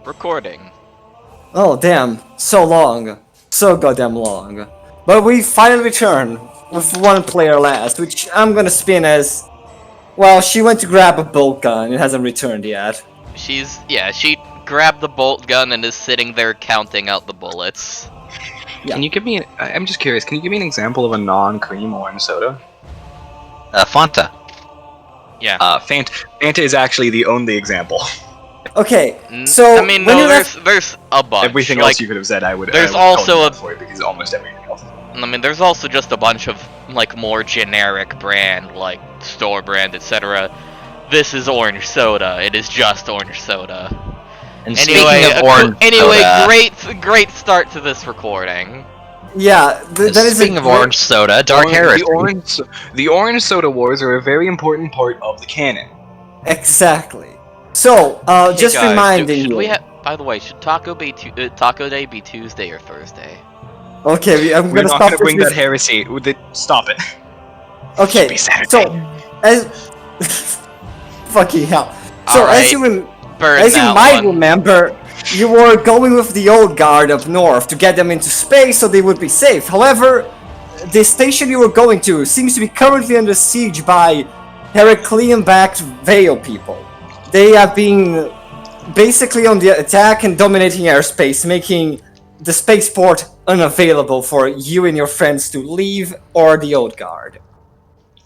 recording. Oh, damn. So long. So goddamn long. But we finally return with one player last, which I'm gonna spin as... Well, she went to grab a bolt gun and hasn't returned yet. She grabbed the bolt gun and is sitting there counting out the bullets. Yeah. Can you give me... I'm just curious, can you give me an example of a non-cream orange soda? Fanta. Yeah. Fanta is actually the only example. Okay, so... I mean, no, there's a bunch. Everything else you could have said, I would... There's I would also for it because almost everything else. I mean, there's also just a bunch of, like, more generic brand, like, store brand, etc. This is orange soda. It is just orange soda. And Anyway, speaking of orange soda, great start to this recording. Yeah, that is speaking of orange soda, Dark Heresy. The orange soda wars are a very important part of the canon. Exactly. So, Hey just guys, reminding should you... we by the way, should Taco Day be Tuesday or Thursday? Okay, I'm We're gonna not stop gonna bring this. that heresy. Stop it. Okay, Be Saturday. so... As... Fucking hell. So, Alright, as you burn that might one. remember, you were going with the old guard up north to get them into space so they would be safe. However, the station you were going to seems to be currently under siege by Heraclean-backed Veil people. They have been basically on the attack and dominating airspace, making the spaceport unavailable for you and your friends to leave or the old guard.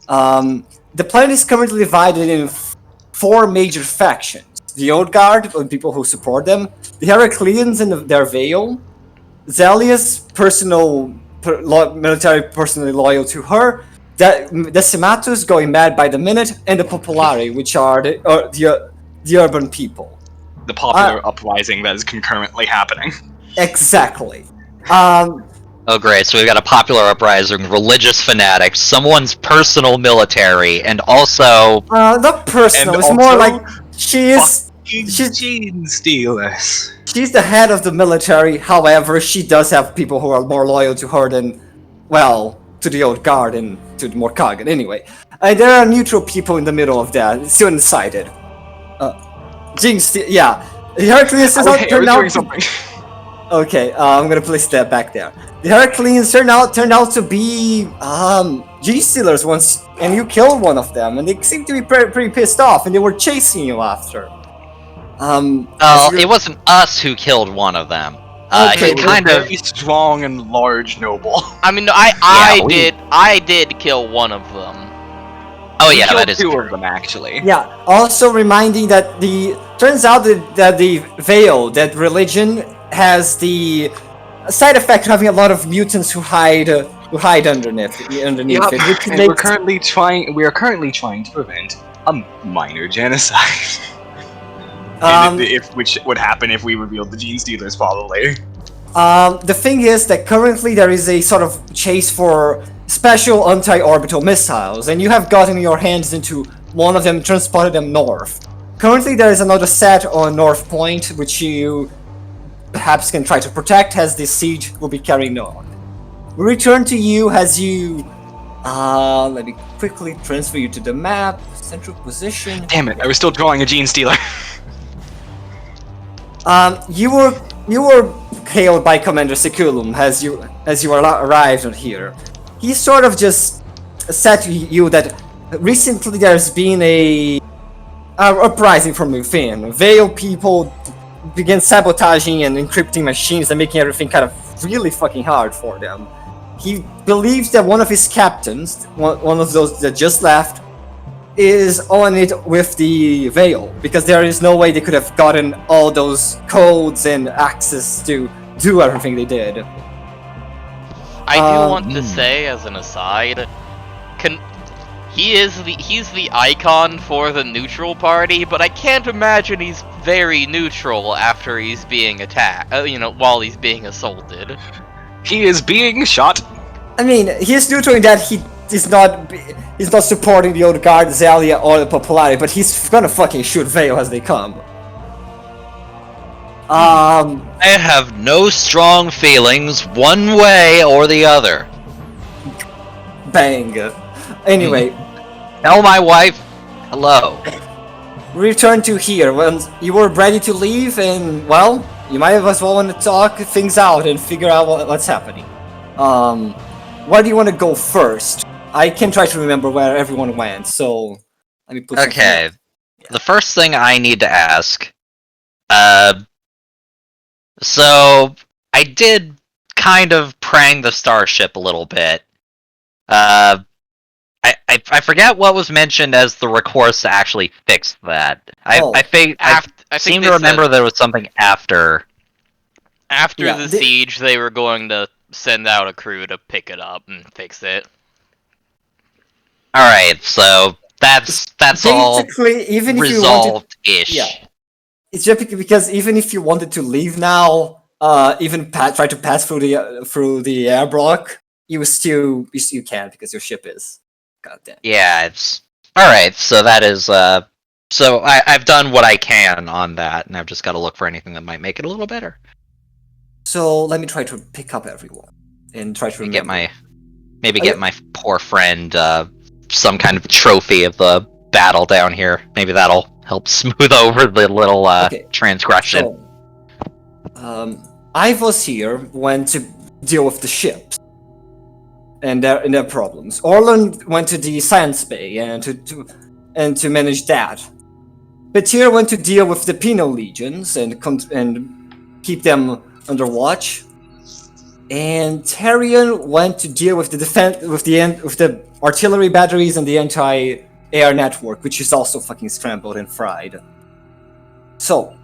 The planet is currently divided in four major factions. The Old Guard, and people who support them, the Heracleans and their Veil, Zelia's military personally loyal to her, the Decimatus going mad by the minute, and the Populari, which are the urban people. The popular uprising that is concurrently happening. Exactly. Oh great, so we've got a popular uprising, religious fanatics, someone's personal military, and also... not personal, And it's more also like she's gene stealers. She's the head of the military, however, she does have people who are more loyal to her than, well, to the Old Guard and to the Morkagan. Anyway, there are neutral people in the middle of that. It's still undecided. Yeah. Heracles is turned out something. Okay, I'm gonna place that back there. The Heracleans turned out to be G-Stealers once, and you killed one of them, and they seemed to be pretty pissed off, and they were chasing you after. it wasn't us who killed one of them. Okay, He kind of... very strong and large noble. I mean, I did kill one of them. Oh yeah, that is two true. of them actually. Yeah, also reminding that turns out that the Veil, that religion, has the side effect of having a lot of mutants who hide underneath it. Which And makes, we are currently trying to prevent a minor genocide. Which would happen if we revealed the Gene Stealers probably. The thing is that currently there is a sort of chase for special anti-orbital missiles, and you have gotten your hands into one of them, transported them north. Currently there is another set on Northpoint, which you perhaps can try to protect as the siege will be carrying on. We return to you as you... let me quickly transfer you to the map, central position. Damn it! I was still drawing a Gene Stealer. You were hailed by Commander Seculum as you arrived on here. He sort of just said to you that recently there's been a uprising from within. Veil people began sabotaging and encrypting machines and making everything kind of really fucking hard for them. He believes that one of his captains, one of those that just left, is on it with the Veil, because there is no way they could have gotten all those codes and access to do everything they did. I do want to say, as an aside, he's the icon for the neutral party, but I can't imagine he's very neutral after he's being attacked, while he's being assaulted. He is being shot. I mean, he's neutral in that he's not supporting the Old Guard, Zelia, or the Populari, but he's gonna fucking shoot Veil as they come. I have no strong feelings one way or the other. Bang. Anyway, Tell my wife hello. return to here when you were ready to leave, and well, you might as well want to talk things out and figure out what's happening. Where do you want to go first? I can try to remember where everyone went, so let me put something Okay. up. The first thing I need to ask, so I did kind of prang the starship a little bit. I forget what was mentioned as the recourse to actually fix that. I seem to remember there was something after. After the siege, they were going to send out a crew to pick it up and fix it. All right, so that's all even resolved-ish. Yeah, it's just because even if you wanted to leave now, even try to pass through the air block, you still can't because your ship is. Goddamn. Yeah, it's all right. So that is so I've done what I can on that, and I've just got to look for anything that might make it a little better. So let me try to pick up everyone and try to remember. Get my poor friend some kind of trophy of the battle down here. Maybe that'll help smooth over the little transgression. So, I was here when to deal with the ships and their problems. Orland went to the science bay and to manage that. Petir went to deal with the Penal legions and keep them under watch. And Tarion went to deal with the with the artillery batteries and the anti-air network, which is also fucking scrambled and fried. So,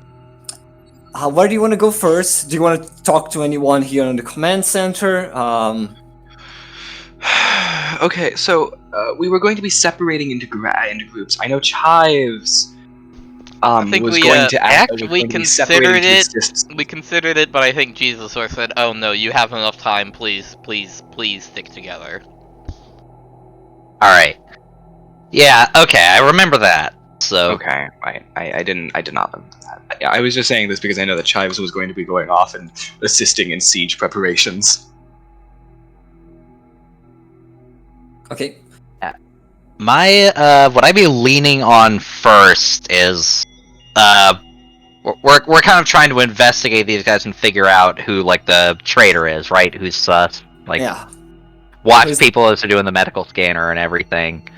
where do you want to go first? Do you want to talk to anyone here in the command center? Okay, so we were going to be separating into groups. I know Chives I think was we going to actually considered it. We considered it, but I think Jesus said, "Oh no, you have enough time. Please stick together." All right. Yeah. Okay. I remember that. So. Okay. Right. I did not remember that. Yeah, I was just saying this because I know that Chives was going to be going off and assisting in siege preparations. Okay. My what I'd be leaning on first is we're kind of trying to investigate these guys and figure out who like the traitor is, right? Who's sus? Like watch people as they're doing the medical scanner and everything.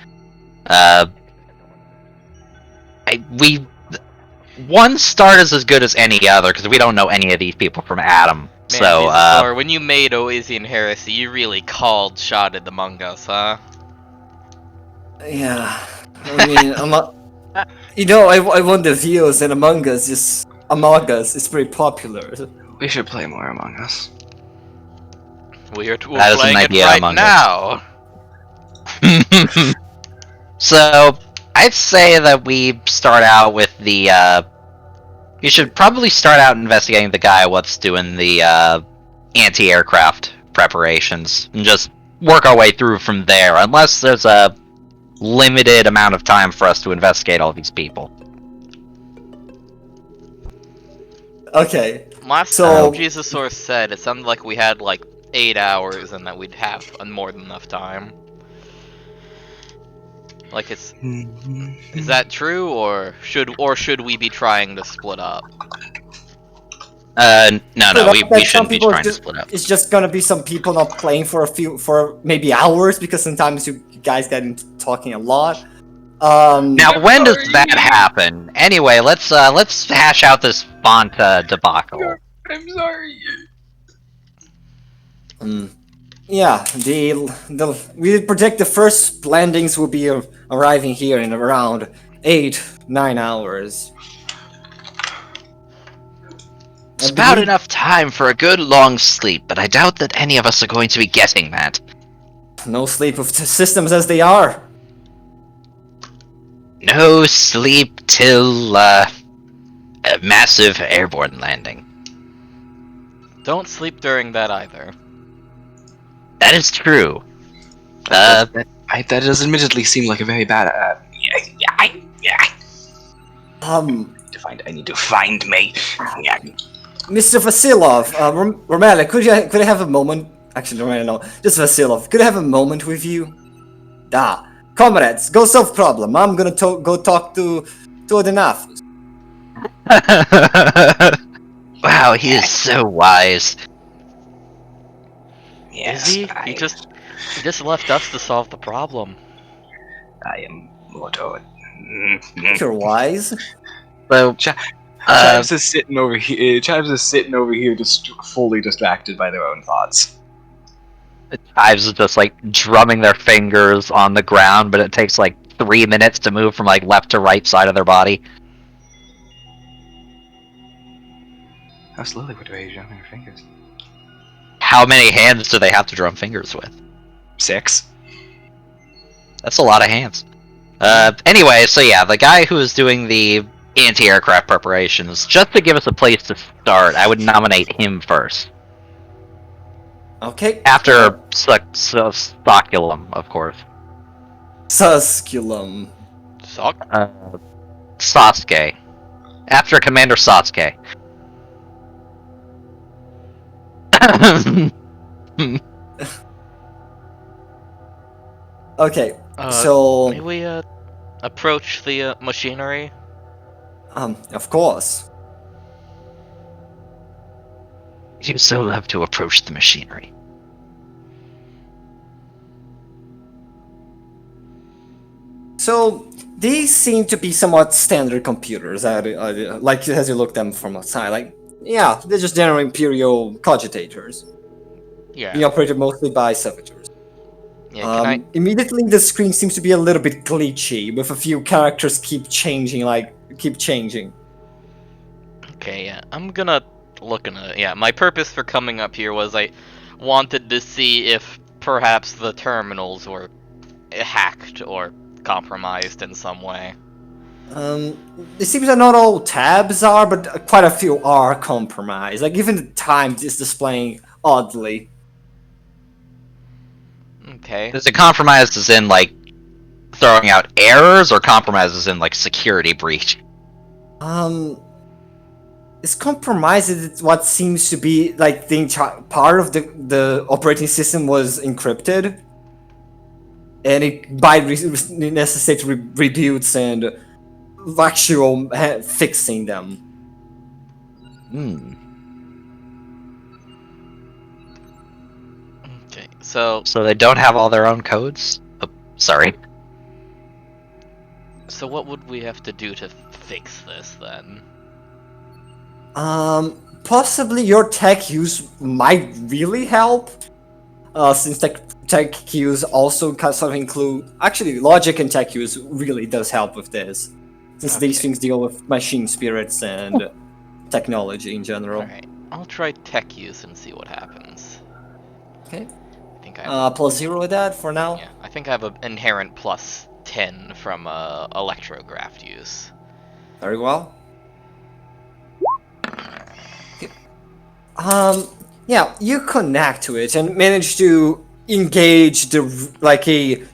One start is as good as any other because we don't know any of these people from Adam. Man, when you made Oasian Heresy, you really called shotted Among Us, huh? Yeah, I mean, I want the views, and Among Us is pretty popular. We should play more Among Us. We're playing it right now. So, I'd say that we start out with the. You should probably start out investigating the guy what's doing the anti-aircraft preparations, and just work our way through from there. Unless there's a limited amount of time for us to investigate all these people. Okay. Last time Jesus Source said, it sounded like we had like 8 hours and that we'd have more than enough time. Like is that true, or should we be trying to split up? No, we shouldn't be trying to split up. It's just gonna be some people not playing for maybe hours because sometimes you guys get into talking a lot. Now, when does that happen? Anyway, let's hash out this Fanta debacle. I'm sorry. Yeah, we predict the first landings will be arriving here in around 8-9 hours. It's about enough time for a good long sleep, but I doubt that any of us are going to be getting that. No sleep with the systems as they are. No sleep till a massive airborne landing. Don't sleep during that either. That is true. That does admittedly seem like a very bad. I need to find me. Mr. Vasilov, Romela, could I have a moment? Actually, Romela, no, just Vasilov. Could I have a moment with you? Comrades, go solve problem. I'm gonna go talk to to Odenafus. Wow, he is so wise. Yes, Is he? He just left us to solve the problem. I am Mordo. You're wise. So, Chives is sitting over here. Chives is sitting over here, just fully distracted by their own thoughts. Chives is just like drumming their fingers on the ground, but it takes like 3 minutes to move from like left to right side of their body. How slowly would you drumming your fingers? How many hands do they have to drum fingers with? 6. That's a lot of hands. Anyway, so yeah, the guy who is doing the anti-aircraft preparations, just to give us a place to start, I would nominate him first. Okay. After Stoculum, of course. Susculum. Sock? Sasuke. After Commander Sasuke. Okay, May so we approach the machinery? of course. You so love to approach the machinery. So these seem to be somewhat standard computers, like as you look them from outside. Like, yeah, they're just general Imperial cogitators. Yeah. Being operated mostly by servitors. Yeah, can I... Immediately, the screen seems to be a little bit glitchy, with a few characters keep changing. Okay, yeah. I'm gonna look in it. Yeah, my purpose for coming up here was I wanted to see if perhaps the terminals were hacked or compromised in some way. It seems that not all tabs are, but quite a few are compromised. Like, even the time is displaying oddly. Okay. Is it compromised as in, like, throwing out errors, or compromised as in, like, security breach? It's compromised at what seems to be, like, the entire part of the operating system was encrypted. And it might necessitate reboots and actual fixing them. Okay, so they don't have all their own codes? Oh, sorry. So what would we have to do to fix this then? Possibly your tech use might really help. Since tech use also sort of include... Actually, logic and tech use really does help with this. Since these things deal with machine spirits and technology in general. Alright, I'll try tech use and see what happens. Okay. I think I Plus 0 with that for now. yeah, I think I have an inherent plus 10 from electrograph use. Very well. Yeah, you connect to it and manage to engage seemingly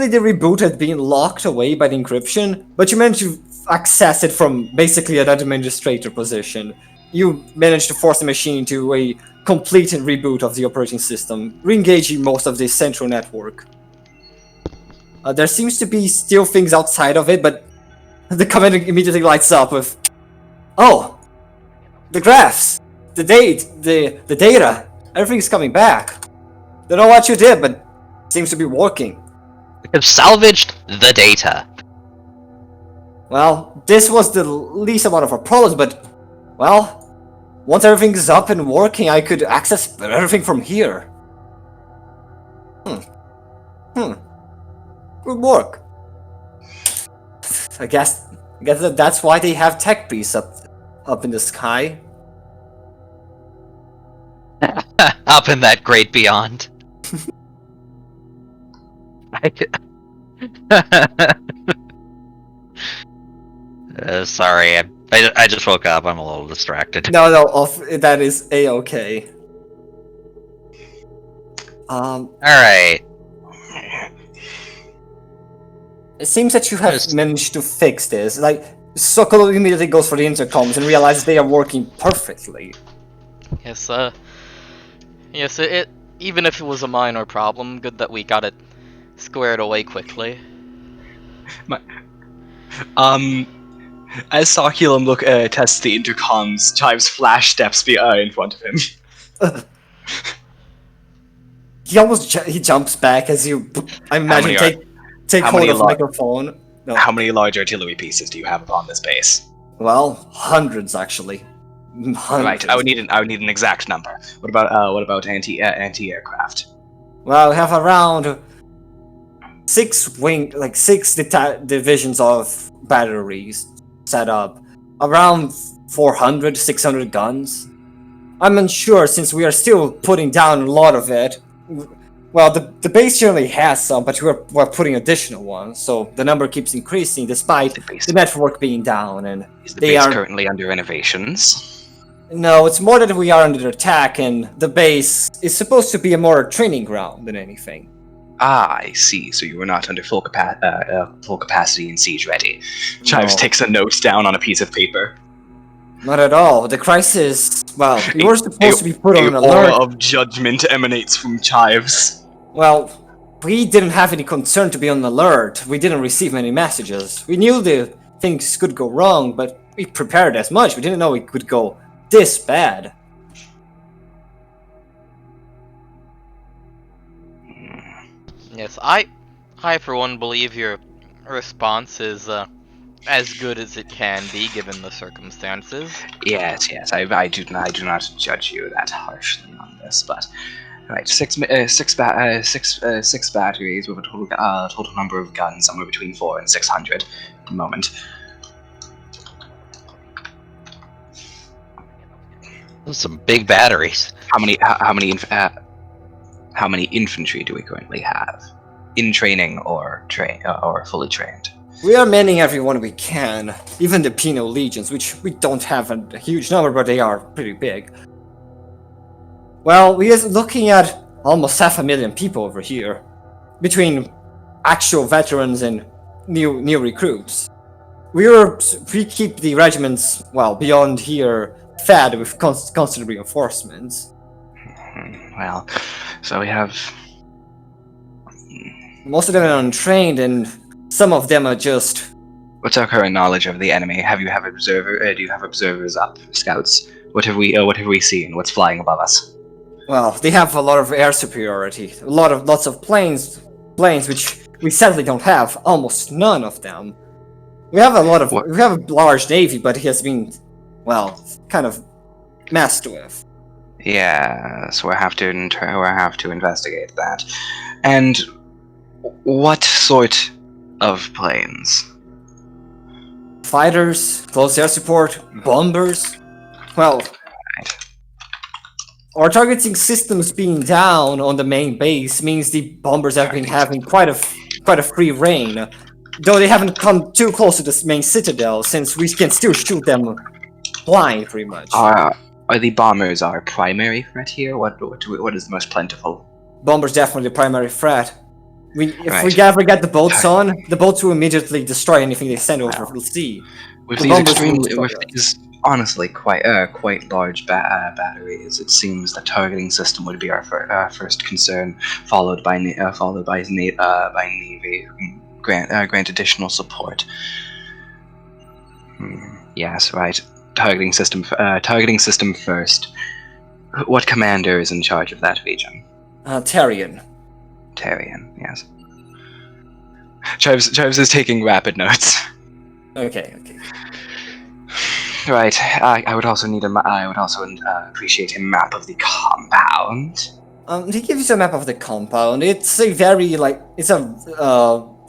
the reboot had been locked away by the encryption, but you managed to access it from basically an administrator position. You managed to force the machine to a complete reboot of the operating system, re-engaging most of the central network. There seems to be still things outside of it, but the command immediately lights up with, "Oh, the graphs, the data, everything's coming back. Don't know what you did, but it seems to be working." We've salvaged the data. Well, this was the least amount of our problems, but, well, once everything's up and working, I could access everything from here. Good work. I guess that's why they have tech beasts up in the sky. Up in that great beyond. Sorry, I just woke up. I'm a little distracted. No, that is a-okay. Alright. It seems that you have managed to fix this. Like, Sokolo immediately goes for the intercoms and realizes they are working perfectly. Yes, it even if it was a minor problem, good that we got it squared away quickly. As Sarculum tests the intercoms, Chives flash steps in front of him. He jumps back as you, I imagine, many are- take how hold many of the microphone. No. How many large artillery pieces do you have upon this base? Well, hundreds actually. Hundreds. Right, I would need an exact number. What about anti-aircraft? Well, we have around six divisions of batteries set up. Around 400, 600 guns. I'm unsure since we are still putting down a lot of it. Well, the base generally has some, but we're putting additional ones, so the number keeps increasing despite the network being down. And Is the base currently under renovations? No, it's more that we are under attack, and the base is supposed to be a more training ground than anything. Ah, I see. So you were not under full capacity and siege ready. Chives takes a note down on a piece of paper. Not at all. The crisis. Well, you were supposed to be put on an aura alert. of judgment emanates from Chives. Well, we didn't have any concern to be on alert. We didn't receive many messages. We knew the things could go wrong, but we prepared as much. We didn't know it could go this bad. Yes, I for one believe your response is as good as it can be given the circumstances. Yes, I do not judge you that harshly on this, but right, six batteries with a total number of guns somewhere between 400 and 600 at the moment. Those are some big batteries. How many infantry do we currently have? In training or fully trained? We are manning everyone we can, even the penal legions, which we don't have a huge number, but they are pretty big. Well, we are looking at almost 500,000 people over here, between actual veterans and new recruits. We keep the regiments, well, beyond here, fed with constant reinforcements. Well, so we have... Most of them are untrained, and some of them are just... What's our current knowledge of the enemy? Do you have observers up, scouts? What have we seen? What's flying above us? Well, they have a lot of air superiority, lots of planes which we sadly don't have, almost none of them. We have a large navy, but it has been, well, kind of messed with. Yeah, so we'll have to investigate that. And what sort of planes? Fighters, close air support, bombers. Well, our targeting systems being down on the main base means the bombers have been having quite a free reign. Though they haven't come too close to the main citadel, since we can still shoot them blind, pretty much. Are the bombers our primary threat here? What is the most plentiful? Bombers definitely the primary threat. If we Right. ever get the boats on, the boats will immediately destroy anything they send over the sea. With The these bombers extremely, will with destroy us. these honestly quite large batteries, it seems the targeting system would be our first concern, followed by navy. Grant additional support. Yes, right. Targeting system first. What commander is in charge of that region? Tarian. Tarian, yes. Chives is taking rapid notes. Okay. Right. I would also appreciate a map of the compound. He gives you a map of the compound. It's a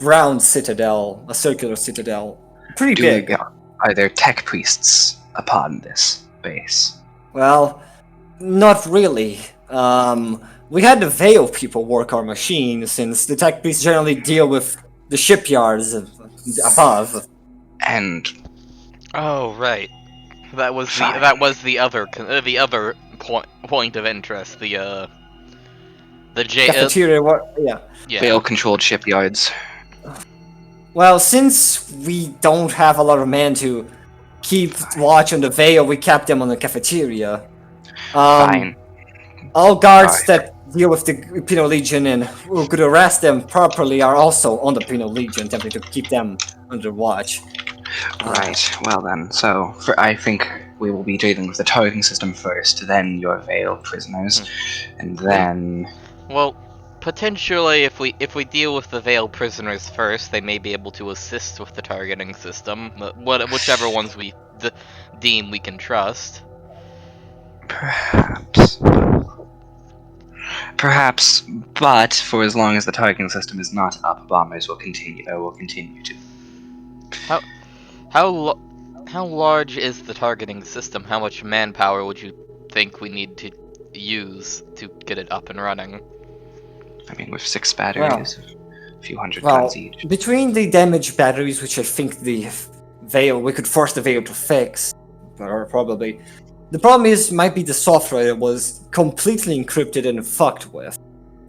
round citadel, a circular citadel. Pretty big. Are there tech priests upon this base? Well, not really. We had the Veil people work our machines, since the tech priests generally deal with the shipyards above. And Oh right, that was Fine. the other point of interest. The Cafeteria, yeah. yeah. Veil-controlled shipyards. Well, since we don't have a lot of men to keep watch on the Veil, we kept them on the cafeteria. Fine. All guards Fine. that deal with the Penal Legion and who could arrest them properly are also on the Penal Legion, attempting to keep them under watch. Right. Well then, so I think we will be dealing with the targeting system first, then your veil prisoners, and then. Well, potentially, if we deal with the veiled prisoners first, they may be able to assist with the targeting system. Whichever ones we deem we can trust. Perhaps. Perhaps, but for as long as the targeting system is not up, bombers will continue. Will continue to. How large is the targeting system? How much manpower would you think we need to use to get it up and running? I mean, with 6 batteries, a few hundred Well, guns each. between the damaged batteries, which I think the veil, we could force the veil to fix, or probably. The problem might be the software that was completely encrypted and fucked with.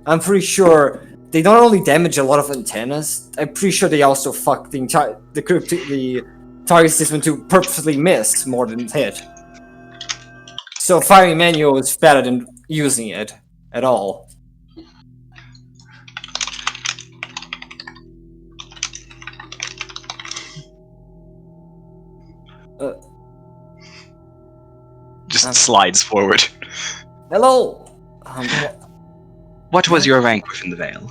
I'm pretty sure they not only damage a lot of antennas, I'm pretty sure they also fuck the target system to purposely miss more than hit. So firing manual is better than using it at all. Just slides forward. Hello! What was your rank within the veil?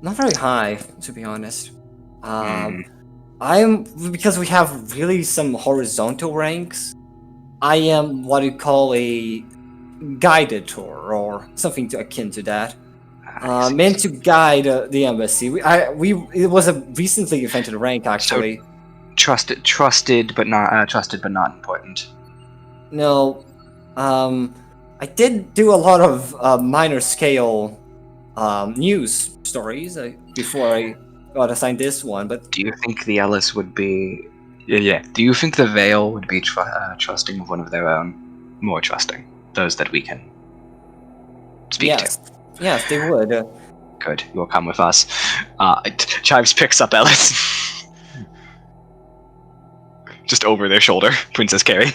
Not very high, to be honest. Because we have really some horizontal ranks, I am what you call a guided tour, or something akin to that. Meant to guide the embassy. It was a recently invented rank, actually. So, trusted, but not important. No, I did do a lot of minor scale news stories before I got assigned this one. But do you think the Ellis would be? Yeah. Do you think the Veil would be trusting of one of their own? More trusting, those that we can speak to. Yes, they would. Good, you will come with us. Chives picks up Ellis. Just over their shoulder, Princess Carrie.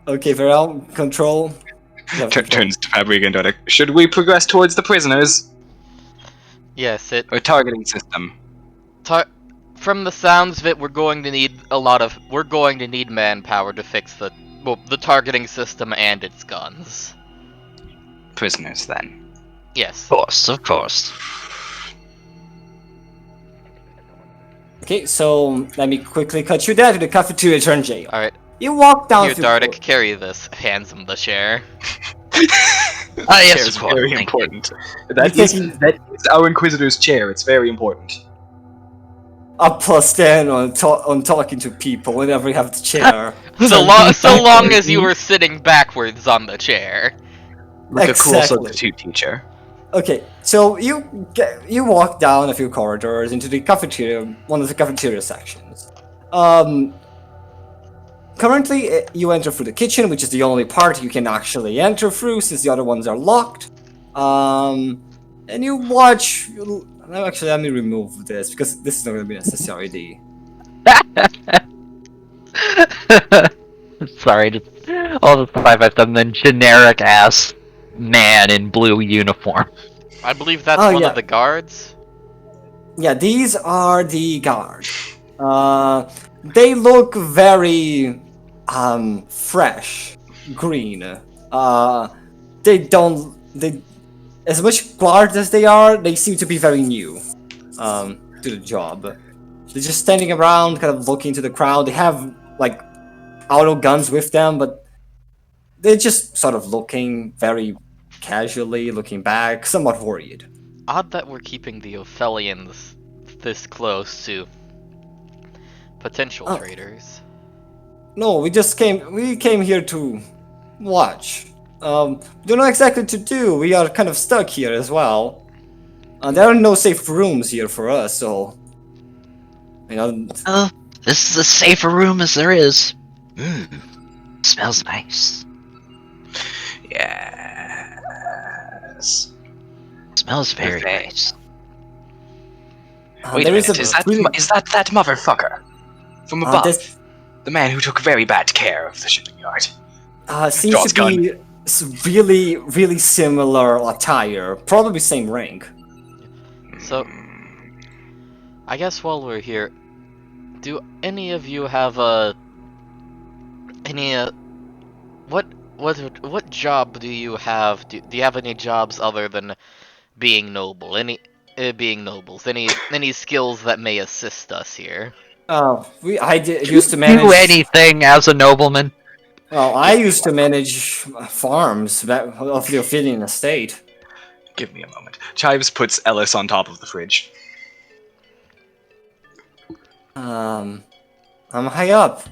Okay, Varel, control. Turns to Fabric and Dodic. Should we progress towards the prisoners? Yes, Or targeting system? From the sounds of it, we're going to need manpower to fix the targeting system and its guns. Prisoners, then. Yes. Of course. Okay, so let me quickly cut you down to the cafeteria turn jail. Alright. You walk down. Here, Dardic, carry this. Hands him the chair. Yes, It's of course. very Thank important. That is our Inquisitor's chair. It's very important. A +10 on talking to people whenever you have the chair. so long as you were sitting backwards on the chair. Like Exactly. a cool substitute teacher. Okay, so you walk down a few corridors into the cafeteria, one of the cafeteria sections. Currently, you enter through the kitchen, which is the only part you can actually enter through, since the other ones are locked. And you watch. Actually, let me remove this because this is not going to be necessary. Sorry, just all the sci-fi stuff, and then generic ass man in blue uniform. I believe that's one of the guards. Yeah, these are the guards. They look very fresh, green. They as much guards as they are, they seem to be very new to the job. They're just standing around, kind of looking to the crowd. They have like auto guns with them, but they're just sort of looking very casually, looking back, somewhat worried. Odd that we're keeping the Ophelians this close to potential traitors. No, we came here to watch. Don't know exactly what to do. We are kind of stuck here as well. There are no safe rooms here for us, so This is as safe a room as there is. Smells nice. Yes. Smells very nice. Wait a minute, is that that motherfucker from above? The man who took very bad care of the shipping yard. Seems to be really, really similar attire. Probably same rank. So, I guess while we're here, do any of you have any what job do you have? Do you have any jobs other than being noble? Being nobles? Any skills that may assist us here? Used to Do manage. anything as a nobleman? Well, I used to manage farms of the Ophidian estate. Give me a moment. Chives puts Ellis on top of the fridge. I'm high up.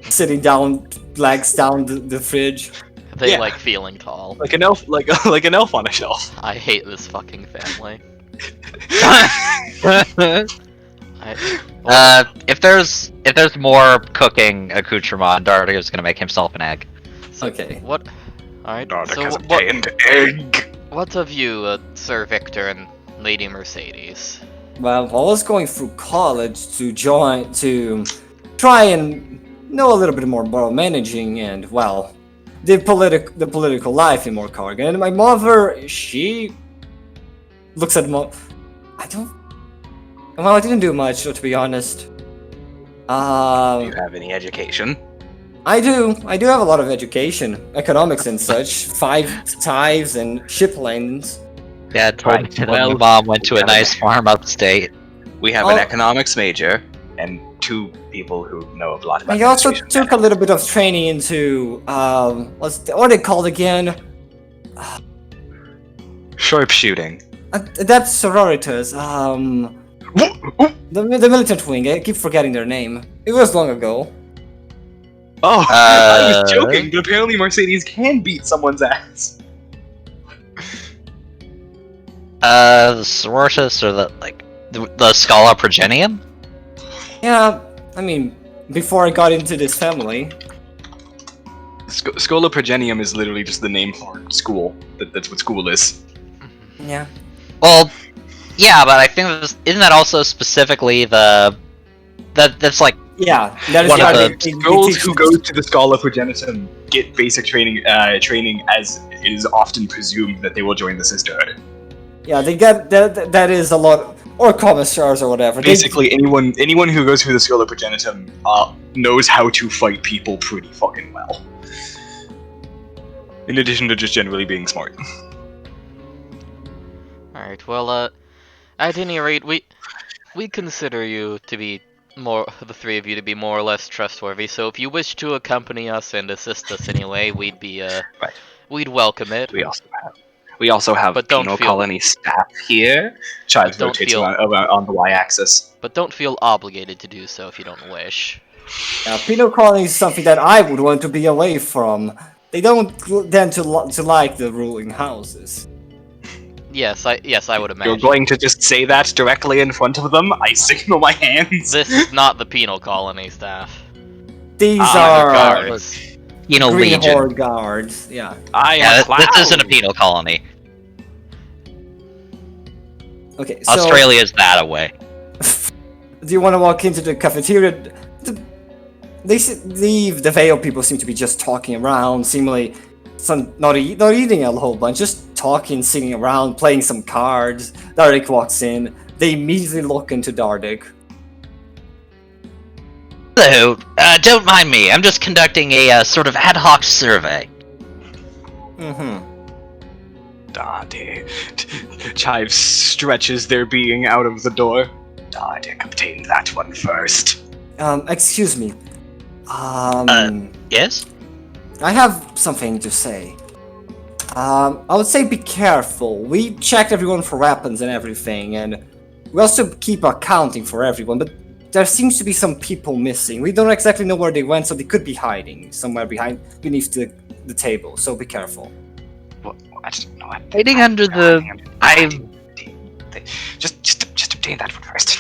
Sitting down, legs down the fridge. They Yeah. like feeling tall. Like an elf, like an elf on a shelf. I hate this fucking family. If there's more cooking accoutrement, Dardigo's gonna make himself an egg. So Okay. What? All right. Dardic So has a what? tanned egg. What of you, Sir Victor and Lady Mercedes? Well, I was going through college to try and know a little bit more about managing and, well, the political life in Morkargan. And my mother, she looks at I didn't do much, to be honest. Do you have any education? I do have a lot of education, economics and such, 5 tithes and ship lanes. Dad told me Right, that well, my mom went to we a have nice farm upstate. We have Oh. an economics major and 2 people who know a lot about I also administration. took a little bit of training into, what are they called again? Sharpshooting. That's sororitas, the militant wing, I keep forgetting their name. It was long ago. Oh, I was Uh, joking, but apparently Mercedes can beat someone's ass. The Sororitas or the Scala Progenium? Yeah, I mean, before I got into this family. Schola Progenium is literally just the name for school. That's what school is. Yeah. Well, yeah, but I think isn't that also specifically that's like Yeah, that is One of why the they Girls teach who go to the Schola Progenitum get basic training as it is often presumed that they will join the Sisterhood. Yeah, they get that is a lot, or commissars or whatever. Basically, anyone who goes through the Schola Progenitum knows how to fight people pretty fucking well. In addition to just generally being smart. Alright, well, at any rate, we consider you to be the 3 of you to be more or less trustworthy, so if you wish to accompany us and assist us anyway, we'd be, Right. we'd welcome it. We also have But don't penal feel- colony staff here. Chives don't rotates feel- around on the y-axis. But don't feel obligated to do so if you don't wish. penal colony is something that I would want to be away from. They don't tend to like the ruling houses. Yes, I would imagine. You're going to just say that directly in front of them? I signal my hands. This is not the penal colony staff. These These are guards. penal Green legion. Horde guards. Yeah. I am Yeah, a clown. this isn't a penal colony. Okay. So, Australia's that away. do you want to walk into the cafeteria? The Vale people seem to be just talking around, seemingly not eating a whole bunch, just talking, sitting around, playing some cards. Dardic walks in. They immediately look into Dardic. Hello, don't mind me. I'm just conducting a sort of ad hoc survey. Mm-hmm. Dardic. Chives stretches their being out of the door. Dardic obtained that one first. Excuse me. Yes? I have something to say. I would say be careful. We checked everyone for weapons and everything, and we also keep accounting for everyone, but there seems to be some people missing. We don't exactly know where they went, so they could be hiding somewhere beneath the table, so be careful. What? Hiding under the... Just obtain that one first.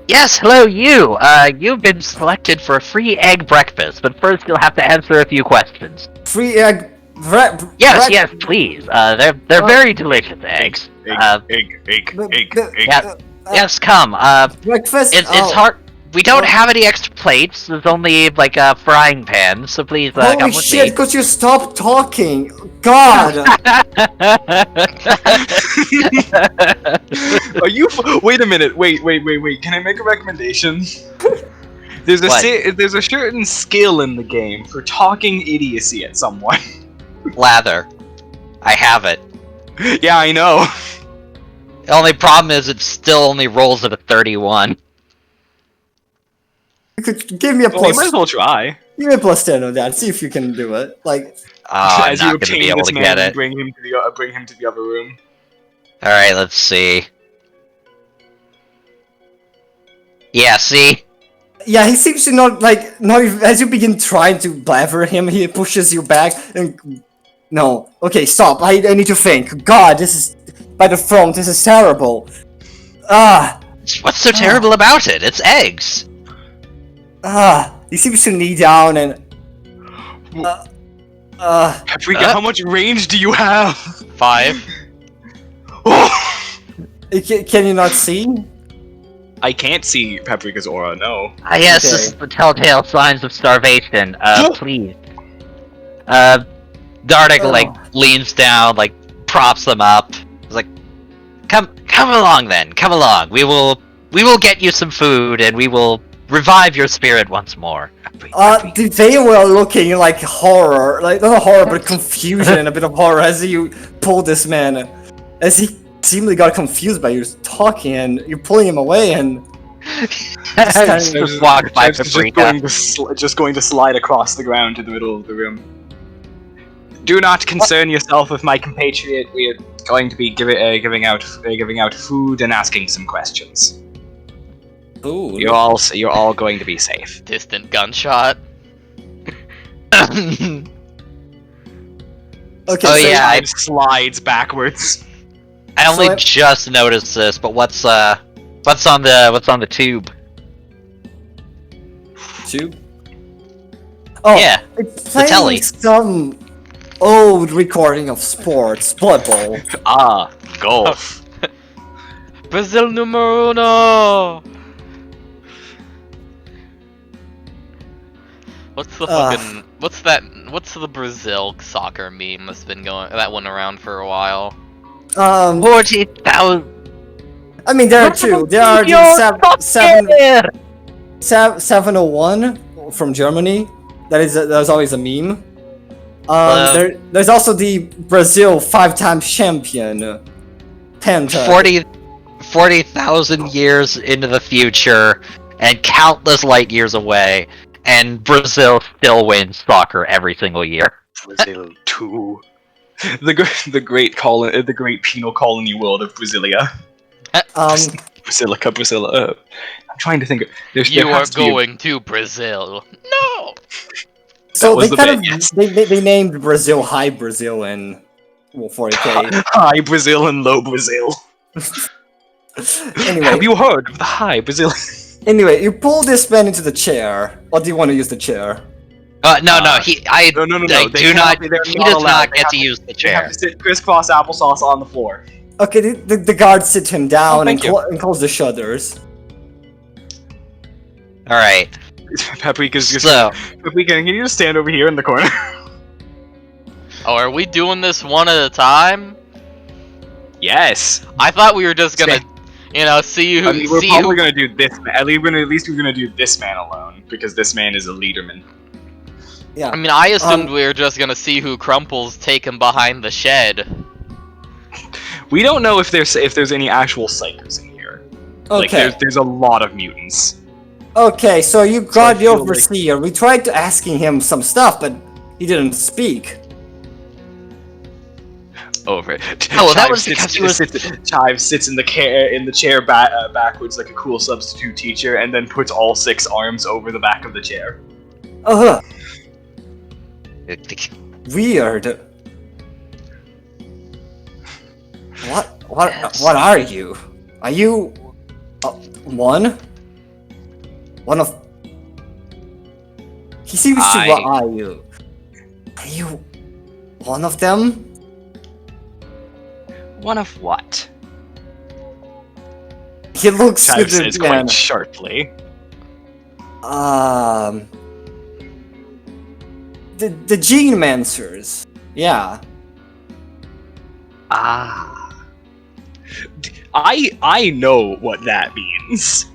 Yes, hello, you! You've been selected for a free egg breakfast, but first you'll have to answer a few questions. Free egg. Yes, please. They're very delicious eggs. Egg. Yes, come. Breakfast. It's Oh, hard. We don't have any extra plates. There's only like a frying pan. So please come Holy with shit, me. could you stop talking? God! Are you? Wait a minute. Wait. Can I make a recommendation? There's a What? there's a certain skill in the game for talking idiocy at someone. Lather. I have it. Yeah, I know. The only problem is it still only rolls at a 31. You could give me a Well, you might plus. as well try. Give me a plus 10 on that. See if you can do it. Like, Oh, I'm As you not going to be obtain able this to man get and it. bring him to the other room. Alright, let's see. Yeah, see? yeah, he seems to not even, as you begin trying to blather him, he pushes you back and. No. Okay, stop. I need to think. God, this is. By the throne, this is terrible. What's so terrible about it? It's eggs. He seems to knee down and. Paprika, how much range do you have? 5. Can you not see? I can't see Paprika's aura. No. Ah, yes, Okay. this is the telltale signs of starvation. Please. Dardic, leans down, props them up. He's like, come along then, come along. We will get you some food, and we will revive your spirit once more. They were looking like horror, not horror, but confusion and a bit of horror as you pull this man, as he seemingly got confused by you talking and you're pulling him away and Just walk by Paprika. Just going to slide across the ground to the middle of the room. Do not concern yourself with my compatriot. We are going to be giving out food and asking some questions. Ooh. You're all going to be safe. Distant gunshot. Okay, Oh, so yeah. It slides backwards. I only So just noticed this, but what's on the tube? two. Oh Yeah, it's the playing telly. some old recording of sports, Blood Bowl. Golf. Brazil numero uno! What's the fucking... What's the Brazil soccer meme that's been going... That went around for a while? 40,000. I mean there are two. There are the 701 from Germany. There's always a meme. There's also the Brazil 5-time champion. Penta. 40,000 years into the future, and countless light years away, and Brazil still wins soccer every single year. Brazil 2. The great penal colony world of Brasilia. Brasilia. I'm trying to think. You are going to Brazil. No! So was they the kind bit, of they named Brazil High Brazil and 40k. High Brazil and Low Brazil. Anyway, Have you heard of the High Brazil? anyway, you pull this man into the chair. Or do you want to use the chair? No, No. I They do not. cannot be- they're He not does allowed. not They get have to use the You have chair. to sit crisscross applesauce on the floor. Okay, the guards sit him down and, thank you. and close the shutters. All right. Paprika's just. So, Paprika, can you just stand over here in the corner? Oh, are we doing this one at a time? Yes. I thought we were just gonna, see who... I mean, we're see probably who... gonna do this. At least we're gonna do this man alone because this man is a leaderman. Yeah. I mean, I assumed we were just gonna see who Crumple's taken behind the shed. We don't know if there's any actual psychers in here. Like, Okay. there's a lot of mutants. Okay, so you got I the feel like- overseer. We tried to asking him some stuff, but he didn't speak. Over it. Oh, well, that Chive was sits, because he was- Chive sits in the chair backwards like a cool substitute teacher, and then puts all 6 arms over the back of the chair. Weird. What are you? Are you one? One of? He seems to. What are you? Are you one of them? One of what? He looks Chive good says again. quite sharply. The Gene Mancers. Yeah. Ah. I know what that means.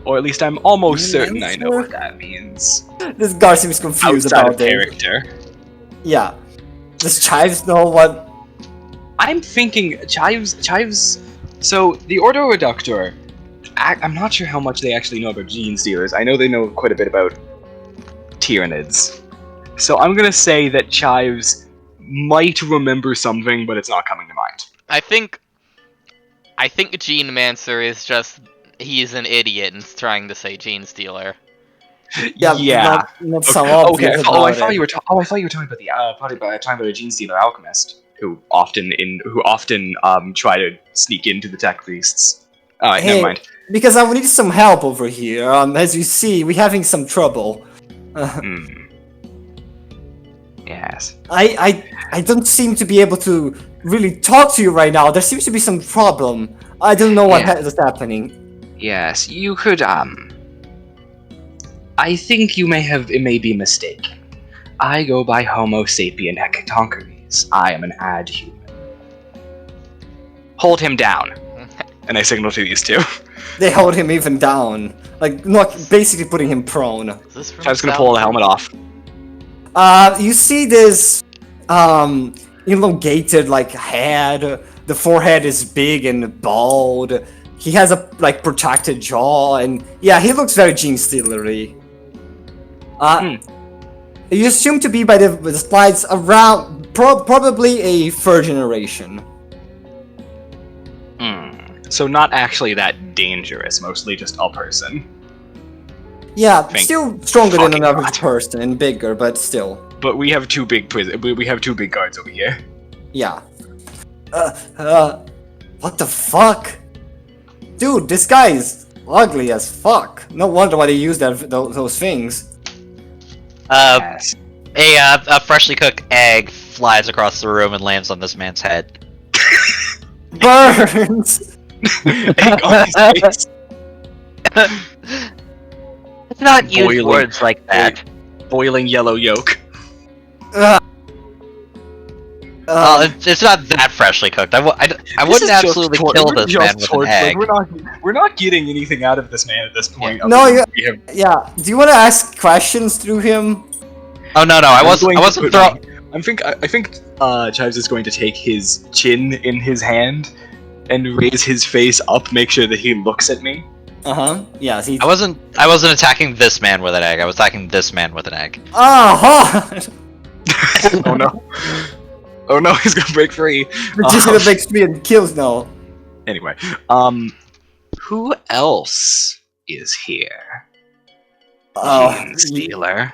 Or at least I'm almost certain I know what that means. This guy seems confused Outside about of it. character. Yeah. Does Chives know what? I'm thinking Chives. So the Ordo Reductor. I'm not sure how much they actually know about gene stealers. I know they know quite a bit about Tyranids. So I'm gonna say that Chives might remember something, but it's not coming to mind. I think Gene Mancer is just he's an idiot and is trying to say Gene Stealer. Yeah. Not so Okay. obvious I about thought it. you were talking about talking about a gene stealer alchemist who often try to sneak into the tech priests. All right, never mind. Because I need some help over here. As you see, we're having some trouble. Yes. I don't seem to be able to really talk to you right now. There seems to be some problem. I don't know what is happening. Yes, you could. I think it may be mistaken. I go by Homo sapien hectonkeres. I am an adhuman. Hold him down. And I signal to these two. They hold him even down, like not basically putting him prone. Is this from I'm just gonna pull the helmet off. You see this elongated like head. The forehead is big and bald. He has a like protracted jaw, and yeah, he looks very gene stealery. You assume to be by the slides around probably a third generation. So not actually that dangerous, mostly just a person. Yeah, Thank still stronger than fucking another God. person and bigger, but still. But we have two big guards over here. Yeah. What the fuck? Dude, this guy is ugly as fuck. No wonder why they use those things. Yes. A freshly cooked egg flies across the room and lands on this man's head. Burns! Egg on his face. Let's not use Boiling. words like that. Boiling yellow yolk. It's not that freshly cooked. I wouldn't absolutely kill this man with an egg. We're not getting anything out of this man at this point. No, other you- than we have Yeah, do you want to ask questions through him? Oh no, I wasn't throwing. I think Chives is going to take his chin in his hand and raise his face up, make sure that he looks at me. Yeah, he. I wasn't attacking this man with an egg. I was attacking this man with an egg. Oh Oh no, he's gonna break free. Just gonna break free and kills now. Anyway, who else is here? Gene Stealer.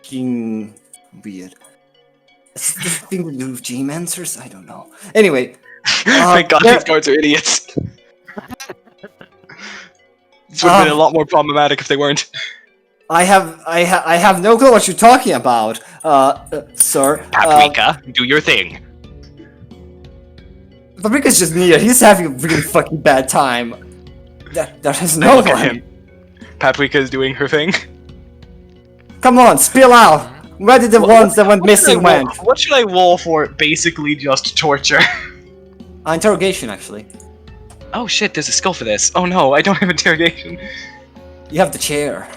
Fucking weird. Is this thing to do with G-Mancers? I don't know. Anyway. Thank God these guards are idiots. This would have been a lot more problematic if they weren't. I have no clue what you're talking about, sir. Paprika, do your thing. Paprika's just near. He's having a really fucking bad time. There is no Look at one. him. Paprika is doing her thing. Come on, spill out. Where did the ones that went missing went? What should I roll for? Basically, just torture. Interrogation, actually. Oh shit! There's a skill for this. Oh no, I don't have interrogation. You have the chair.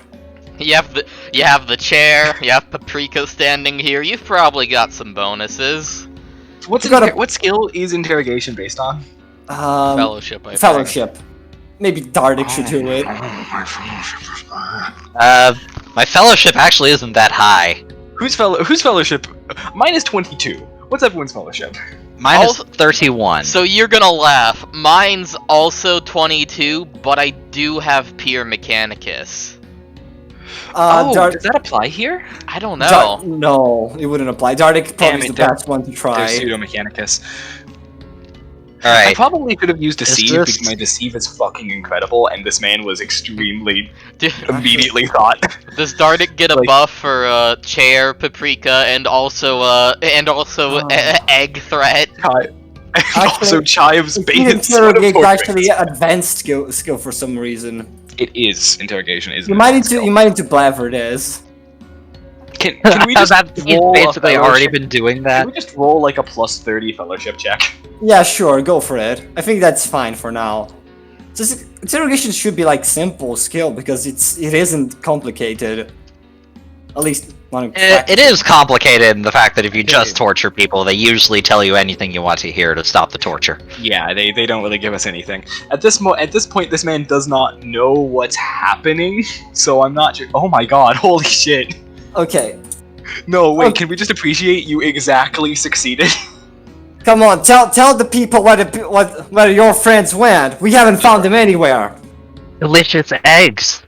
You have the chair. You have Paprika standing here. You've probably got some bonuses. What skill is interrogation based on? Fellowship, I think. Fellowship. Maybe Dardic should do it. My fellowship actually isn't that high. Whose fellowship? Mine is 22. What's everyone's fellowship? Mine is 31. So you're gonna laugh. Mine's also 22, but I do have Pure Mechanicus. Does that apply here? I don't know. No, it wouldn't apply. Dardic probably is the best one to try. There's Pseudo Mechanicus. Alright. I probably could have used Deceive this- because my Deceive is fucking incredible, and this man was extremely D- immediately thought. Does Dardic get a Like- buff for chair, Paprika, and also egg threat? And also Chive's base. What a Interrogate portrait. actually advanced skill for some reason. It is interrogation, isn't You it? might need to blaver this. Can we just He's roll a basically already fellowship- been doing Can that. we just roll like a +30 fellowship check? Yeah, sure, go for it. I think that's fine for now. Just interrogation should be like simple skill because it isn't complicated. At least It is complicated in the fact that if you just torture people, they usually tell you anything you want to hear to stop the torture. Yeah, they don't really give us anything. At this point, this man does not know what's happening, so I'm not sure. Oh my god, holy shit. Okay. No, wait, can we just appreciate you exactly succeeded? Come on, tell the people where your friends went. We haven't found them anywhere. Delicious eggs.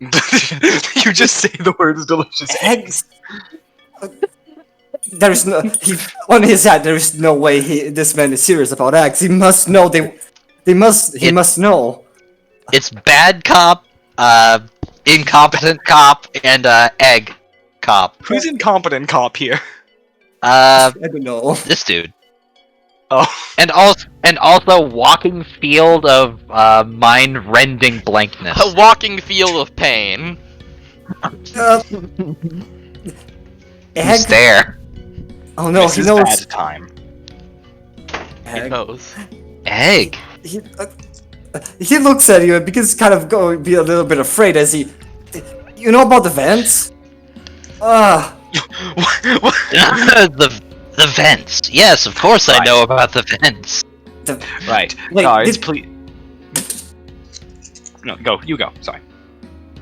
You just say the words delicious eggs. There's no on his side. There is no way this man is serious about eggs. He must know he must know. It's bad cop, incompetent cop, and egg cop. Who's incompetent cop here? I don't know. This dude. Oh. And also walking field of mind-rending blankness. A walking field of pain. Egg? He's there. Oh no, This he is knows. bad time. He Egg. knows. Egg. He looks at you and begins kind of be a little bit afraid as he. You know about the vents? The vents. Yes, of course I Right. know about the vents. Right. Wait, Guards, did- please. No, go. You go. Sorry.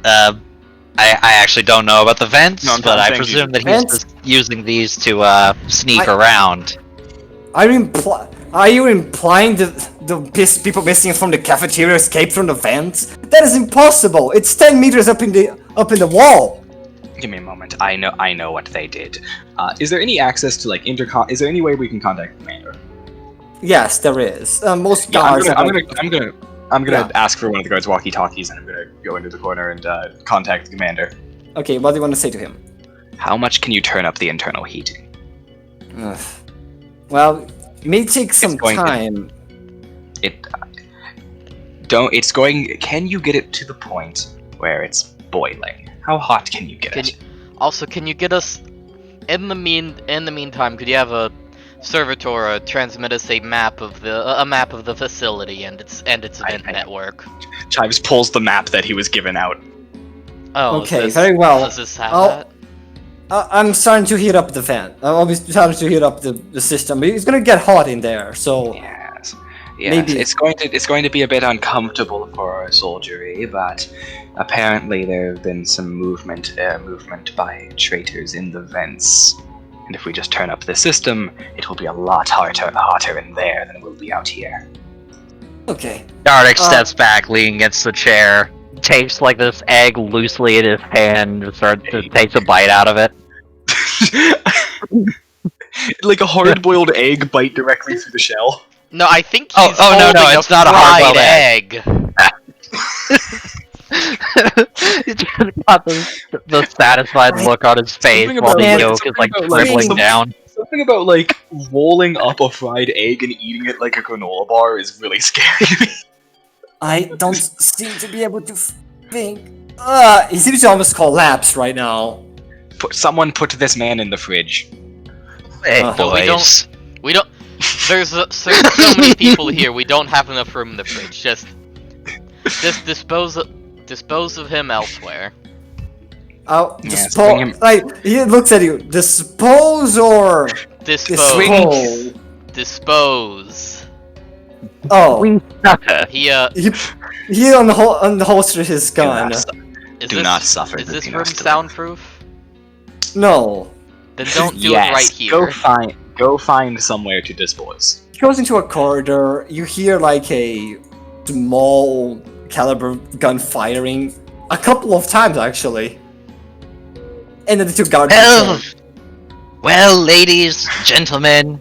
I actually don't know about the vents, No, I'm but I saying presume that he's Vents? just using these to sneak around. Are you implying that people missing from the cafeteria escaped from the vents? That is impossible. It's 10 meters up in the wall. Give me a moment. I know what they did. Is there any access to like intercom? Is there any way we can contact the commander? Yes, there is. Most Yeah, guards. I'm gonna Yeah. ask for one of the guards' walkie-talkies, and I'm gonna go into the corner and contact the commander. Okay, what do you want to say to him? How much can you turn up the internal heating? Ugh. Well, it may take some going to- time. It don't. It's going. Can you get it to the point where it's boiling? How hot can you get Can it? Also, can you get us in the meantime? Could you have a servitor transmit us a map of the facility and its vent network? Chives pulls the map that he was given out. Oh, Okay, very well. Does this have I'll- that? I'm starting to heat up the vent. I'll be starting to heat up the system. It's gonna get hot in there, so Yes. Maybe- It's going to be a bit uncomfortable for our soldiery, but apparently there have been some movement by traitors in the vents. And if we just turn up the system, it will be a lot hotter in there than it will be out here. okay. Dardic steps back, leaning against the chair, takes like this egg loosely in his hand, and takes a bite out of it. Like a hard-boiled egg bite directly through the shell. No, I think Oh, he's no, holding it's not a hard-boiled fried egg. He just got the satisfied look on his face Something while about, the like- yolk is like something about, like, dribbling some- down. Something about like rolling up a fried egg and eating it like a granola bar is really scary to me. I don't seem to be able to think. He seems to almost collapse right now. Someone put this man in the fridge. Hey, No, we boys. We don't. There's so many people here. We don't have enough room in the fridge. Just dispose of him elsewhere. I'll Yes, bring him- like he looks at you. Dispose or Dispose. Dispose. Oh, He he unholstered his gun. Is Do this, not suffer Is the this room Dinos to live. soundproof? No, Then don't do Yes, it right here. Go find somewhere to dispose. he goes into a corridor. You hear like a small caliber gun firing a couple of times actually, and then the two guards. Well, ladies, gentlemen,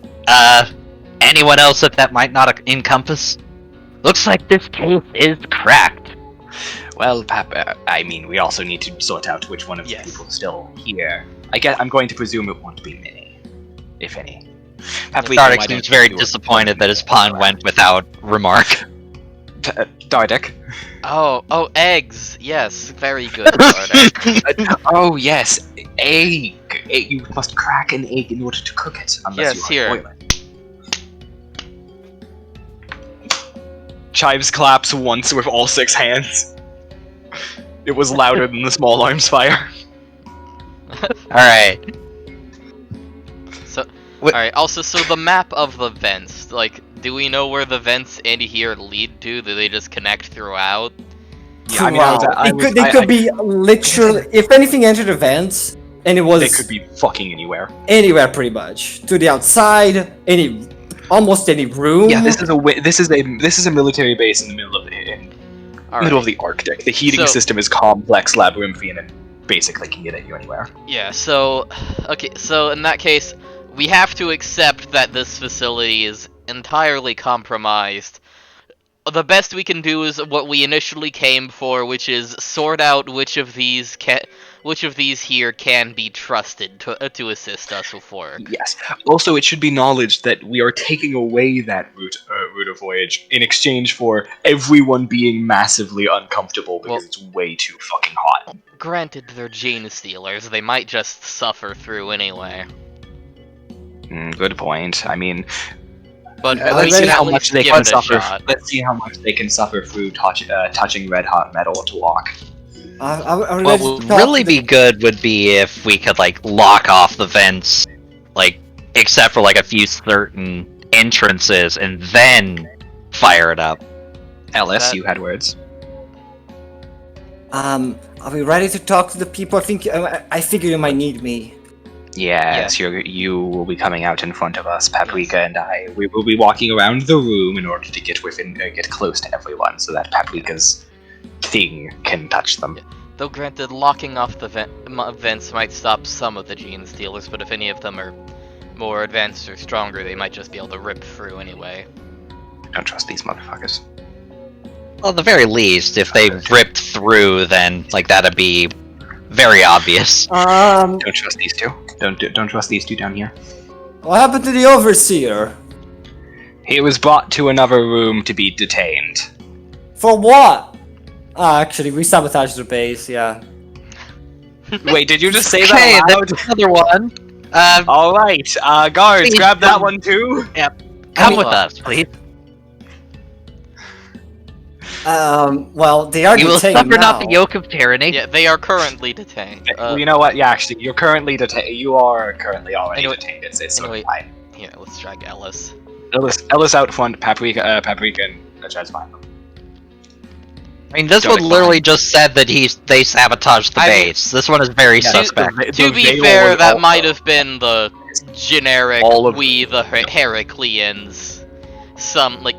anyone else that might not encompass? Looks like this case is cracked. Well, I mean, we also need to sort out which one of the Yes. people is still here. I'm going to presume it won't be many, if any. Paprika, Dardic why don't seems very you- disappointed that his pun went without remark. Dardic. Oh, eggs. Yes, very good, Dardic. Oh yes, egg. You must crack an egg in order to cook it, unless Yes, you here. boil it. Chives claps once with all 6 hands. It was louder than the small arms fire. Alright. So, What- alright, also, so the map of the vents, like, do we know where the vents in here lead to? Do they just connect throughout? Yeah, I mean, I was- Wow. I was- They I- could I- be literally, if anything entered events, and it was They could be fucking anywhere. anywhere pretty much. To the outside, almost any room. Yeah, this is a military base in the middle of the Arctic. The heating So- system is complex, labyrinthian, and basically can get at you anywhere. Yeah, so, okay, so in that case, we have to accept that this facility is entirely compromised. The best we can do is what we initially came for, which is sort out which of these here can be trusted to assist us with work. Yes. Also, it should be acknowledged that we are taking away that route of voyage in exchange for everyone being massively uncomfortable because Well- it's way too fucking hot. Granted, they're gene stealers; they might just suffer through anyway. Good point. I mean, But let's we see can how at much least they give can it a suffer. shot. Let's see how much they can suffer through touching red hot metal to walk. I would What like to would talk really to the- be good would be if we could, like, lock off the vents, like, except for, like, a few certain entrances, and then fire it up. Ellis, That- you had words. Are we ready to talk to the people? I figure you might need me. Yes, you will be coming out in front of us, Paprika and I. We will be walking around the room in order to get close to everyone, so that Paprika's thing can touch them. Though granted, locking off the vents might stop some of the gene stealers, but if any of them are more advanced or stronger, they might just be able to rip through anyway. Don't trust these motherfuckers. Well, at the very least, if they ripped through, then, like, that'd be very obvious. Don't trust these two. Don't trust these two down here. What happened to the overseer? He was brought to another room to be detained. For what? Actually, we sabotaged the base. Yeah. Wait, did you just say Okay, that loud? there's another one. All right, guards, Please grab that don't- one too. Come mean- with us, please. Well, they are You will detained suffer now. not the yoke of tyranny. Yeah, they are currently detained. Well, you know what? Yeah, actually, you're currently detained. You are currently already Anyway- detained. It's sort anyway. of fine. Here, let's drag Ellis. Ellis out front. Paprika, and Chad's fine. I mean, this Don't one literally decline. just said that they sabotaged the I mean- base. This one is very Yeah, suspect. To be fair, that might have been the generic All of- we the Heracleans. Some, like,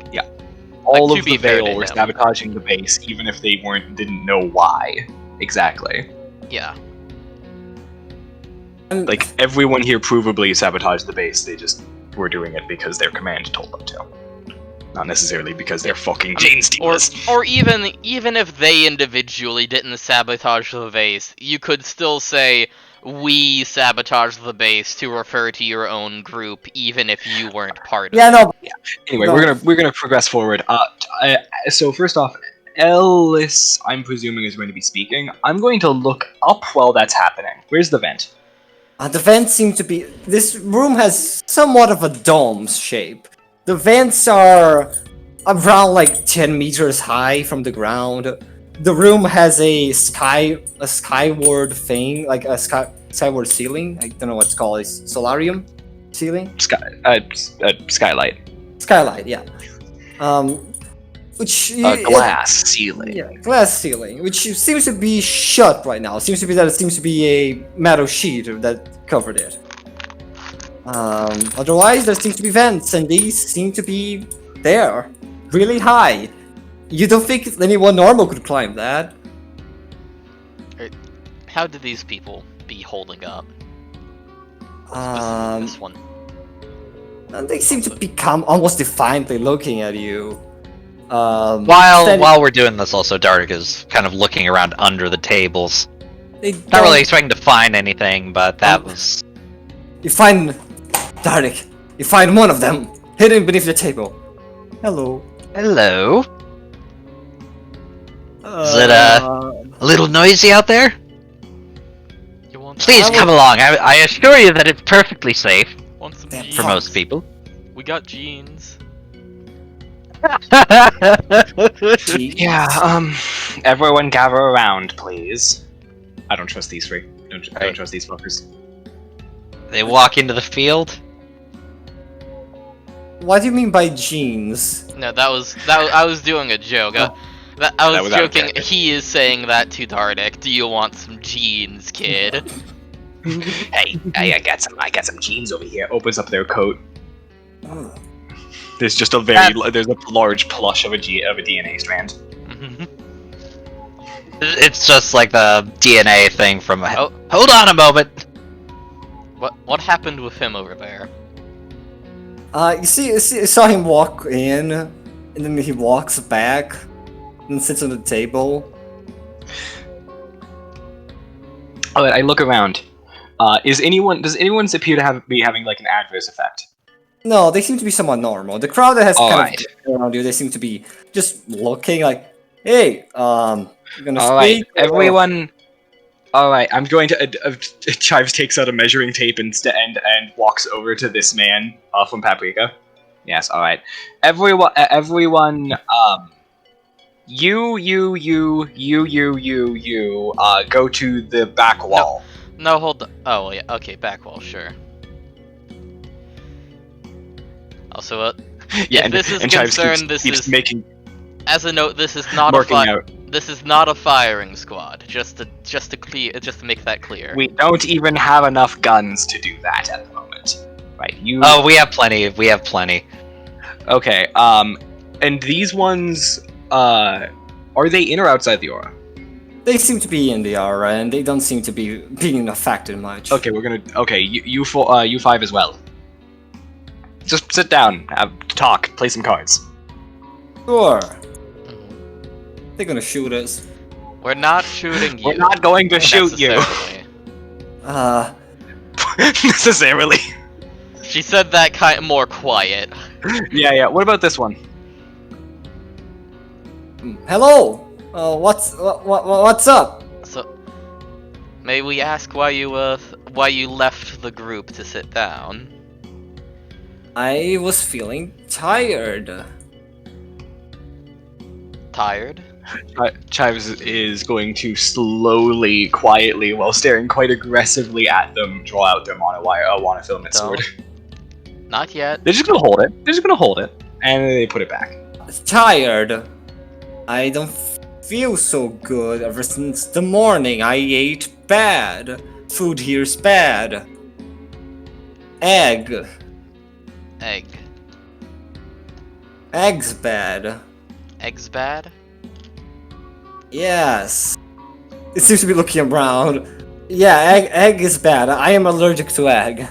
all to of be the fair to Veil were him. sabotaging the base, even if they didn't know why exactly. yeah. Like everyone here provably sabotaged the base. They just were doing it because their command told them to, not necessarily because they're fucking I mean, gene stealers. Or even if they individually didn't sabotage the base, you could still say we sabotaged the base to refer to your own group, even if you weren't part of Yeah, it. no. Anyway, No. we're gonna progress forward. So first off, Ellis, I'm presuming, is going to be speaking. I'm going to look up while that's happening. Where's the vent? The vents seem to be. This room has somewhat of a dome shape. The vents are around like 10 meters high from the ground. The room has a skyward thing, like a skyward ceiling. I don't know what's called. It's solarium ceiling. Skylight. Skylight, yeah. Which Glass ceiling. Yeah, glass ceiling, which seems to be shut right now. It seems to be a metal sheet that covered it. Otherwise, there seems to be vents, and these seem to be there, really high. You don't think anyone normal could climb that? How did these people be holding up? Um, This one. And they seem to become almost defiantly looking at you. While standing- we're doing this, also Dark is kind of looking around under the tables. they Not don't- really expecting to find anything, but that was You find Dardik. You find one of them, hidden beneath the table. Hello. Hello. Is it a little noisy out there? You want Please come along. I assure you that it's perfectly safe want some Damn, jeans? for most people. We got jeans. Yeah, everyone gather around, please. I don't trust these three. Don't trust these fuckers. They walk into the field. What do you mean by jeans? No, that was I was doing a joke. I That was was joking. outdated. He is saying that to Dardic. Do you want some jeans, kid? Hey, I got some jeans over here. Opens up their coat. There's just a there's a large plush of a DNA strand. It's just like the DNA thing from. Oh. Hold on a moment. What happened with him over there? You saw him walk in, and then he walks back, and sits on the table. Alright, I look around. Does anyone appear to be having like an adverse effect? No, they seem to be somewhat normal. The crowd that has Alright. around you, they seem to be just looking like, hey, you're gonna Alright, speak? everyone. Alright, I'm going to. Chives takes out a measuring tape and walks over to this man from Paprika. Yes, alright. Everyone, you, go to the back wall. No, hold on. Oh, yeah. Okay, back wall, sure. Also, Yeah, if this is and Chives concerned, keeps making as a note, this is not marking out. This is not a firing squad. Just to make that clear. We don't even have enough guns to do that at the moment. Right, you... Oh, we have plenty. We have plenty. Okay, and these ones, are they in or outside the aura? They seem to be in the aura, and they don't seem to be being affected much. Okay, you five as well. Just sit down, talk, play some cards. Sure. They're gonna shoot us. We're not shooting you. We're not going to shoot you. necessarily. Necessarily. She said that kind of more quiet. Yeah. What about this one? Hello. What's up? So, may we ask why you left the group to sit down? I was feeling tired. Tired? Chives is going to slowly, quietly, while staring quite aggressively at them, draw out their monofilament sword. Not yet. They're just gonna hold it. And they put it back. Tired. I don't feel so good ever since the morning. I ate bad. Food here's bad. Egg. Egg's bad. Egg's bad? Yes. It seems to be looking around. Yeah, egg is bad. I am allergic to egg.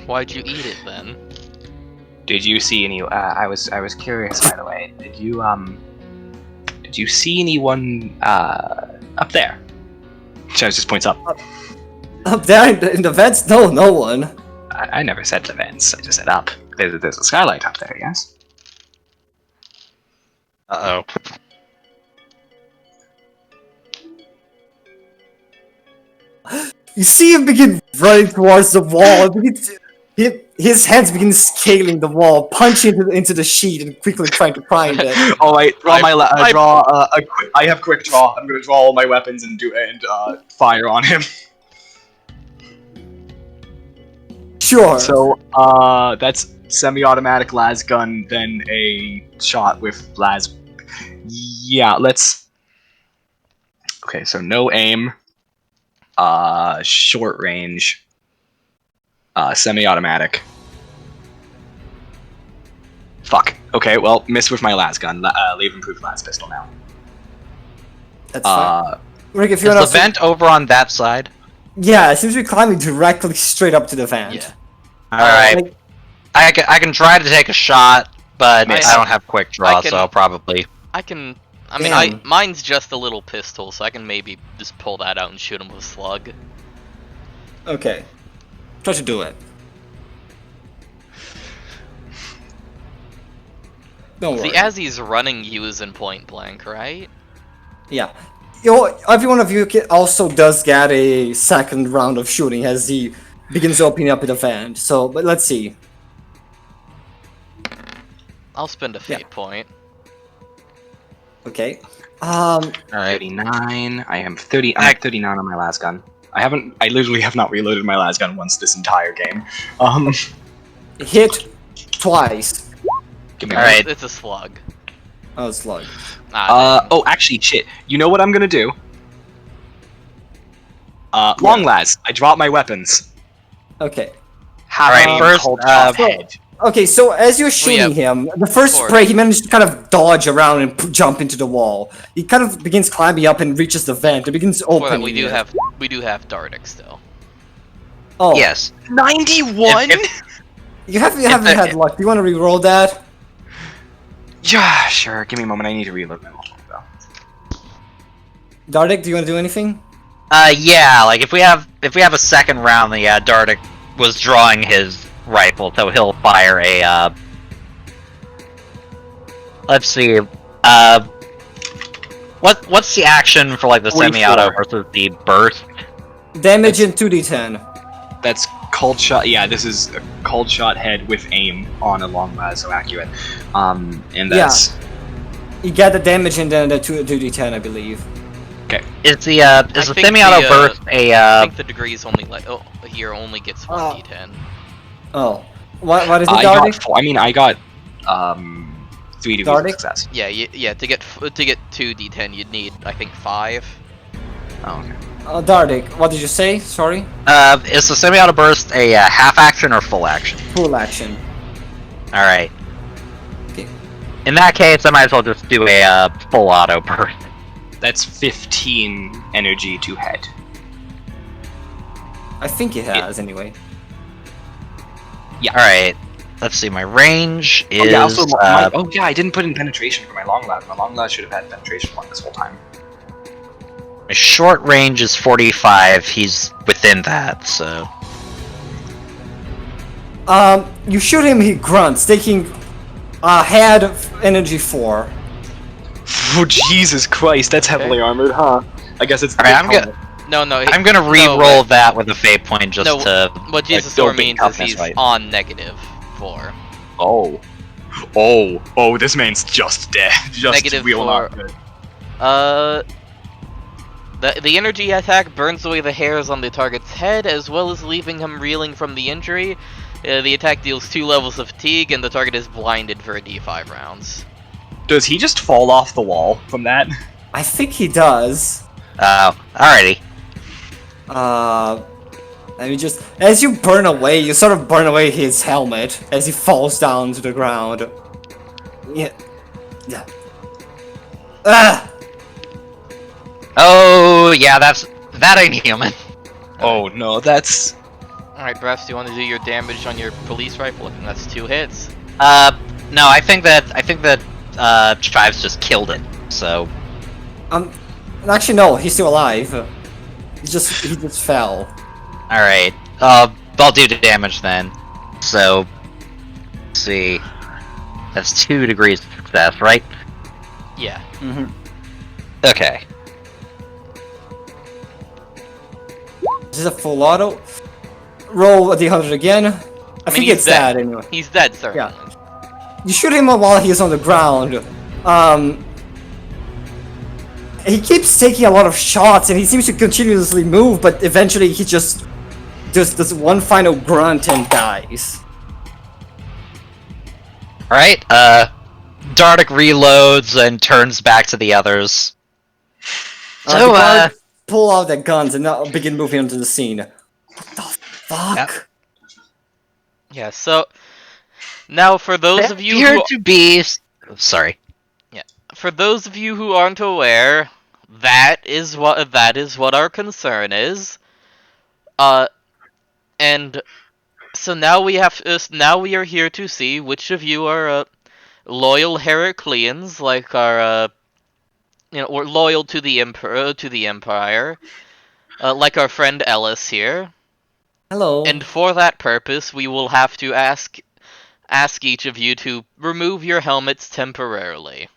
Why'd you eat it then? Did you see any? I was curious, by the way. Did you see anyone up there? Chives just points up. Up there in the vents? No one. I never said the vents. I just said up. There's a skylight up there. Yes. Uh-oh. You see him begin running towards the wall. His hands begin scaling the wall, punching into the sheet, and quickly trying to find it. All right, I have quick draw. I'm gonna draw all my weapons and fire on him. Sure. So that's semi-automatic las gun, then a shot with las. Yeah, let's. Okay, so no aim. Short range. Semi-automatic. Fuck. Okay, well, miss with my las gun. Leave improved las pistol now. That's fine. Rick, if Is you're the not vent over on that side? Yeah, it seems to be climbing directly straight up to the vent. Yeah. Alright. I can try to take a shot, but Miss. I don't have quick draw, I can- so I'll probably... Damn. Mine's just a little pistol, so I can maybe just pull that out and shoot him with a slug. Okay. Try to do it. Don't worry. See, as he's running, he was in point blank, right? Yeah. Every one of you also does get a second round of shooting as he begins opening up the vent. So, but let's see. I'll spend a Yeah. fate point. Okay. Alright. 39. I am 30. I'm at 39 on my las gun. I literally have not reloaded my las gun once this entire game. Hit twice. Give me Alright. It's a slug. Oh, slug. Oh, actually, shit. You know what I'm gonna do? Long las. I drop my weapons. Okay. Alright, first, head. Okay, so as you're shooting him, the first spray, he managed to kind of dodge around and jump into the wall. He kind of begins climbing up and reaches the vent. It begins For opening. that, we do it. have Dardic still. Oh, yes. 91. You haven't had luck. Do you want to re-roll that? Yeah, sure. Give me a moment. I need to reload my weapon though. Dardic, do you want to do anything? Yeah, like if we have a second round, then yeah, Dardic was drawing his rifle, so he'll fire a, let's see, what's the action for, like, the 44. semi-auto versus the burst? Damage in 2d10. That's cold shot. Yeah, this is a cold shot head with aim on a long las, so accurate. And that's You get the damage and then the 2d10, I believe. okay. Is the think semi-auto the, burst I think the degrees only here only gets 1d10. Oh. What is it, I Dardic? got 3 degrees of Dardic? success. Yeah, to get 2d10, you'd need, I think, 5. Oh, okay. Dardic, what did you say? Sorry? is the semi-auto burst a half action or full action? Full action. Alright. Okay. In that case, I might as well just do a full auto burst. That's 15 energy to head. I think it has, anyway. Yeah. Alright. Let's see, my range is... Oh yeah, I didn't put in penetration for my long las. My long las should have had penetration on this whole time. my short range is 45, he's within that, so... You shoot him, he grunts, taking a head of energy 4. Oh Jesus Christ, that's heavily armored, huh? I guess it's. Alright, I'm gonna re-roll that with a fate point just to... What Jesus don't 4 think means is toughness, he's right? on negative 4. Oh, this man's just dead. Just Negative real 4. not good. The energy attack burns away the hairs on the target's head, as well as leaving him reeling from the injury. The attack deals 2 levels of fatigue, and the target is blinded for a d5 rounds. Does he just fall off the wall from that? I think he does. Alrighty. Let me just... As you burn away, you sort of burn away his helmet as he falls down to the ground. Yeah. Ah! Oh, yeah, that ain't human. Oh no, that's. Alright, Breath, do you want to do your damage on your police rifle? And that's 2 hits. No, I think that Chives just killed it, so... Actually, no, he's still alive. He just fell. Alright, I'll do the damage then. So, let's see. That's 2 degrees of success, right? Yeah. Mm-hmm. Okay. This is a full auto. Roll a d100 again. I think he's it's dead. that anyway. He's dead, sir. Yeah. You shoot him while he's on the ground. He keeps taking a lot of shots and he seems to continuously move, but eventually he just does one final grunt and dies. Alright, Dardic reloads and turns back to the others. The guards pull out their guns and now begin moving onto the scene. What the fuck? Yep. Yeah, so... Now, for those of you appear who... to be... Sorry. For those of you who aren't aware, that is what our concern is. And so now we are here to see which of you are loyal Heracleans, like our or loyal to the Empire, like our friend Ellis here. Hello. And for that purpose, we will have to ask ask each of you to remove your helmets temporarily.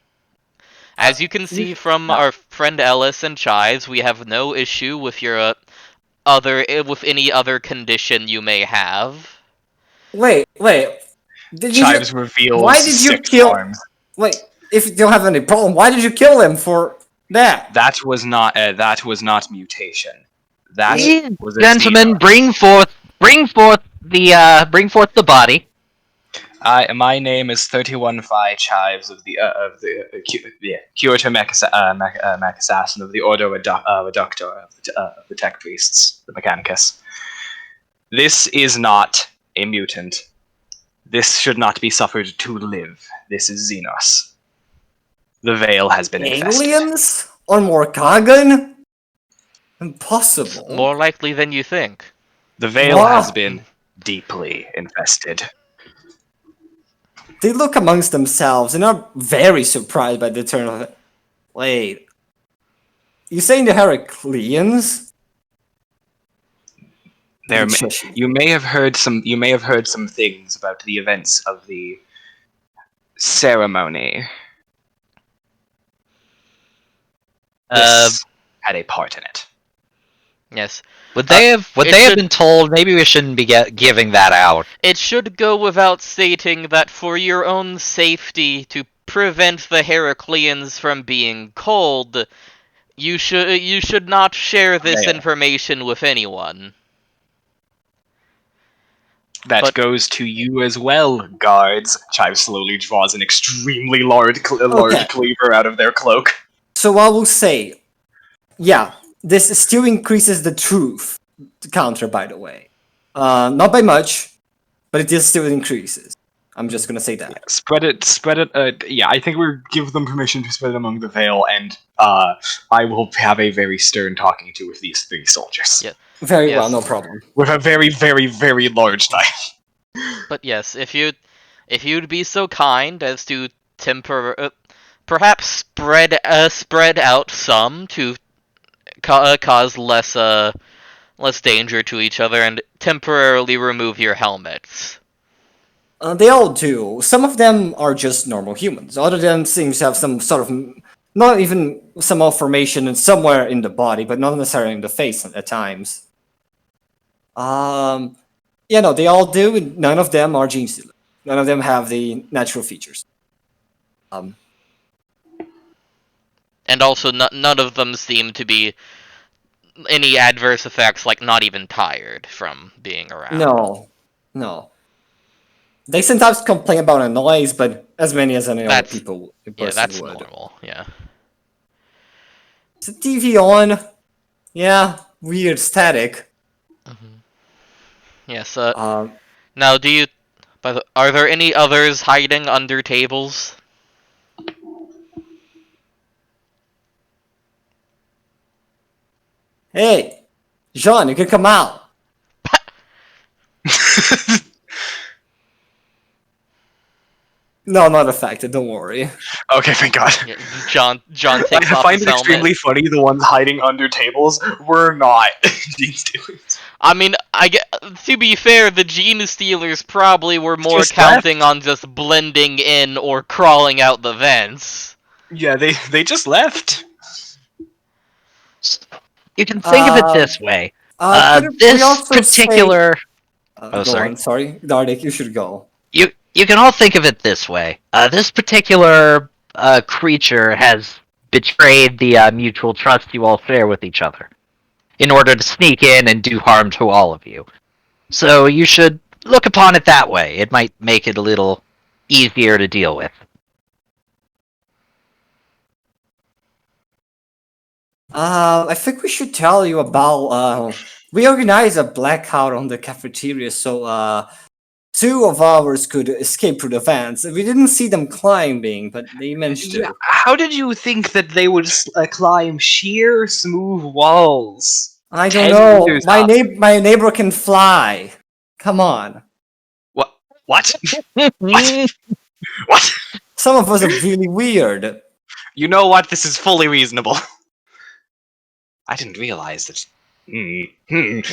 As you can see from our friend Ellis and Chives, we have no issue with your with any other condition you may have. Wait. Did you Chives just... reveals Why did you 6 kill... arms. Wait, if you don't have any problem, why did you kill him for that? That was not mutation. That Please, was a gentlemen, xenos. bring forth the body. My name is 31 Phi Chives of the Kyoto Mech Assassin of the Ordo Reductor of the Tech Priests, the Mechanicus. This is not a mutant. This should not be suffered to live. This is Xenos. The veil has been infested. Aliens? On Morkagan? It's Impossible. more likely than you think. The veil Wow. has been deeply infested. They look amongst themselves and are very surprised by the turn of it. Wait. You saying the Heracleans? You may have heard some things about the events of the ceremony. This had a part in it. Yes. Would they have been told? Maybe we shouldn't be giving that out. It should go without stating that for your own safety, to prevent the Heracleans from being cold, you should not share this Yeah. information with anyone. That goes to you as well, guards. Chive slowly draws an extremely large cleaver out of their cloak. So I will say, yeah, this still increases the truth counter, by the way. Not by much, but it still increases. I'm just gonna say that. Spread it. Yeah, I think we give them permission to spread it among the Veil, and I will have a very stern talking to with these 3 soldiers. Yeah. Very Yes. well, no problem. With a very, very, very large knife. But yes, if you'd be so kind as to perhaps spread out some to cause less danger to each other, and temporarily remove your helmets. They all do. Some of them are just normal humans. Other of them seems to have some sort of, not even some malformation somewhere in the body, but not necessarily in the face at times. Yeah, no, they all do. And none of them are gene stealers. None of them have the natural features. And also, none of them seem to be any adverse effects, like not even tired from being around. No. They sometimes complain about a noise, but as many as any other That's people that's would. normal. Yeah. Is the TV on? Yeah, weird static. Yes. Um, Now, are there any others hiding under tables? Hey, Jean, you can come out. No, not affected. Don't worry. Okay, thank God. Yeah, John takes I off find his it helmet. extremely funny the ones hiding under tables were not gene stealers. I mean, to be fair, the gene stealers probably were more Just counting on just blending in or crawling out the vents. Yeah, they just left. You can think of it this way. Could we This also particular. say... Oh, go sorry. on, sorry. Dardik, you should go. You can all think of it this way. This particular creature has betrayed the mutual trust you all share with each other in order to sneak in and do harm to all of you. So you should look upon it that way. It might make it a little easier to deal with. I think we should tell you about... we organized a blackout on the cafeteria, so 2 of ours could escape through the vents. We didn't see them climbing, but they managed to. Yeah, how did you think that they would climb sheer, smooth walls? I don't 10 know. meters My up? my neighbor can fly. Come on. What? What? What? What? Some of us are really weird. You know what? This is fully reasonable. I didn't realize that.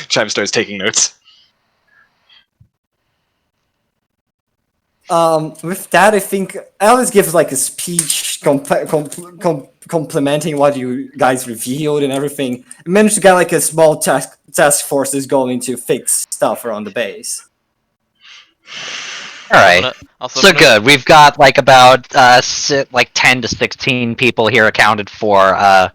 Chive starts taking notes. With that, I think Alice gives like a speech complimenting what you guys revealed and everything. And managed to get like a small task force is going to fix stuff around the base. All right. Also, So good. We've got like about like 10 to 16 people here accounted for.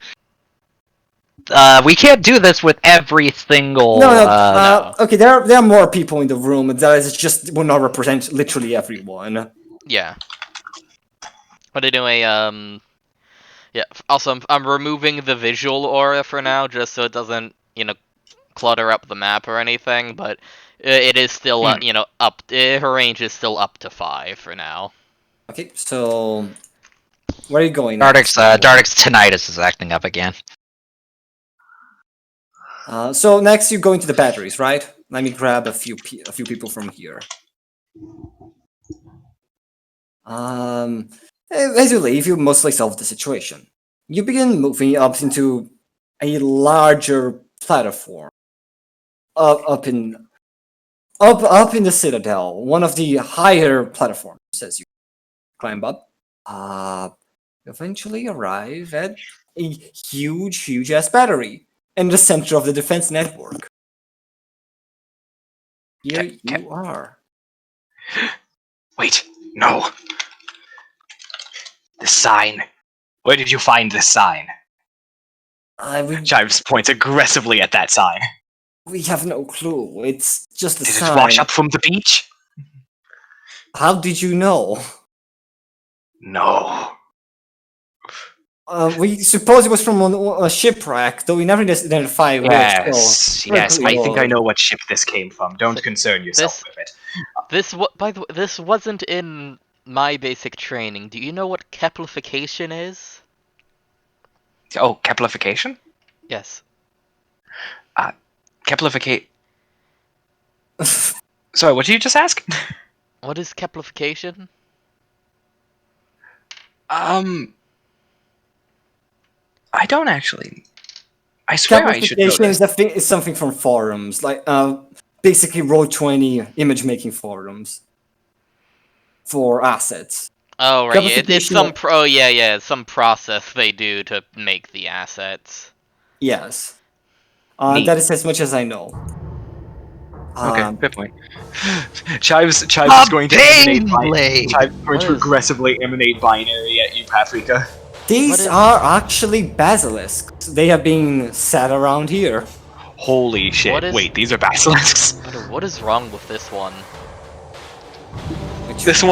We can't do this with every single. No. Okay, there are more people in the room. That is just will not represent literally everyone. Yeah. But anyway, yeah. Also, I'm removing the visual aura for now, just so it doesn't, clutter up the map or anything. But it is still, up. Her range is still up to 5 for now. Okay, so where are you going? Dartic's tinnitus is acting up again. So next you go into the batteries, right? Let me grab a few people from here. As you leave, you mostly solve the situation. You begin moving up into a larger platform. Up in the citadel, one of the higher platforms as you climb up. Eventually arrive at a huge ass battery in the center of the defense network. Here you are. Wait, no. The sign. Where did you find this sign? Chives points aggressively at that sign. We have no clue. It's just a Did sign. it wash up from the beach? How did you know? No. We suppose it was from a shipwreck, though we never identify which. Yes, so yes. I think I know what ship this came from. Don't concern yourself with it. By the way, this wasn't in my basic training. Do you know what keplification is? Oh, keplification? Yes. Keplificate. Sorry, what did you just ask? What is keplification? I don't actually. I swear I should know Keplification this. is something from forums, like basically Roll20 image making forums for assets. Oh right, yeah, it's some Keplification- it's some process they do to make the assets. Yes. Neat. That is as much as I know. Okay, fair point. Chives is going to aggressively emanate binary at you, Paprika. These are actually basilisks. They have been set around here. Holy shit! Wait, these are basilisks. What is wrong with this one? This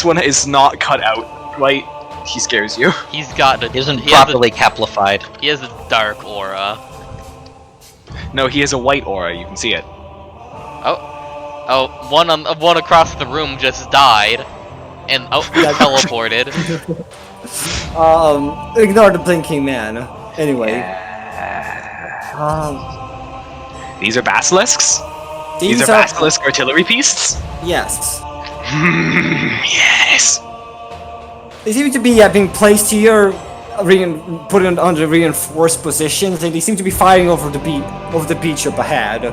one is not cut out right. He scares you. He isn't properly keplified. He has a dark aura. No, he has a white aura. You can see it. One across the room just died, and teleported. Ignore the blinking man. Anyway. These are basilisks? These are basilisk artillery pieces? Yes. Yes. They seem to be being placed here, put under reinforced positions, and they seem to be firing over the beach up ahead.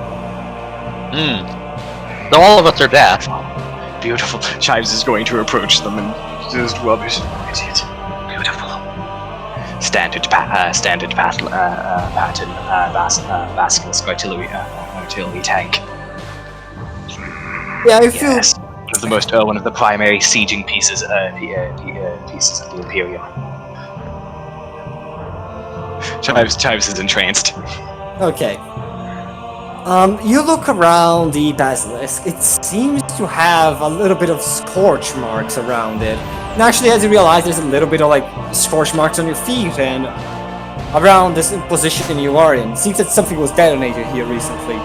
So all of us are dead. Beautiful. Chives is going to approach them and just rubbish. Beautiful. Standard pattern basilisk artillery tank. Yeah, I feel. Yes. One of the primary sieging pieces of the Imperium. Chives is entranced. Okay. You look around the basilisk. It seems to have a little bit of scorch marks around it. And actually, as you realize, there's a little bit of like scorch marks on your feet and around this position you are in. It seems that something was detonated here recently.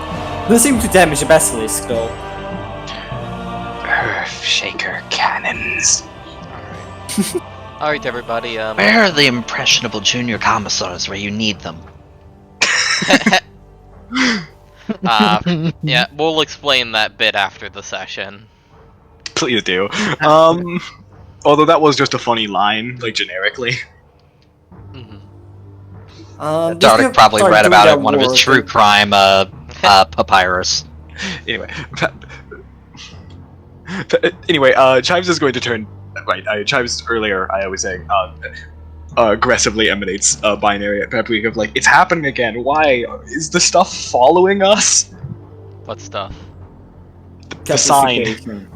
Doesn't seem to damage the basilisk though. Earth shaker cannons. Alright, everybody. Where are the impressionable junior commissars where you need them? Yeah, we'll explain that bit after the session. Please do. Although that was just a funny line, like generically. Dartic probably read about it in one of his true crime papyrus. Anyway, Anyway, Chives is going to turn. Right, Chives earlier, I was saying, aggressively emanates a binary at Paprika of like, it's happening again. Why? Is the stuff following us? What stuff? The sign. Captification.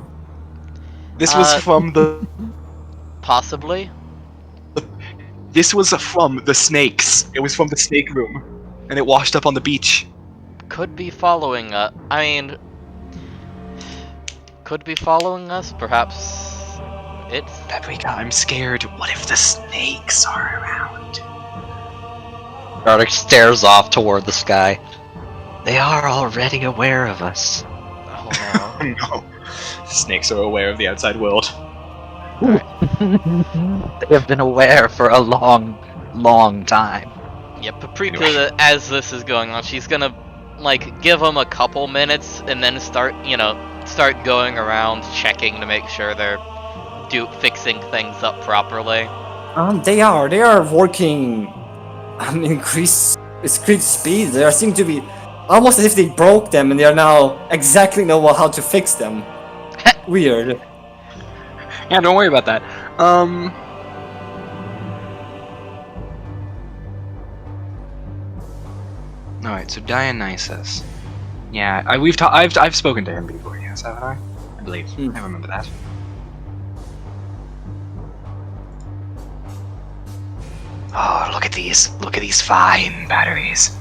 This was from the. Possibly. This was from the snakes. It was from the snake room, and it washed up on the beach. Could be following us. I mean, could be following us. Perhaps it's. Paprika, I'm scared. What if the snakes are around? Dardic stares off toward the sky. They are already aware of us. Oh no. No. Snakes are aware of the outside world. They have been aware for a long, long time. Yeah, Paprika, Anyway. as this is going on, she's gonna, like, give them a couple minutes and then start going around checking to make sure they're fixing things up properly. They are working increased speed. They seem to be almost as if they broke them and they are now exactly know how to fix them. Weird. Yeah, don't worry about that. Alright, so Dionysus. Yeah, I've spoken to him before, yes, haven't I? I believe. I remember that. Oh, look at these fine batteries.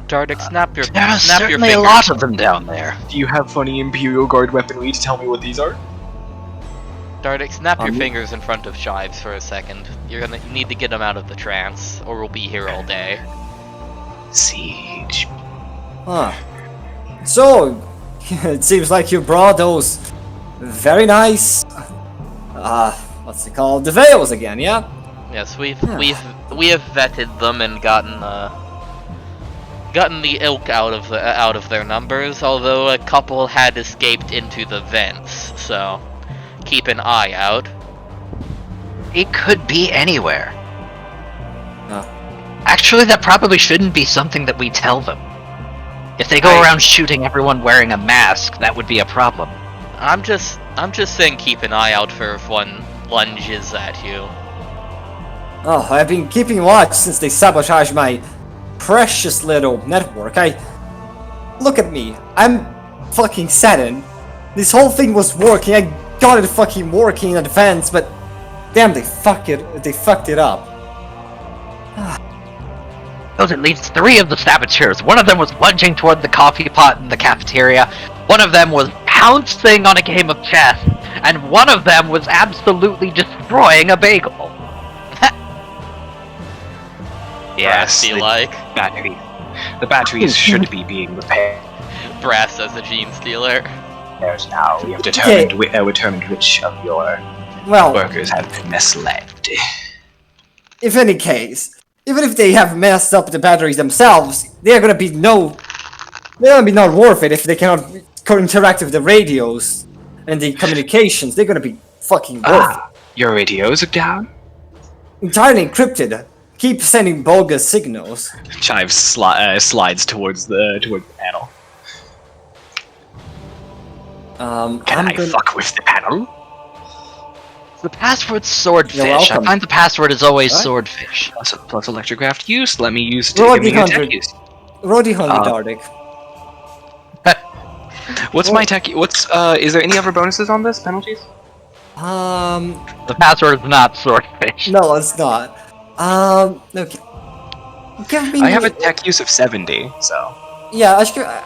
Dardic, snap your There are snap your certainly a fingers. lot of them down there. Do you have funny Imperial Guard weaponry to tell me what these are? Dardic, snap your fingers in front of Chives for a second. You're gonna need to get him out of the trance, or we'll be here all day. Siege. Huh. So, it seems like you brought those very nice, what's it called? The veils again, yeah? Yes, we have vetted them and gotten the ilk out of their numbers. Although a couple had escaped into the vents, so keep an eye out. It could be anywhere. Huh. Actually, that probably shouldn't be something that we tell them. If they go around shooting everyone wearing a mask, that would be a problem. I'm just saying keep an eye out for if one lunges at you. Oh, I've been keeping watch since they sabotaged my precious little network. Look at me. I'm fucking Saturn. This whole thing was working. I got it fucking working in advance, but damn, they fucked it up. Those at least 3 of the saboteurs. One of them was lunging toward the coffee pot in the cafeteria. One of them was pouncing on a game of chess. And one of them was absolutely destroying a bagel. Brass be like. The batteries should be being repaired Brass as a gene stealer. now. We have determined which of your Well, workers have been misled. if any case, even if they have messed up the batteries themselves, they're gonna be not worth it if they cannot interact with the radios and the communications. They're gonna be fucking worth it. Your radios are down? Entirely encrypted. Keep sending bogus signals. Chives slides towards the panel. Can I fuck with the panel? The password's swordfish. You're welcome. I find the password is always What? swordfish. Plus electrographed use. Let me use Roll give me your tech D100. use. Roddy Honey Dardic. What's my tech? Is there any other bonuses on this? Penalties? The password is not swordfish. No, it's not. Okay. Give me. I have a tech use of 70, so. Yeah,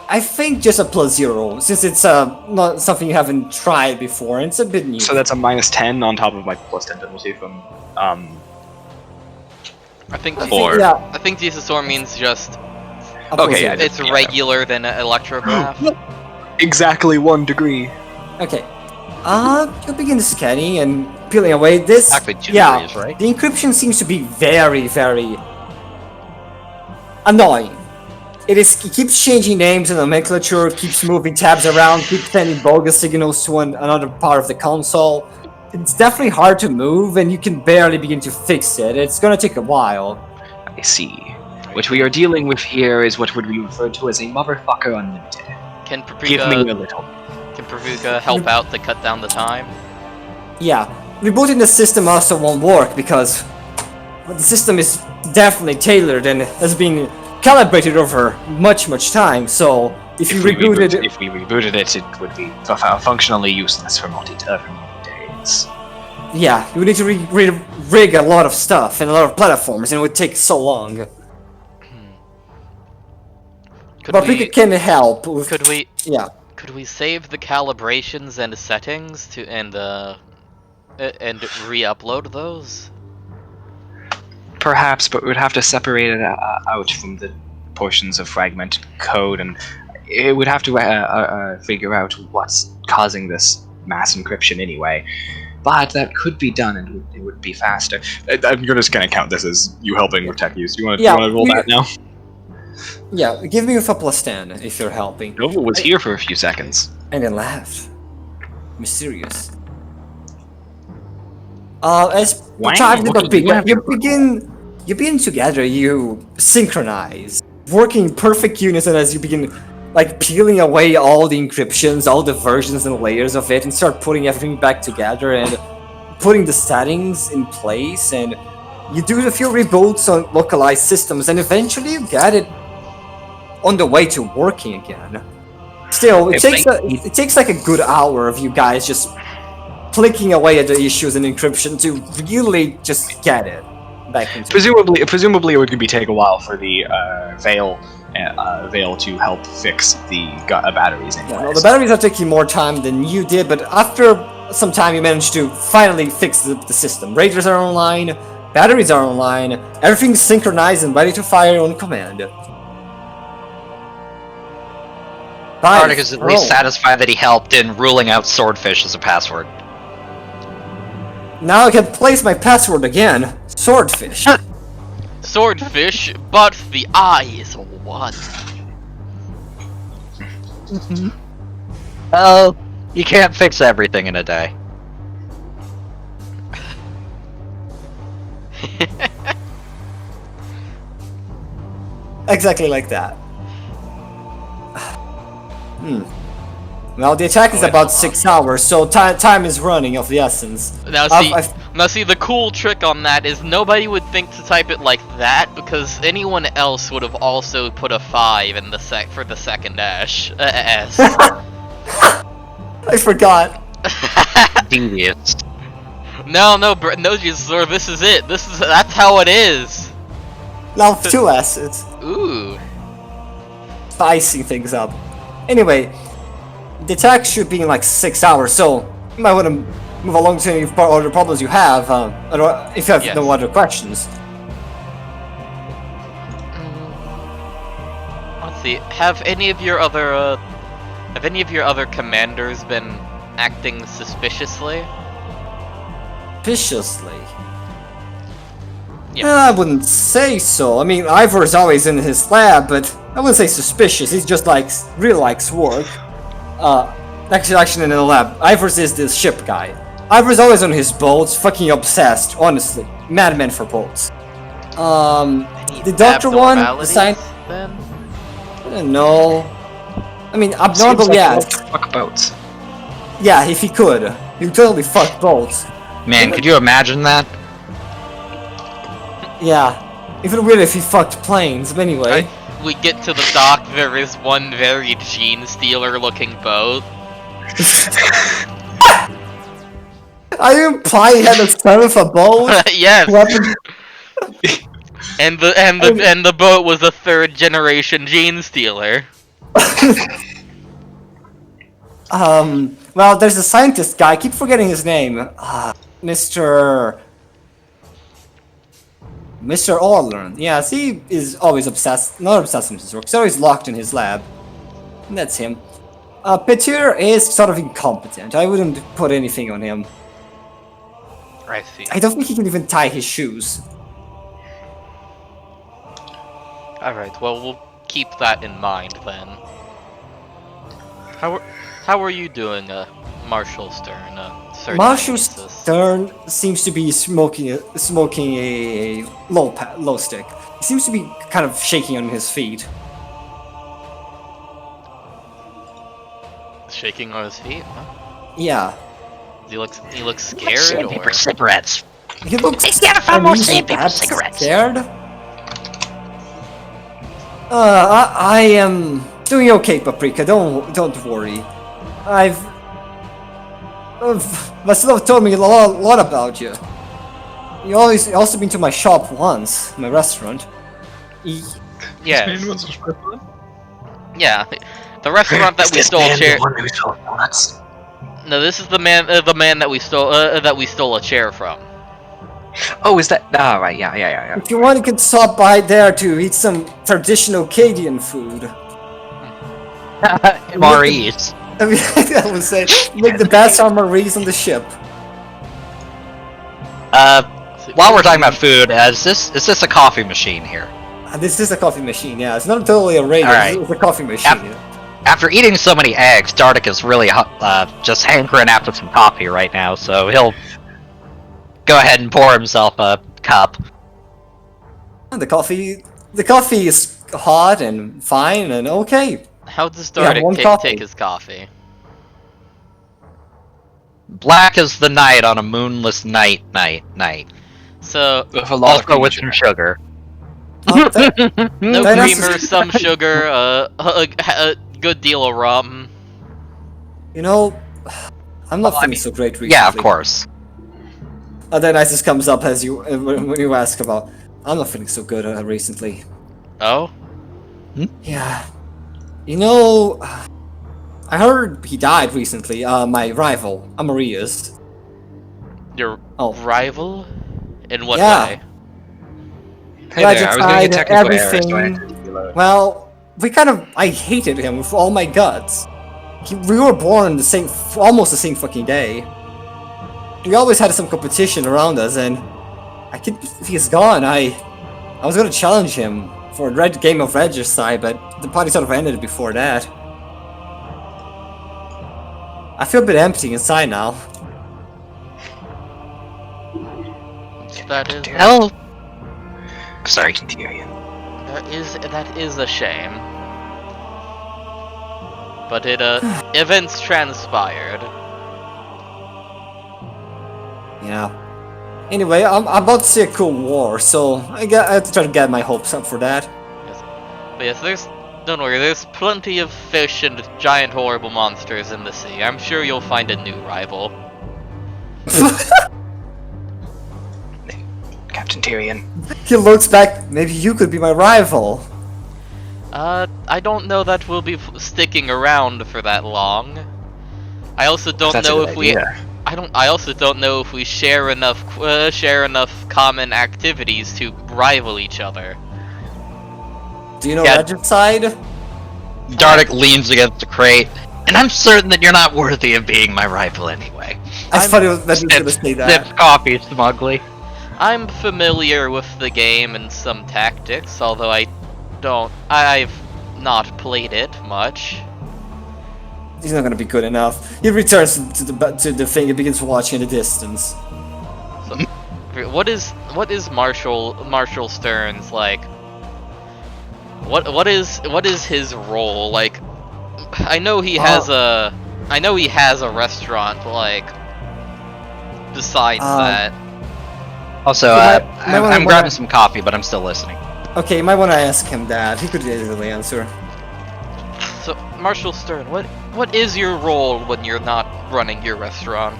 I think just a +0, since it's not something you haven't tried before, and it's a bit new. So that's a -10 on top of my +10 penalty from I think Or- yeah, I think Jesus means just a Okay, yeah, +0. it's Yeah. regular than an electrograph. exactly 1 degree. Okay. You'll begin scanning and peeling away this. Exactly 2 yeah, degrees, right? the encryption seems to be very, very annoying. It keeps changing names and nomenclature, keeps moving tabs around, keeps sending bogus signals to another part of the console. It's definitely hard to move, and you can barely begin to fix it. It's gonna take a while. I see. What we are dealing with here is what would be referred to as a motherfucker unlimited. Can Give me Paprika a little. Can Pravuka help out to cut down the time? Yeah, rebooting the system also won't work because the system is definitely tailored and has been calibrated over much time. So if you rebooted it, if we rebooted it, it would be functionally useless for multi days. yeah, you would need to rig a lot of stuff and a lot of platforms, and it would take so long. But we can help. With, Could we? Yeah. Could we save the calibrations and settings to and re-upload those? Perhaps, but we would have to separate it out from the portions of fragment code, and it would have to figure out what's causing this mass encryption anyway. But that could be done, and it would be faster. I'm just gonna count this as you helping with tech use. You want to roll that now? Yeah, give me a +10 if you're helping. Nova was here for a few seconds. And then laughed. Mysterious. As time you begin together, you synchronize, working in perfect unison as you begin like peeling away all the encryptions, all the versions and layers of it, and start putting everything back together and putting the settings in place, and you do a few reboots on localized systems, and eventually you get it on the way to working again. Still, it takes like a good hour of you guys just clicking away at the issues and encryption to really just get it back into. Presumably, it would take a while for the Veil to help fix the batteries. Anyways. Yeah, well, the batteries are taking more time than you did, but after some time, you managed to finally fix the system. Raiders are online, batteries are online, everything's synchronized and ready to fire on command. Arctic is at least satisfied that he helped in ruling out swordfish as a password. Now I can place my password again. Swordfish. Swordfish, but the eye is one. Well, you can't fix everything in a day. Exactly like that. Well, the attack is about 6 hours, so time is running of the essence. Now see, the cool trick on that is nobody would think to type it like that because anyone else would have also put a 5 in for the second S. I forgot. Devious. No, Sir, this is it. That's how it is. Now 2 S's. Ooh. Spicing things up. Anyway, the attack should be in like 6 hours, so you might want to move along to any other problems you have, if you have no other questions. Let's see. Have any of your other commanders been acting suspiciously? Suspiciously? Yeah. I wouldn't say so. I mean, Ivor's always in his lab, but I wouldn't say suspicious. He just really likes work. Actually in the lab. Ivor's is the ship guy. Ivor's always on his boats, fucking obsessed, honestly. Madman for boats. The doctor one, the science... Then? I don't know. I mean, abnormal, yeah. Fuck boats. Yeah, if he could. He would totally fuck boats. Man, could you imagine that? Yeah. Even weird if he fucked planes, but anyway. We get to the dock, there is one very gene stealer looking boat. Are you implying he had a son of a boat? Yes. and the boat was a 3rd generation gene stealer. Well, there's a scientist guy. I keep forgetting his name. Mr. Orlean. Yes, he is always obsessed. Not obsessed with his work. He's always locked in his lab. And that's him. Petir is sort of incompetent. I wouldn't put anything on him. I see. I don't think he can even tie his shoes. Alright, well, we'll keep that in mind then. How are you doing, Marshal Stern? Marshal Stern seems to be smoking a low stick. He seems to be kind of shaking on his feet. shaking on his feet. Huh? Yeah. He looks scared, or For cigarettes. He looks They can't find more uneasy, sandpaper perhaps cigarettes. scared. I am doing okay, Paprika. Don't worry. Vasilov told me a lot about you. You also been to my shop once, my restaurant. yeah, This man was a stripper? yeah, the restaurant that Is we this stole man chair. the one who sold donuts? No, this is the man that we stole a chair from. Oh, is that? Oh, right. Yeah. If you want, you can stop by there to eat some traditional Cadian food. MREs. I mean, I would say, make the best armories on the ship. While we're talking about food, is this a coffee machine here? This is a coffee machine, yeah. It's not totally a radio, Alright. it's a coffee machine. After eating so many eggs, Dardic is really just hankering after some coffee right now, so he'll go ahead and pour himself a cup. The coffee is hot and fine and okay. How does Yeah, one Dardic coffee. take his coffee? Black as the night on a moonless night. So With a lot of Also cream with sugar. some sugar. no That is- creamer, some sugar, a good deal of rum. You know, I'm not feeling so great recently. Yeah, of course. Then Isis comes up as you when you ask about. I'm not feeling so good recently. Oh, Yeah, you know, I heard he died recently. My rival, Amarias. your Oh. rival? In what Yeah. way? Hey there, I was doing a Regicide, technical error, so I everything. had to reload. Well, I hated him with all my guts. We were born the almost the same fucking day. We always had some competition around us, and if he's gone, I was gonna challenge him for a game of Regicide, but the party sort of ended before that. I feel a bit empty inside now. That is Hell. Sorry. Tyrion. that is a shame. But events transpired. Yeah. Anyway, I'm about to see a cool war, so I have to try to get my hopes up for that. But yes, don't worry, there's plenty of fish and giant horrible monsters in the sea. I'm sure you'll find a new rival. Captain Tyrion. He looks back, maybe you could be my rival. I don't know that we'll be sticking around for that long. I also don't That's a know good uh, if we. idea. I also don't know if we share enough common activities to rival each other. Do you know Yeah. Regicide? Dardic leans against the crate, and I'm certain that you're not worthy of being my rival anyway. I thought that he was gonna say that. Sips coffee smugly. I'm familiar with the game and some tactics, although I've not played it much. He's not gonna be good enough. He returns to the thing and begins watching in the distance. What is Marshall Stern's like? What is his role like? I know he has a restaurant like. Besides that, Also, I'm grabbing some coffee, but I'm still listening. Okay, you might want to ask him that. He could easily answer. so Marshall Stern, what is your role when you're not running your restaurant?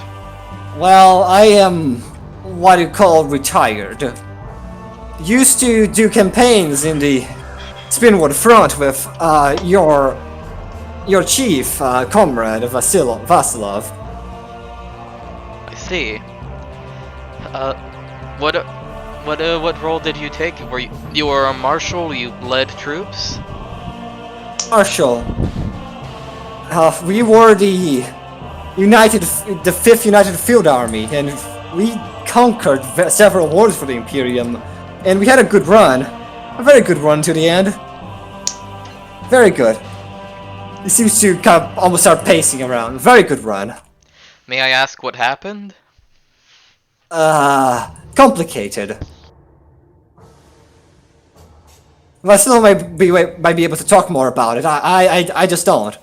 Well, I am what you call retired. Used to do campaigns in the Spinwood front with your chief comrade Vasilov. I see. What role did you take? You were a marshal? You led troops? Marshal. We were the 5th United Field Army, and we conquered several wars for the Imperium, and we had a good run. A very good run to the end. Very good. He seems to kind of almost start pacing around. Very good run. May I ask what happened? Complicated. Vasilo might be able to talk more about it. I just don't.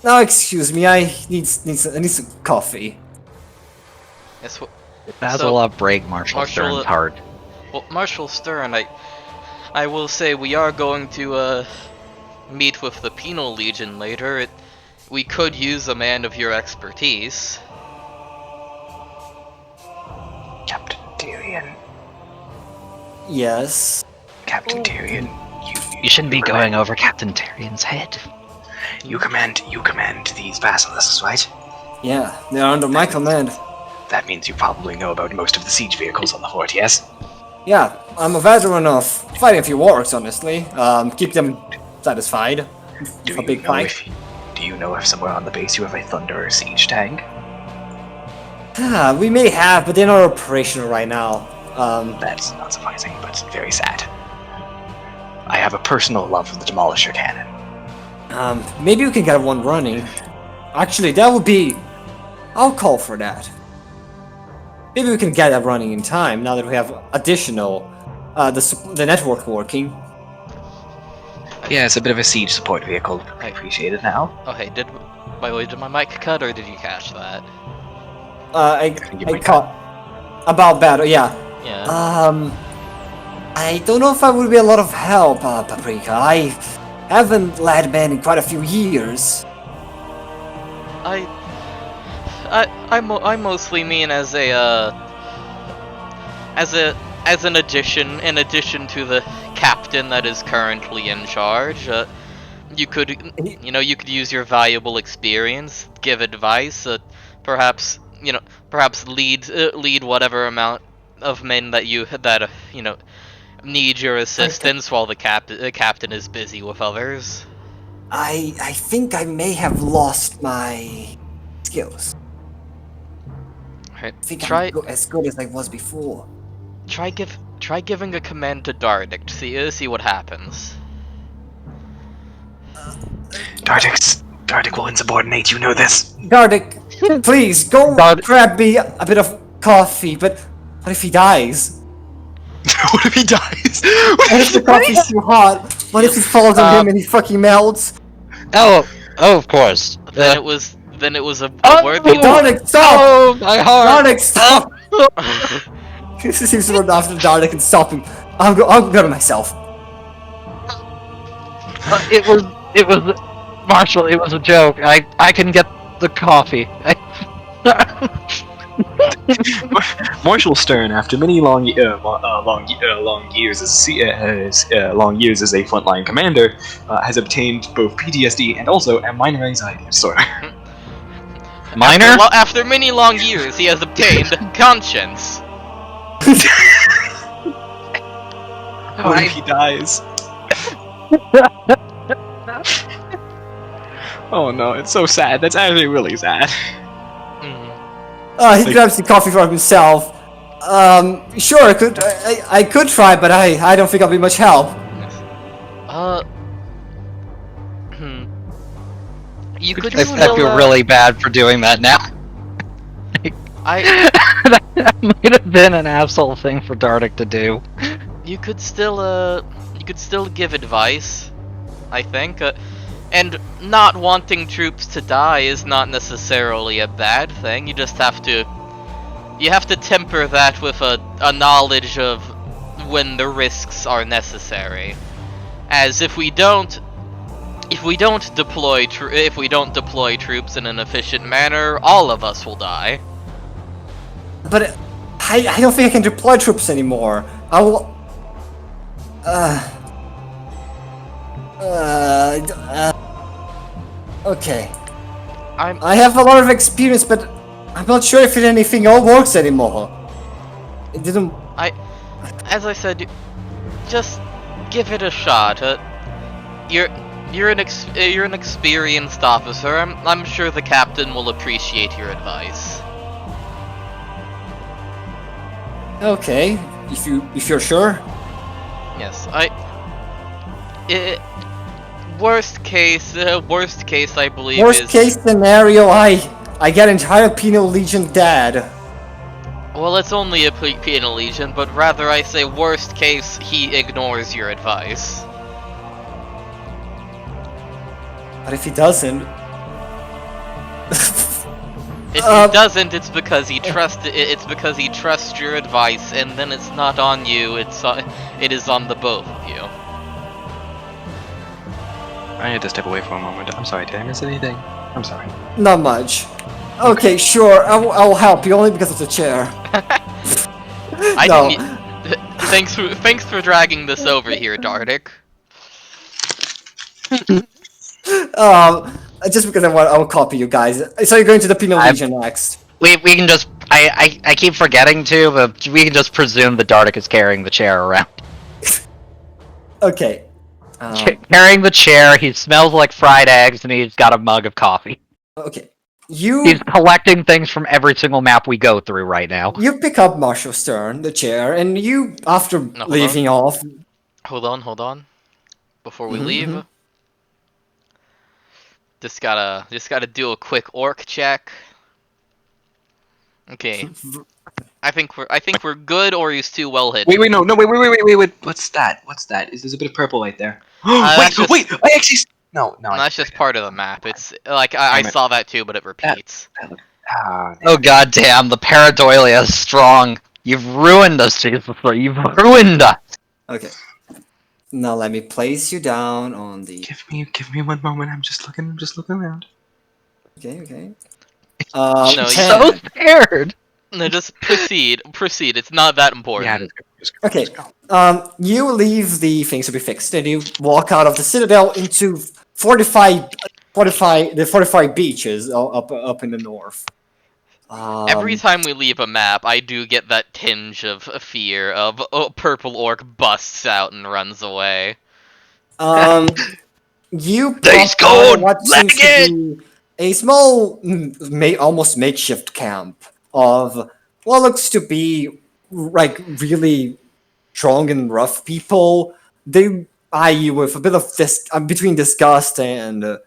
Now, excuse me, I need some coffee. Yes, Basil up break Marshall Marshall, Stern's heart. well, Marshal Stern, I will say we are going to meet with the Penal Legion later. We could use a man of your expertise. Captain Tyrion. Yes. Captain Tyrion. You shouldn't be going over Captain Tyrion's head. You command these basilisks, right? Yeah, they're under my command. That means you probably know about most of the siege vehicles on the fort, yes? Yeah, I'm a veteran of fighting a few orcs, honestly. Keep them satisfied. Do A big fight. you know if somewhere on the base you have a Thunder siege tank? We may have, but they're not operational right now. That's not surprising, but very sad. I have a personal love for the Demolisher cannon. Maybe we can get one running. Actually, that would be... I'll call for that. Maybe we can get that running in time, now that we have additional... the network working. Yeah, it's a bit of a siege support vehicle. I appreciate it now. Oh hey, by the way, did my mic cut or did you catch that? I caught... About battle, yeah. Yeah. I don't know if I would be a lot of help, Paprika. I haven't led men in quite a few years. I mostly mean as an addition, in addition to the captain that is currently in charge. You could use your valuable experience, give advice, perhaps lead whatever amount of men that need your assistance while the captain is busy with others. I think I may have lost my skills. Right. I think I'm as good as I was before. Try giving a command to Dardic to see what happens. Dardic will insubordinate, you know this. Dardic, please, go grab me a bit of coffee, but what if he dies? What if he dies? What if the coffee's too hot? What if he falls on him and he fucking melts? Oh, of course. Then it was a worthy. Dardic, stop! Oh, my heart! Dardic, stop! He seems to run after Dardic and stop him. I'll go to myself. It was, Marshall, it was a joke. I can get the coffee. Marshal Stern, after many long years as a frontline commander, has obtained both PTSD and also a minor anxiety disorder. Minor? After many long years, he has obtained conscience. What if he dies? Oh no, it's so sad. That's actually really sad. He grabs the coffee for himself. Sure, I could try, but I don't think I'll be much help. You could. I feel really bad for doing that now. That might have been an asshole thing for Dardic to do. You could still give advice, I think, and not wanting troops to die is not necessarily a bad thing. You just have to temper that with a knowledge of when the risks are necessary. As if we don't deploy troops in an efficient manner, all of us will die. But I don't think I can deploy troops anymore. I will. Okay. I have a lot of experience, but I'm not sure if anything all works anymore. It didn't. As I said, just give it a shot. You're an experienced officer. I'm sure the captain will appreciate your advice. Okay, if you're sure. Yes, worst case, I believe. Worst case scenario, I get entire Penal Legion dead. Well, it's only a Penal Legion, but rather I say worst case, he ignores your advice. But if he doesn't, If he doesn't, it's because he trusts your advice, and then it's not on you. It is on the both of you. I had to step away for a moment. I'm sorry, did I miss anything? I'm sorry. Not much. Okay, sure. I'll help you only because of the chair. I No. didn't. Thanks for dragging this over here, Dardic. Just because I'll copy you guys. So you're going to the Penal Legion next. We can just I keep forgetting to, but we can just presume that Dardic is carrying the chair around. Okay. Carrying the chair, he smells like fried eggs, and he's got a mug of coffee. Okay. He's collecting things from every single map we go through right now. You pick up Marshal Stern, the chair, and you, after No, hold leaving off... Hold on. Before we Mhm, leave, mhm. just gotta do a quick orc check. Okay. I think we're good, or he's too well hidden. Wait, no, wait. What's that? There's a bit of purple right there. That's just- wait, I actually... No. That's just part of the map. It's like I Damn it. saw that too, but it repeats. Oh goddamn, the pareidolia is strong. You've ruined us, Jesus. You've ruined us. Okay. Now let me place you down on the... Give me 1 moment. I'm just looking around. Okay. No, you- 10. So scared. No, just proceed. It's not that important. Yeah, just go. Okay. Just go. You leave the things to be fixed, and you walk out of the citadel into the fortified beaches up in the north. Every time we leave a map, I do get that tinge of fear of purple orc busts out and runs away. You Days pop out gone, what seems leg to be a small, almost makeshift camp of what looks to be like really strong and rough people. They eye you with a bit of between disgust and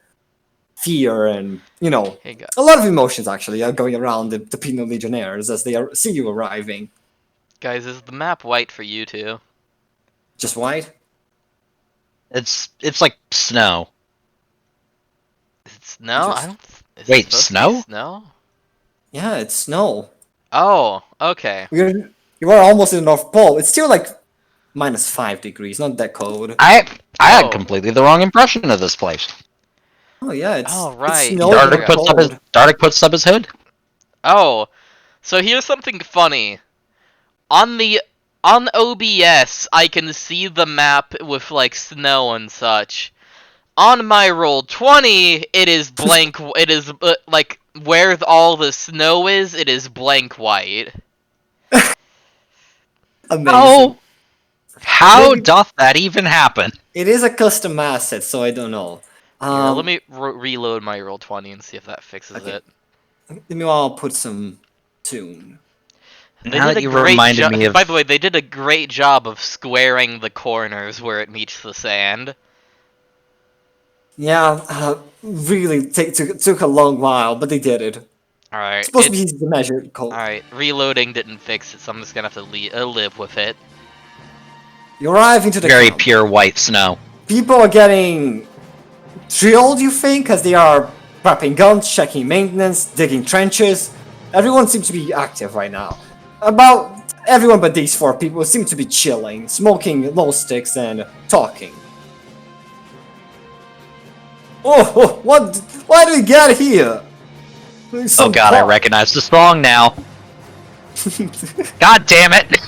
fear, and Hey, guys. a lot of emotions actually are going around the Penal Legionnaires as they see you arriving. Guys, is the map white for you too? Just white? It's like snow. Is it snow? Just- I don't. Is Wait, it supposed to be snow? Snow? Yeah, it's snow. Oh, okay. You are almost in the North Pole. It's still like -5 degrees, not that cold. I had Oh. completely the wrong impression of this place. Oh yeah, it's Oh, right. It's snowing Dardic and Dardic puts up his hood. Oh, so here's something funny. On OBS, I can see the map with like snow and such. On my roll 20, it is blank. It is like where all the snow is. It is blank white. Amazing. Oh, how Maybe- doth that even happen? It is a custom asset, so I don't know. Here, let me reload my roll 20 and see if that fixes Okay. it. Meanwhile, I'll put some tune. They Now did that a you great reminded job. me of- By the way, they did a great job of squaring the corners where it meets the sand. Yeah, really took a long while, but they did it. All right. It's supposed to be easy to measure. Cold. All right. Reloading didn't fix it, so I'm just gonna have to live with it. You arrive into the Very camp. pure white snow. People are getting drilled, you think, as they are prepping guns, checking maintenance, digging trenches. Everyone seems to be active right now. About everyone but these 4 people seem to be chilling, smoking low sticks and talking. Oh, what? Why do we get here? Oh god, I recognize the song now. God damn it!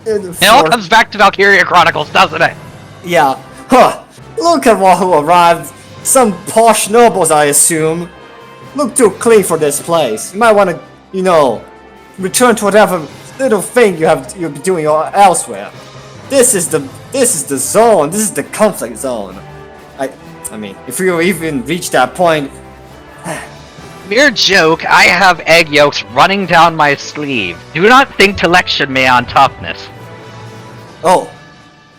It all comes back to Valkyria Chronicles, doesn't it? Yeah. Huh. Look at what who arrived. Some posh nobles, I assume. Look too clean for this place. You might want to, return to whatever little thing you'll be doing elsewhere. This is the zone. This is the conflict zone. I mean, if you even reach that point, Mere joke, I have egg yolks running down my sleeve. Do not think to lecture me on toughness. oh,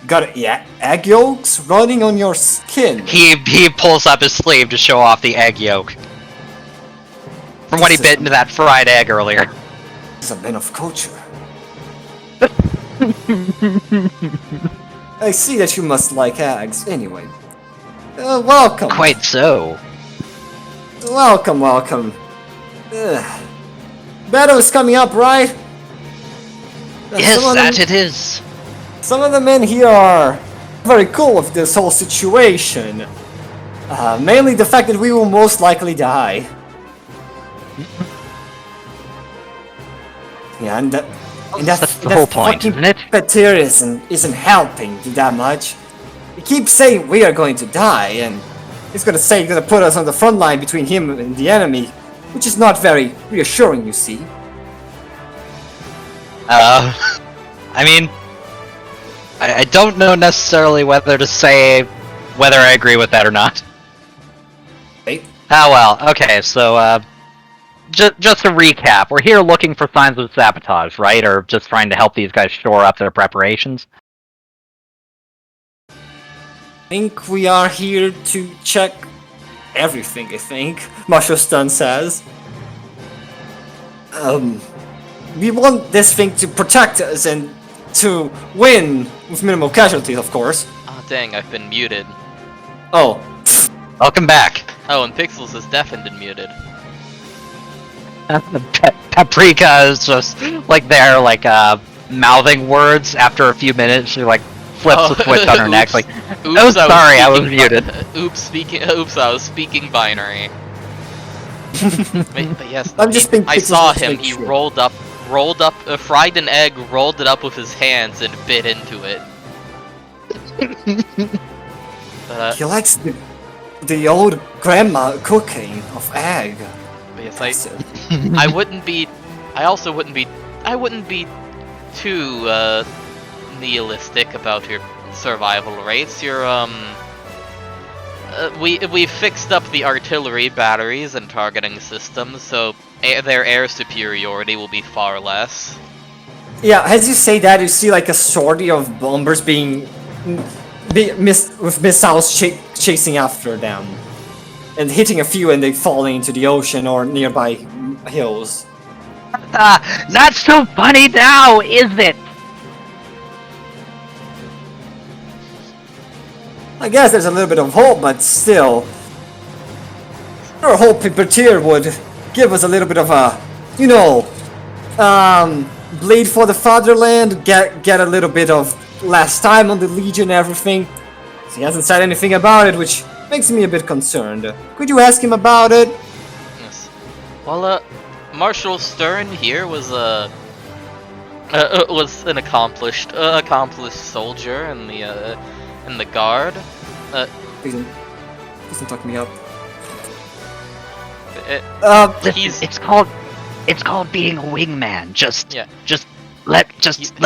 got it. Yeah, egg yolks running on your skin. He pulls up his sleeve to show off the egg yolk. From when he bit into that fried egg earlier. It's a bit of culture. I see that you must like eggs. Anyway, welcome. Quite so. Welcome. Battle is coming up, right? Yes, Some of that them- it is. Some of the men here are very cool with this whole situation. Mainly the fact that we will most likely die. Yeah, and That's the whole point, fucking isn't it? Petir isn't helping that much. He keeps saying we are going to die, and he's gonna say he's gonna put us on the front line between him and the enemy, which is not very reassuring, you see. I mean, I don't know necessarily whether to say whether I agree with that or not. Right? Ah, well, okay, so, just to recap, we're here looking for signs of sabotage, right? Or just trying to help these guys shore up their preparations? I think we are here to check everything, I think, Marshal Stun says. We want this thing to protect us and to win with minimal casualties, of course. Oh dang, I've been muted. Oh, Welcome back. Oh, and Pixels is deafened and muted. Paprika is just, like, there, like, mouthing words after a few minutes. She, like, flips the switch on her neck, like, oh, sorry, I was muted. Oops, I was speaking binary. but yes, I'm just thinking I Pixels saw is him. like He shit. rolled up, fried an egg, rolled it up with his hands, and bit into it. But, he likes the old grandma cooking of egg. yes, I wouldn't be. I wouldn't be too nihilistic about your survival rates. We fixed up the artillery batteries and targeting systems, so their air superiority will be far less. Yeah, as you say that, you see like a sortie of bombers with missiles chasing after them. And hitting a few and they falling into the ocean or nearby hills. Not so funny now, is it? I guess there's a little bit of hope, but still. We're hoping Petir would give us a little bit of a, bleed for the fatherland, get a little bit of last time on the Legion and everything. So he hasn't said anything about it, which makes me a bit concerned. Could you ask him about it? Yes. Well, Marshal Stern here was an accomplished soldier in the guard. Please don't talk me up. He's It's called being a wingman. Just yeah. let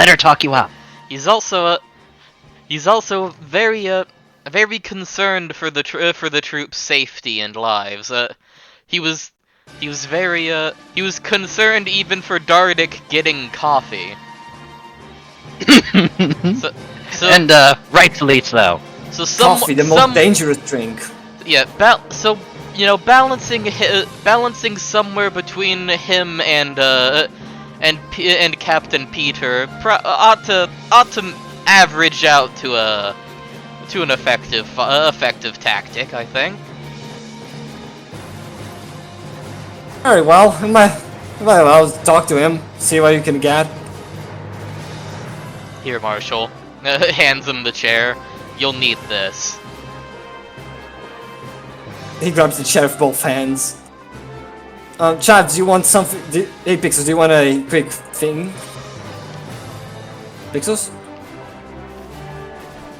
her talk you up. He's also very concerned for the troops' safety and lives. He was concerned even for Dardik getting coffee. And rightfully so. So Coffee, the most dangerous drink. Yeah, balancing somewhere between him and Captain Peter ought to average out to an effective tactic, I think. Very well. I'll talk to him, see what you can get. Here, Marshal. Hands him the chair. You'll need this. He grabs the chair with both hands. Chad, do you want something? Hey, Pixels, do you want a quick thing? Pixels?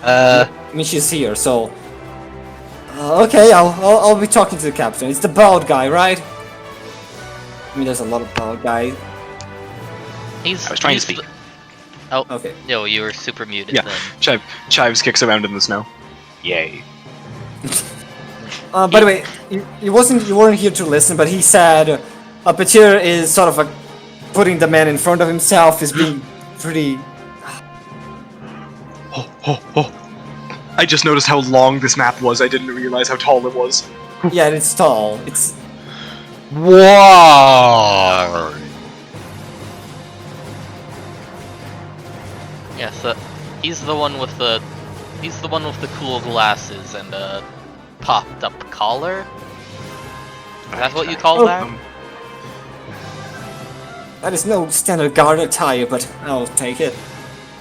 I mean, she's here, so. Okay, I'll be talking to the captain. It's the bald guy, right? I mean, there's a lot of bald guys. I was trying to speak. Oh, Okay. no, you were super muted Yeah, then. Chives kicks around in the snow. Yay. By the way, you weren't here to listen, but he said Petir is sort of putting the man in front of himself, is being pretty. Oh. I just noticed how long this map was. I didn't realize how tall it was. Yeah, it's tall. It's. Whoa! Yes, he's the one with the cool glasses and popped up collar. Is that what you call that? That is no standard guard attire, but I'll take it.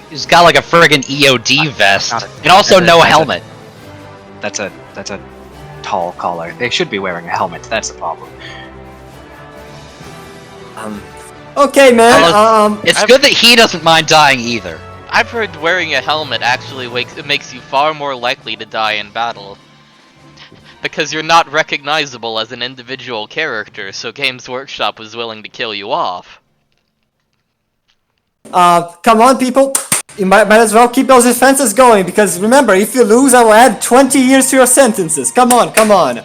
He's got like a friggin' EOD vest, Not a- and also that's a- no that's a- helmet. That's a tall collar. They should be wearing a helmet. That's the problem. Okay, man. It's good that he doesn't mind dying either. I've heard wearing a helmet actually makes you far more likely to die in battle. Because you're not recognizable as an individual character, so Games Workshop was willing to kill you off. Come on, people. You might as well keep those defenses going, because remember, if you lose, I will add 20 years to your sentences. Come on, come on.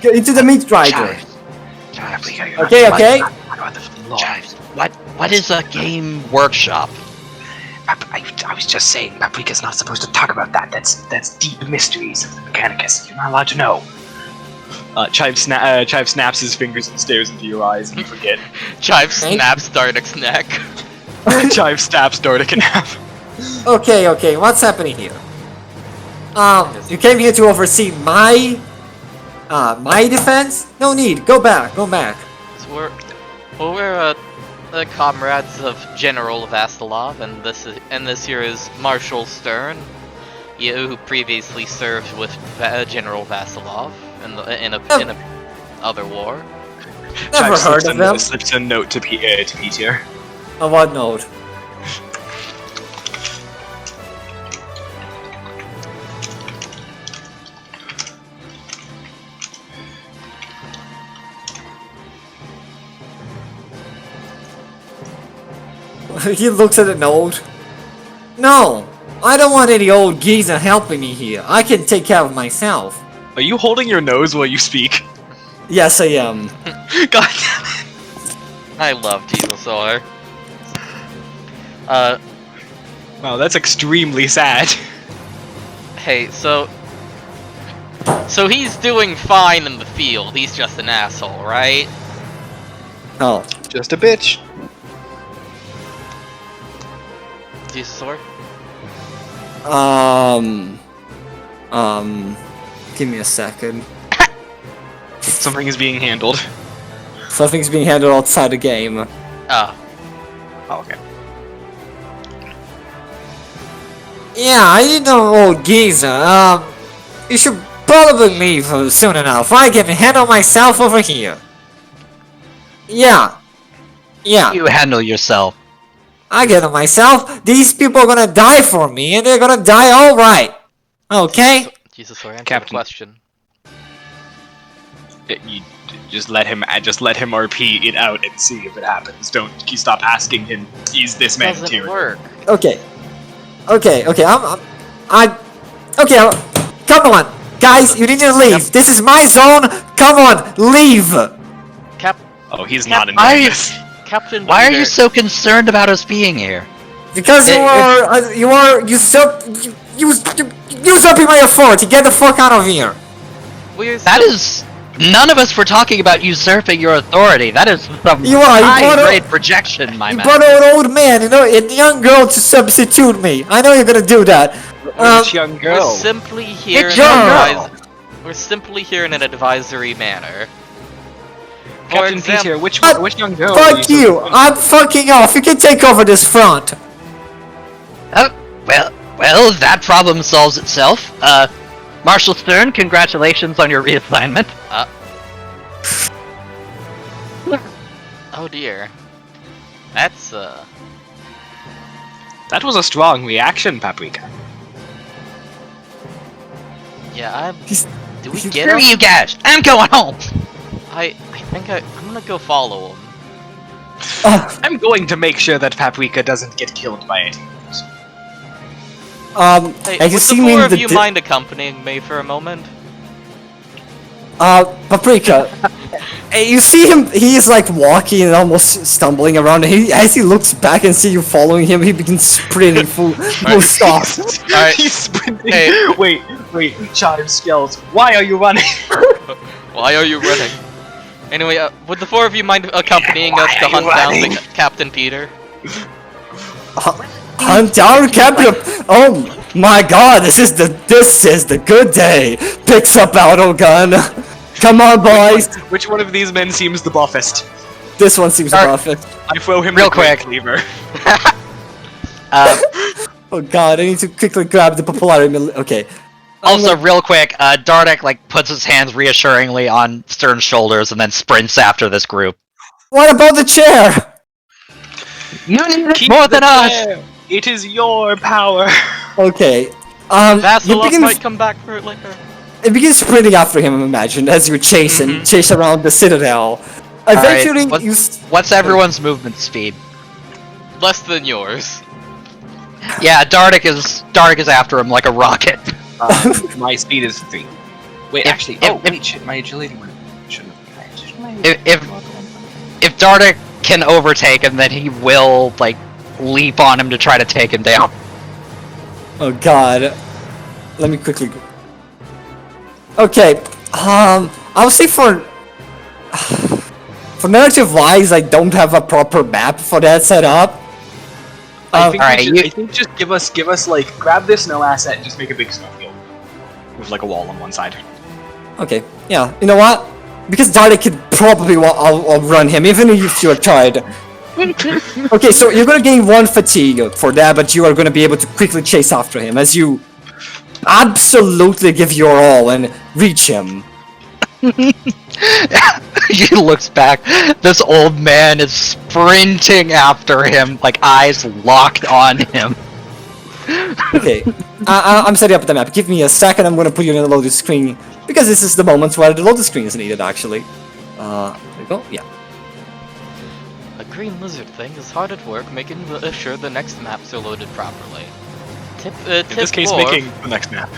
Get into the meat grinder. Okay, okay. Chives, what is a game workshop? I was just saying, Paprika's not supposed to talk about that. That's deep mysteries of the Mechanicus. You're not allowed to know. Chive snaps his fingers and stares into your eyes, and you forget. Chive snaps Dardic's neck. Chive stabs Dordic in half. Okay, okay, what's happening here? You came here to oversee my defense? No need, go back, go back. So we're the comrades of General Vasilov, and this here is Marshal Stern, who previously served with General Vasilov in a other war. Never heard of them. Slips a note to Peter. A what note? He looks at the note. No, I don't want any old geezer helping me here. I can take care of myself. Are you holding your nose while you speak? Yes, I am. God damn it. I love Dinosaur. Wow, that's extremely sad. Hey, so he's doing fine in the field. He's just an asshole, right? Oh. Just a bitch. Dinosaur? Give me a second. Something is being handled. Something's being handled outside the game. Oh. Oh, okay. Yeah, I know, old geezer. You should probably leave soon enough. I can handle myself over here. Yeah. Yeah. You handle yourself. I get it myself. These people are gonna die for me, and they're gonna die alright. Okay? Jesus, answer Captain. the question. You just let him RP it out and see if it happens. Don't you stop asking him, is this man Doesn't material? work. Okay. Okay, okay, okay, come on. Guys, you need to leave. This is my zone. Come on, leave. Oh, he's not in Why this. Captain Why are Peter, you so concerned about us being here? Because you usurping my authority. Get the fuck out of here. That is... None of us were talking about usurping your authority. That is some You brought high-grade projection, my You man. brought an old man, and a young girl to substitute me. I know you're gonna do that. Which young girl? We're simply here. Good girl. We're simply here in an advisory manner. For Captain example, Peter, which young girl? Fuck you! I'm fucking off. You can take over this front. Well, that problem solves itself. Marshal Stern, congratulations on your reassignment. Oh dear. That's That was a strong reaction, Paprika. yeah. Do we get Screw him? you guys! I'm going home! I think I'm gonna go follow him. I'm going to make sure that Paprika doesn't get killed by it. Hey, as you would see the me four in of the you mind accompanying me for a moment? Paprika. You see him, he is like walking and almost stumbling around, and as he looks back and see you following him, he begins sprinting full stop. Alright. He's sprinting. Hey. Wait, Chives yells, why are you running? Why are you running? Anyway, would the four of you mind accompanying us to hunt down the Captain Peter? Hunt down Captain. Oh my God! This is the good day. Picks up auto gun. Come on, boys. Which one of these men seems the buffest? This one seems perfect. I throw him Real the great quick. cleaver. Oh god, I need to quickly grab the popularity. Okay. Also, real quick, Dardic like puts his hands reassuringly on Stern's shoulders and then sprints after this group. What about the chair? You need it Keep more the than us. chair. It is your power. Okay. You Vasilov begin, might come back for it later. it begins sprinting after him, I imagine, as you chase around the citadel. Eventually, Alright, you. What's everyone's movement speed? Less than yours. Yeah, Dardic is after him like a rocket. My speed is 3. Wait, actually, shit, my agility shouldn't have. If Dardic can overtake him, then he will like leap on him to try to take him down. Oh god. Let me quickly. Okay. I would say for narrative wise, I don't have a proper map for that setup. I think, alright, I think just give us like grab this snow asset and just make a big snowfield with like a wall on one side. Okay. Yeah. You know what? Because Dardic could probably outrun him, even if you're tired. Okay, so you're gonna gain 1 fatigue for that, but you are gonna be able to quickly chase after him as you absolutely give your all and reach him. He looks back. This old man is sprinting after him, like eyes locked on him. Okay, I'm setting up the map. Give me a second, I'm gonna put you in the loaded screen, because this is the moment where the loaded screen is needed, actually. There we go, yeah. A green lizard thing is hard at work making sure the next maps are loaded properly. Tip In this case, lore. making the next map.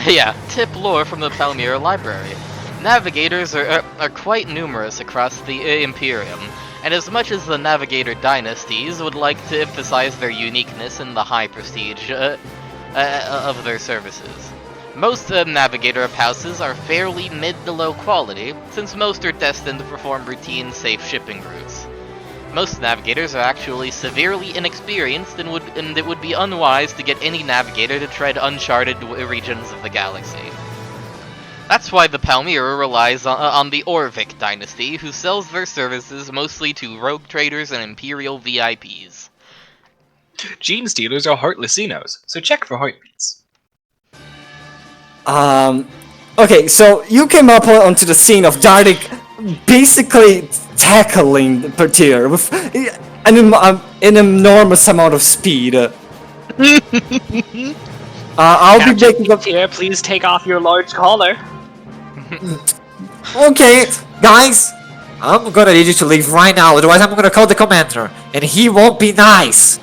Yeah, tip lore from the Palmyra Library. Navigators are quite numerous across the Imperium, and as much as the Navigator dynasties would like to emphasize their uniqueness and the high prestige of their services, most Navigator houses are fairly mid to low quality, since most are destined to perform routine, safe shipping routes. Most navigators are actually severely inexperienced, and it would be unwise to get any navigator to tread uncharted regions of the galaxy. That's why the Palmyra relies on the Orvik dynasty, who sells their services mostly to rogue traders and Imperial VIPs. Gene stealers are heartless Xenos, so check for heartbeats. Okay, so you came up onto the scene of Dardic basically tackling the Pertier with an enormous amount of speed. I'll be making up here. Please take off your large collar. Okay, guys, I'm gonna need you to leave right now, otherwise I'm gonna call the commander, and he won't be nice.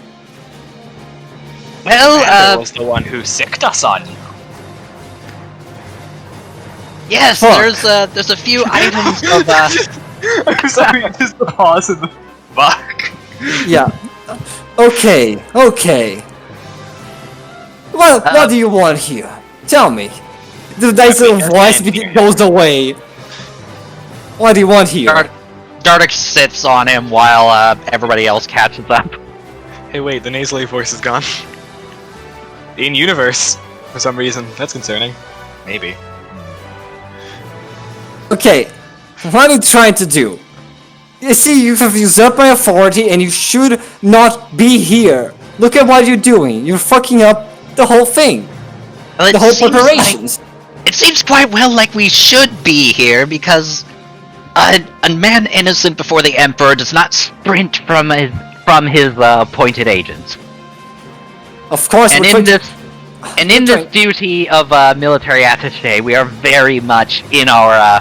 Well, was the one who sicked us on you. Yes, Fuck. there's a few items of I'm sorry, just the pause in the fuck. Yeah. Okay. What do you want here? Tell me. The nice little voice goes away. What do you want here? Dardic sits on him while everybody else catches up. Hey, wait, the nasally voice is gone. In universe, for some reason. That's concerning. Maybe. Okay. What are you trying to do? You see, you have usurped my authority and you should not be here. Look at what you're doing. You're fucking up the whole thing. Well, The whole preparations. It seems quite well like we should be here because a man innocent before the Emperor does not sprint from his appointed agents. Of course, And we're in trying this in this duty of military attaché, we are very much in our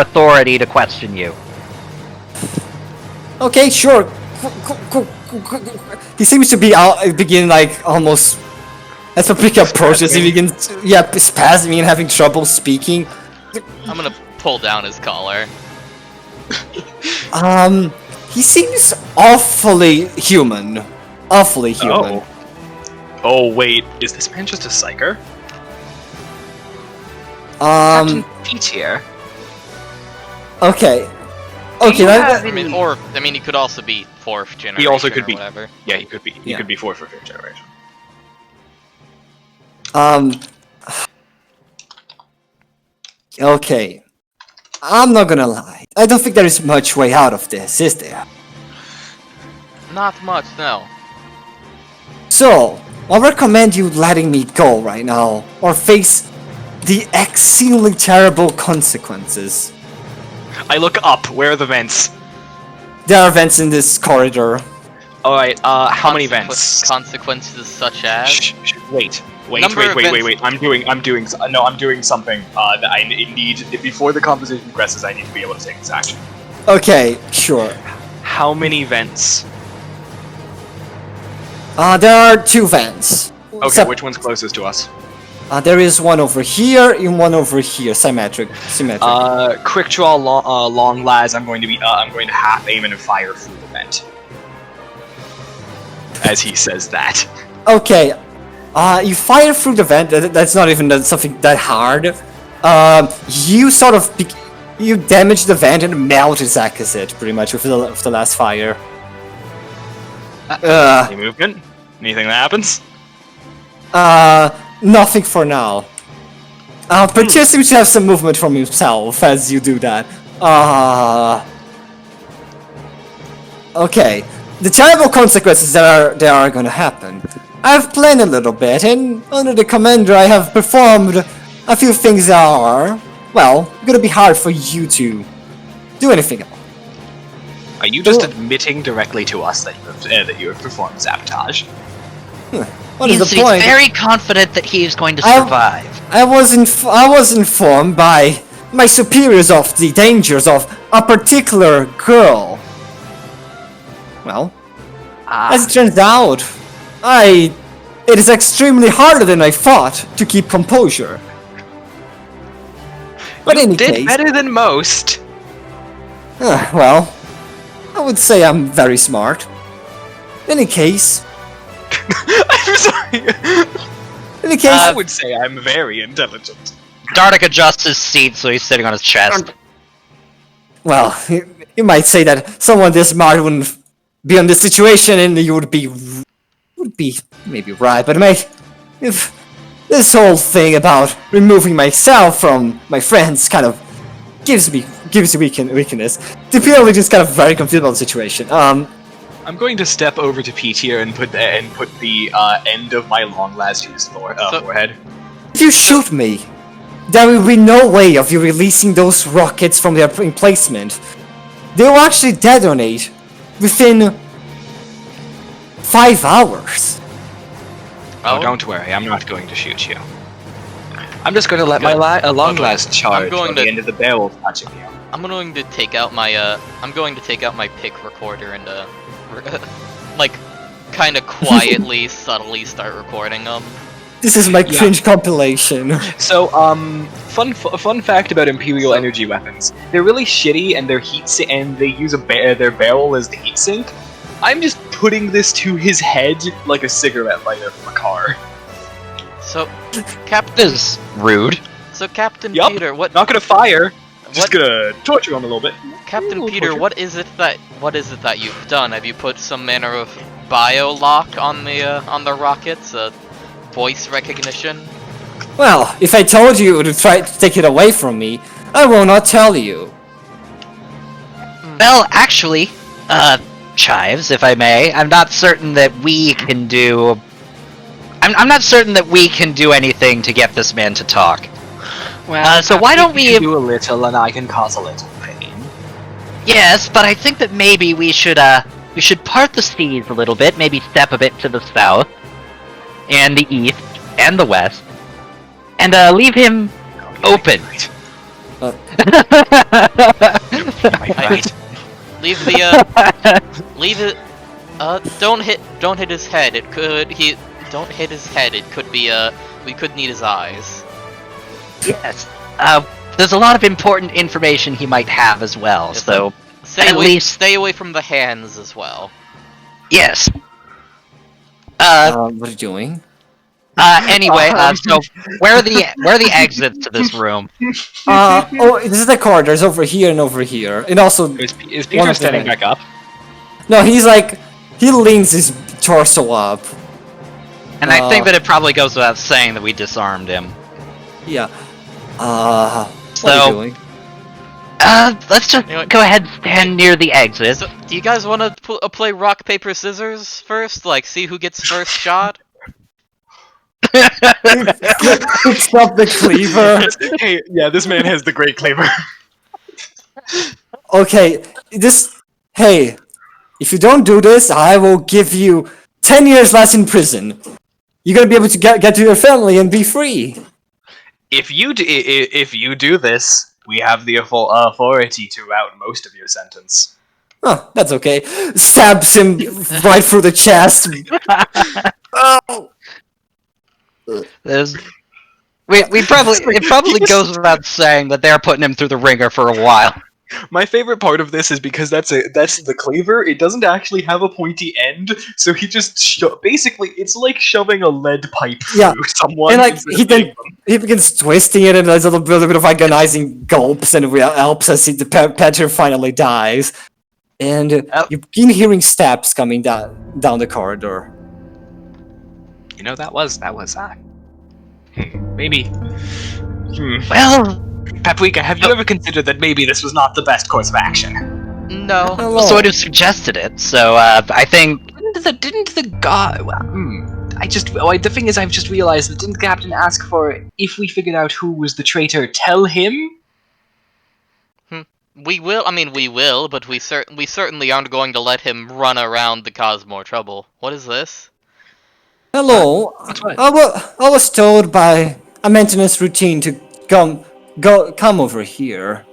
authority to question you. Okay, sure. He seems to be begin like almost as Paprika approaches, he begins spasming and having trouble speaking. I'm gonna pull down his collar. He seems awfully human. Awfully human. Oh, wait, is this man just a psyker? Um, Peach here. okay. Okay, I mean, he could also be fourth generation. He also could or be. whatever. Yeah, he could be. He Yeah. could be fourth or fifth generation. Okay. I'm not gonna lie. I don't think there is much way out of this, is there? Not much, no. So, I recommend you letting me go right now, or face the exceedingly terrible consequences. I look up. Where are the vents? There are vents in this corridor. All right. How many vents? Consequences such as. Shh, wait. Wait. Number of vents. I'm doing something that I need before the conversation progresses. I need to be able to take this action. Okay, sure. How many vents? There are 2 vents. Okay, which one's closest to us? There is one over here and one over here, symmetric. Quick draw, long lads. I'm going to half aim and fire through the vent. As he says that. Okay, you fire through the vent. That's not even something that hard. You sort of you damage the vent and melt its exit pretty much with the last fire. Any movement? Anything that happens? Nothing for now. But just seems to have some movement from himself as you do that. Okay. The terrible consequences that are gonna happen. I've planned a little bit, and under the commander I have performed a few things that are, well, gonna be hard for you to do anything about. Are you just admitting directly to us that you have performed sabotage? What is He's the point? very confident that he is going to survive. I was informed by my superiors of the dangers of a particular girl. Well, as it turns out, it is extremely harder than I thought to keep composure. But in any did case, better than most. well, I would say I'm very smart. In any case, I'm sorry. in any case, I would say I'm very intelligent. Dardic adjusts his seat so he's sitting on his chest. well, you might say that someone this smart wouldn't be in this situation, and you would be maybe right. But if this whole thing about removing myself from my friends kind of gives me weakness. To be honest, just kind of very confused about the situation. I'm going to step over to Pete here and put the end of my long last to his forehead. If you shoot me, there will be no way of you releasing those rockets from their emplacement. They will actually detonate within 5 hours. Oh, don't worry, I'm not going to shoot you. I'm just going to let my long last charge on the end of the barrel touching you. I'm going to take out my pick recorder and like kind of quietly, subtly start recording them. This is my cringe compilation. So, fun fact about Imperial energy weapons: they're really shitty, and and they use their barrel as the heat sink. I'm just putting this to his head like a cigarette lighter from a car. So, Captain is rude. So, Captain Yup, Peter, what? Not gonna fire. Just gonna torture him a little bit. Captain Peter, what is it that you've done? Have you put some manner of bio lock on the rockets? Voice recognition? Well, if I told you to try to take it away from me, I will not tell you. Well, actually, Chives, if I may, I'm not certain that we can do... I'm not certain that we can do anything to get this man to talk. Well, so why don't we... do a little and I can cause a little pain. Yes, but I think that maybe we should part the seas a little bit, maybe step a bit to the south, and the east, and the west, and leave him open. Right. Leave it. Don't hit his head. Don't hit his head. It could be we could need his eyes. Yes. There's a lot of important information he might have as well. Yes, So stay away from the hands as well. Yes. What are you doing? Anyway, so where are the exits to this room? This is the corridors over here and over here, and also. Is one Peter of standing them. back up? No, he leans his torso up. And I think that it probably goes without saying that we disarmed him. Yeah. What are So- you doing? Let's just You know what? go ahead and stand near the exit. So, do you guys want to play rock paper scissors first? Like, see who gets first shot? Picks up the cleaver. Hey, yeah, this man has the great cleaver. Okay, hey, if you don't do this, I will give you 10 years less in prison. You're gonna be able to get to your family and be free. If you do this, we have the authority to route most of your sentence. Oh, that's okay. Stabs him right through the chest. Oh. There's... It probably goes without saying that they're putting him through the ringer for a while. My favorite part of this is because that's the cleaver. It doesn't actually have a pointy end, so he just basically it's like shoving a lead pipe through someone. And like he begins twisting it, and there's a little bit of agonizing gulps, and it helps us see the Petter finally dies. And you begin hearing steps coming down the corridor. You know that was maybe. Well, Paprika, have you ever considered that maybe this was not the best course of action? No. Hello. so it suggested it, so I think... Didn't the guy? The thing is, I've just realized that didn't the captain ask for if we figured out who was the traitor, tell him? We will. I mean, we will, but we certainly aren't going to let him run around to cause more trouble. What is this? Hello. What? I was told by a maintenance routine to come over here.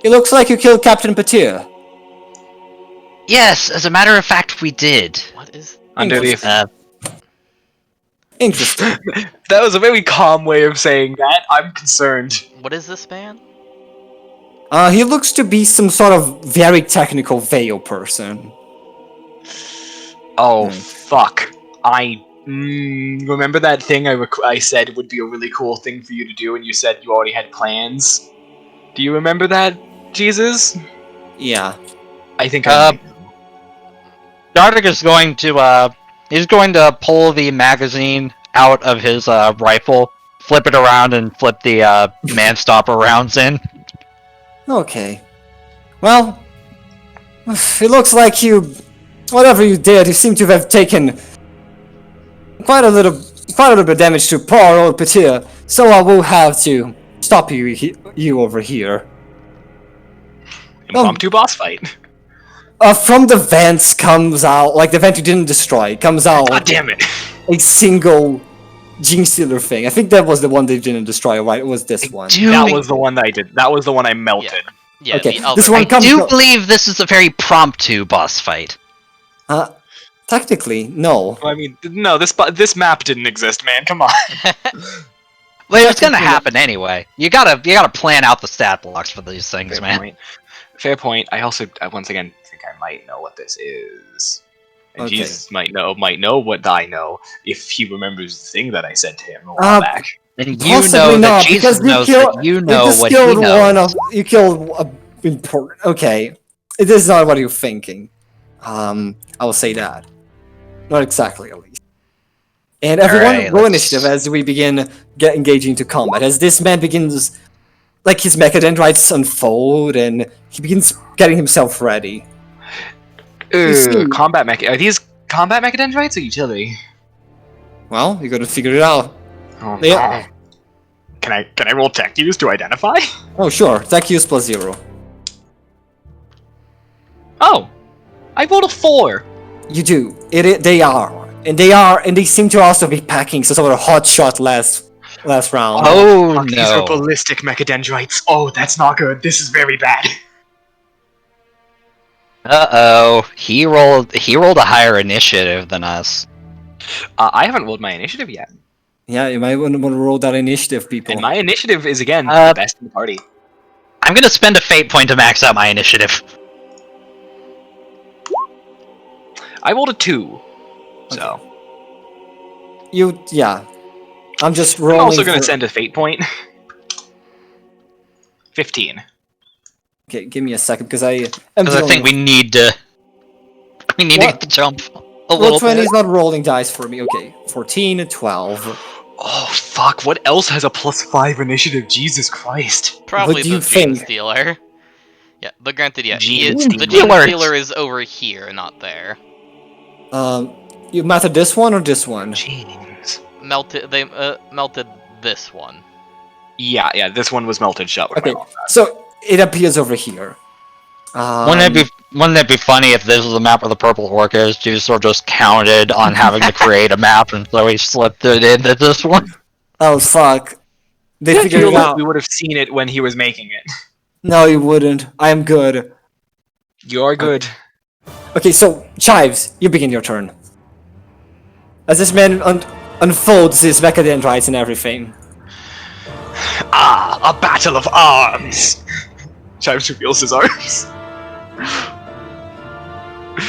It looks like you killed Captain Petir. Yes, as a matter of fact, we did. What is? Underneath. Interesting. That was a very calm way of saying that. I'm concerned. What is this man? He looks to be some sort of very technical Veil person. Oh, fuck. I remember that thing I said would be a really cool thing for you to do, and you said you already had plans? Do you remember that, Jesus? Yeah. I think Dardic is going to, he's going to pull the magazine out of his, rifle, flip it around, and flip the, man-stopper rounds in. Okay. Well, it looks like whatever you did, you seem to have taken quite a little bit of damage to poor old Petir, so I will have to stop you over here. impromptu boss fight. From the vents comes out, like the vent you didn't destroy, comes out God damn it. a single Gene Stealer thing. I think that was the one they didn't destroy, right? It was this one. That was the one that I did. That was the one I melted. Yeah. Okay, The other this one I comes. do believe this is a very promptu boss fight. Technically, no. I mean, no, this map didn't exist, man. Come on. Well, it's gonna happen anyway. You gotta plan out the stat blocks for these things, man. Fair point. I also, once again, think I might know what this is. And Okay. Jesus might know what I know if he remembers the thing that I said to him a while back. And you Possibly know that not, Jesus because you knows killed- that you You know just what he killed knows. you killed a important. Okay, it is not what you're thinking. I will say that. Not exactly, at least. And everyone, Alright, roll let's- initiative as we begin engaging into combat. As this man begins, like his mechadendrites unfold, and he begins getting himself ready. see- Combat mech. Are these combat mechadendrites or utility? Well, you gotta figure it out. Oh, Yeah. no. Can I roll tech use to identify? Oh, sure. Tech use +0. Oh, I rolled a 4. You do. They are, and they seem to also be packing some sort of hot shot last round. Oh Fuck, these are no! ballistic mechadendrites. Oh, that's not good. This is very bad. Uh-oh, he rolled a higher initiative than us. I haven't rolled my initiative yet, Yeah, you might want to roll that initiative, people. and my initiative is again Uh, the best in the party. I'm gonna spend a fate point to max out my initiative. I rolled a 2, so Yeah. I'm just I'm rolling. also gonna for- send a fate point. 15. Okay, give me a second because I. Because I think we need to What? get the jump a Roll little 20 bit. is not rolling dice for me. Okay, 14, 12. Oh fuck! What else has a +5 initiative? Jesus Christ! Probably do you the Gene think? Stealer. Yeah, but granted, yeah, Gene the Gene Stealers. Stealer is over here, not there. You melted this one or this one? Jeez. They melted this one. Yeah, this one was melted shut with Okay, my long rest. so it appears over here. Wouldn't it be funny if this was a map where the purple orc is? Jusor just counted on having to create a map, and so he slipped it into this one. Oh fuck! They I figured feel it like out. we would have seen it when he was making it. No, you wouldn't. I am good. You're good. Okay, so Chives, you begin your turn. As this man unfolds his mechadendrites and everything. Ah, a battle of arms! Chives reveals his arms.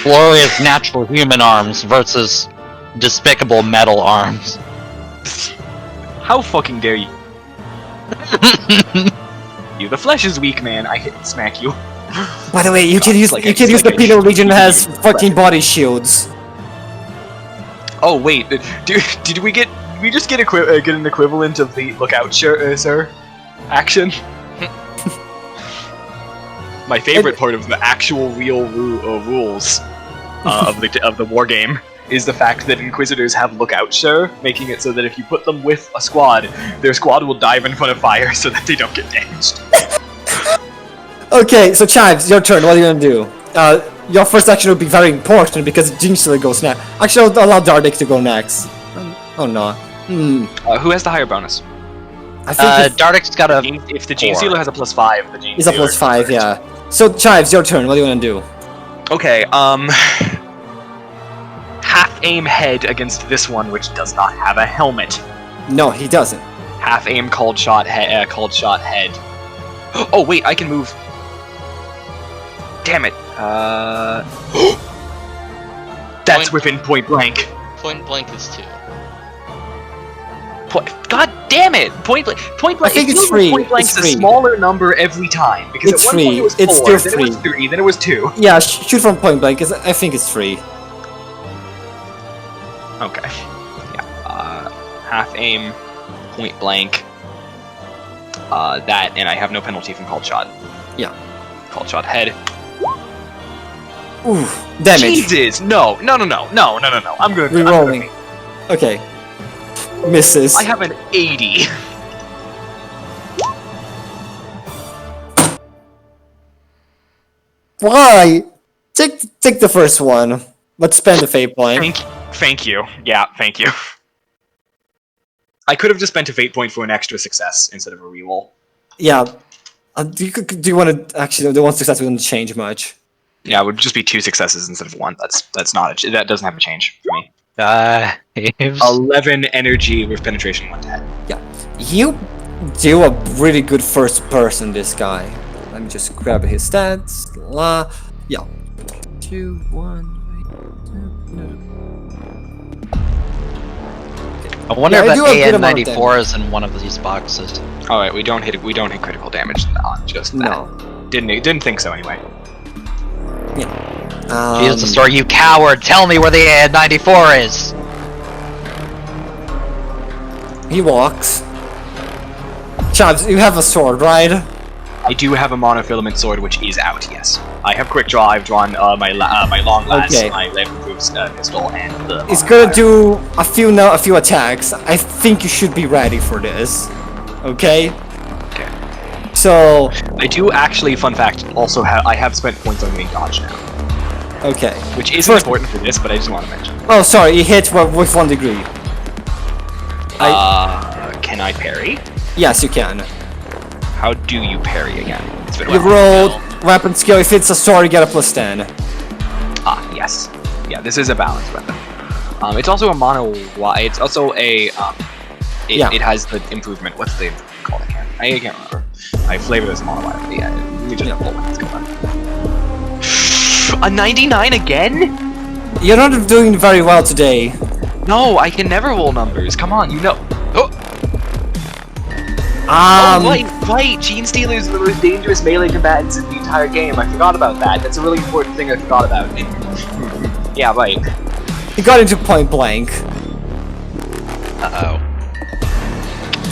Glorious natural human arms versus despicable metal arms. How fucking dare you? You, the flesh is weak, man. I can smack you. By the way, you can use like you a- can use like the a Penal Legion huge has flesh. fucking body shields. Oh wait, did we just get an equivalent of the look out, sir? Action. My favorite part of the actual real rules of the war game is the fact that Inquisitors have lookout, sir, making it so that if you put them with a squad, their squad will dive in front of fire so that they don't get damaged. Okay, so Chives, your turn. What are you gonna do? Your first action will be very important because Gene Stealer goes next. Actually, I'll allow Dardik to go next. Oh no. Who has the higher bonus? I think Dardik's got a. If the Gene 4. Stealer has a +5, the Gene it's a Stealer +5, yeah. So Chives, your turn. What do you wanna do? Okay, half aim head against this one, which does not have a helmet. No, he doesn't. Half aim cold shot head. Oh wait, I can move. Damn it. That's within point blank. Point blank is 2. God damn it! Point blank. I think it it's feels like three. Point blank's It's a three. smaller number every time because It's at one point three. it was 4, It's still then it was 3, then it was 2. Yeah, shoot from point blank. I think it's 3. Okay. Yeah. Half aim, point blank. That, and I have no penalty from called shot. Yeah. Called shot head. Ooh, damage. Jesus! No! I'm gonna Rerolling. Okay. Misses. I have an 80. Why? Take the first one. Let's spend the fate point. Thank you. Yeah, thank you. I could have just spent a fate point for an extra success instead of a reroll. Yeah. Do you want to actually? The one success wouldn't change much. Yeah, it would just be 2 successes instead of 1. That's not that doesn't have a change for me. Hives. 11 energy with penetration 1 to head. Yeah. You do a really good first person. This guy. Let me just grab his stats. Yeah. 2, 1. I wonder Yeah, I if do a good an amount of AN94 is in one of these boxes. All right, we don't hit critical damage on just that. No. Didn't think so anyway. Yeah. Jesus, the story, you coward! Tell me where the AN94 is! He walks. Chubbs, you have a sword, right? I do have a monofilament sword, which is out. Yes, I have quick draw. I've drawn my long lance, Okay. my lever-proof pistol, and the. He's gonna do a few attacks. I think you should be ready for this. Okay. Okay. So I do actually. Fun fact. Also, I have spent points on getting dodge now, okay. which isn't First- important for this, but I just want to mention. Oh, sorry. You hit with 1 degree. Can I parry? Yes, you can. How do you parry again? It's been a You while. roll weapon skill. If it's a sword, you get a +10. Ah, yes. Yeah, this is a balanced weapon. It's also a mono. It's also a. Yeah. It has the improvement. What's the improvement called? I can't remember. I flavor this mono weapon. Yeah, let me just roll when it's going. A 99 again? You're not doing very well today. No, I can never roll numbers. Come on, you know. Oh, right. Gene Stealers are the most dangerous melee combatants in the entire game. I forgot about that. That's a really important thing I forgot about. Yeah, right. He got into point blank. Uh-oh.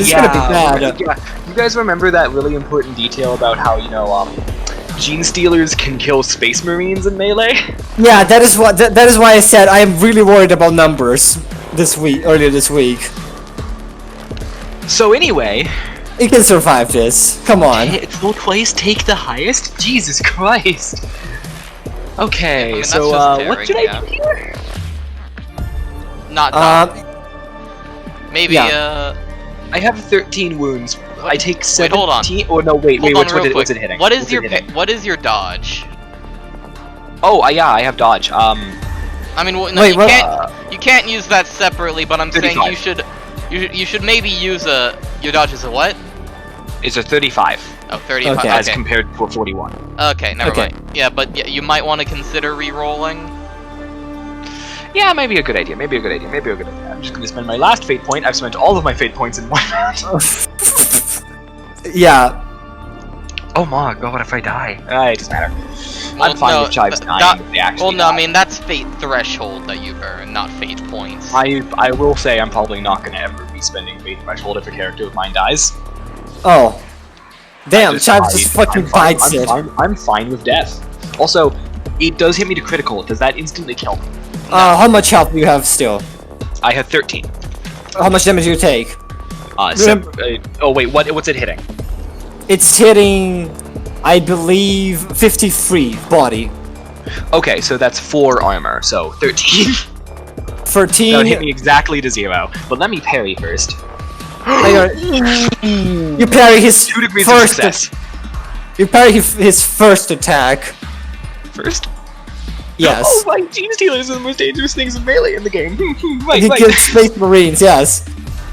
This is gonna be bad. Yeah. You guys remember that really important detail about how, Gene Stealers can kill Space Marines in melee? Yeah, that is why I said I am really worried about numbers earlier this week. So anyway... You can survive this. Come on. Will twice take the highest? Jesus Christ. Okay, I mean, so that's just what should tearing, I do here? Not maybe yeah. I have 13 wounds. I take 17. Wait, hold on. Oh no, wait, Hold on, real what's quick. it hitting? What is What's your it hitting? what is your dodge? Oh, yeah, I have dodge. I mean, no, Wait, you can't use that separately, but I'm 35. saying you should maybe use your dodge is a what? It's a 35 Oh, 35. Okay. as Okay. compared to a 41. Okay, never Okay. mind. Yeah, but you might want to consider re-rolling. Yeah, maybe a good idea. Maybe a good idea. I'm just gonna spend my last fate point. I've spent all of my fate points in one round. Yeah. Oh my god, what if I die? It doesn't matter. Well, I'm fine no, with Chives th- dying that- if they actually Well, no, I die. mean that's fate threshold that you earn, not fate points. I will say I'm probably not gonna ever be spending fate threshold if a character of mine dies. Oh. Damn, Just Chives just fucking bites it. I'm fine with death. Also, it does hit me to critical. Does that instantly kill me? How much health do you have still? I have 13. How much damage do you take? Oh wait, what's it hitting? It's hitting, I believe, 53 body. Okay, so that's 4 armor, so 13. That would 13. hit me exactly to 0. But let me parry first. You parry his 2 degrees of first. success. You parry his first attack. First? Yes. Oh, my Gene Stealers are the most dangerous things in melee in the game. He kills Space Marines, yes.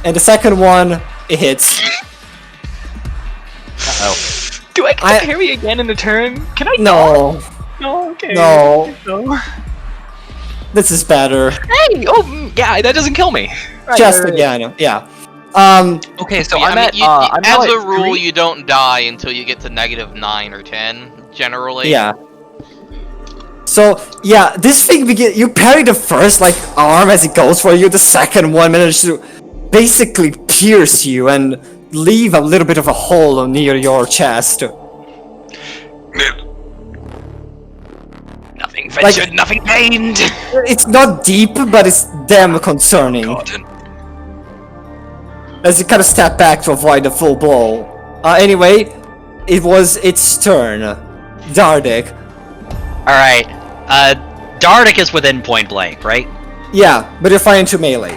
And the second one, it hits. Do I get to parry again in a turn? Can I? No. No. Okay. No. No. This is better. Hey! Oh, yeah, that doesn't kill me. Right, Just right, right. again, yeah. Okay, so Yeah, I'm I mean, at. I'm now as a at rule, 3. you don't die until you get to -9 or 10, generally. Yeah. So, yeah, this thing you parry the first, arm as it goes for you, the second one manages to basically pierce you and leave a little bit of a hole near your chest. Nothing ventured, nothing gained. It's not deep, but it's damn concerning. As you kind of step back to avoid the full blow. Anyway, it was its turn. Dardik. Alright. Dardik is within point blank, right? Yeah, but you're fighting to melee.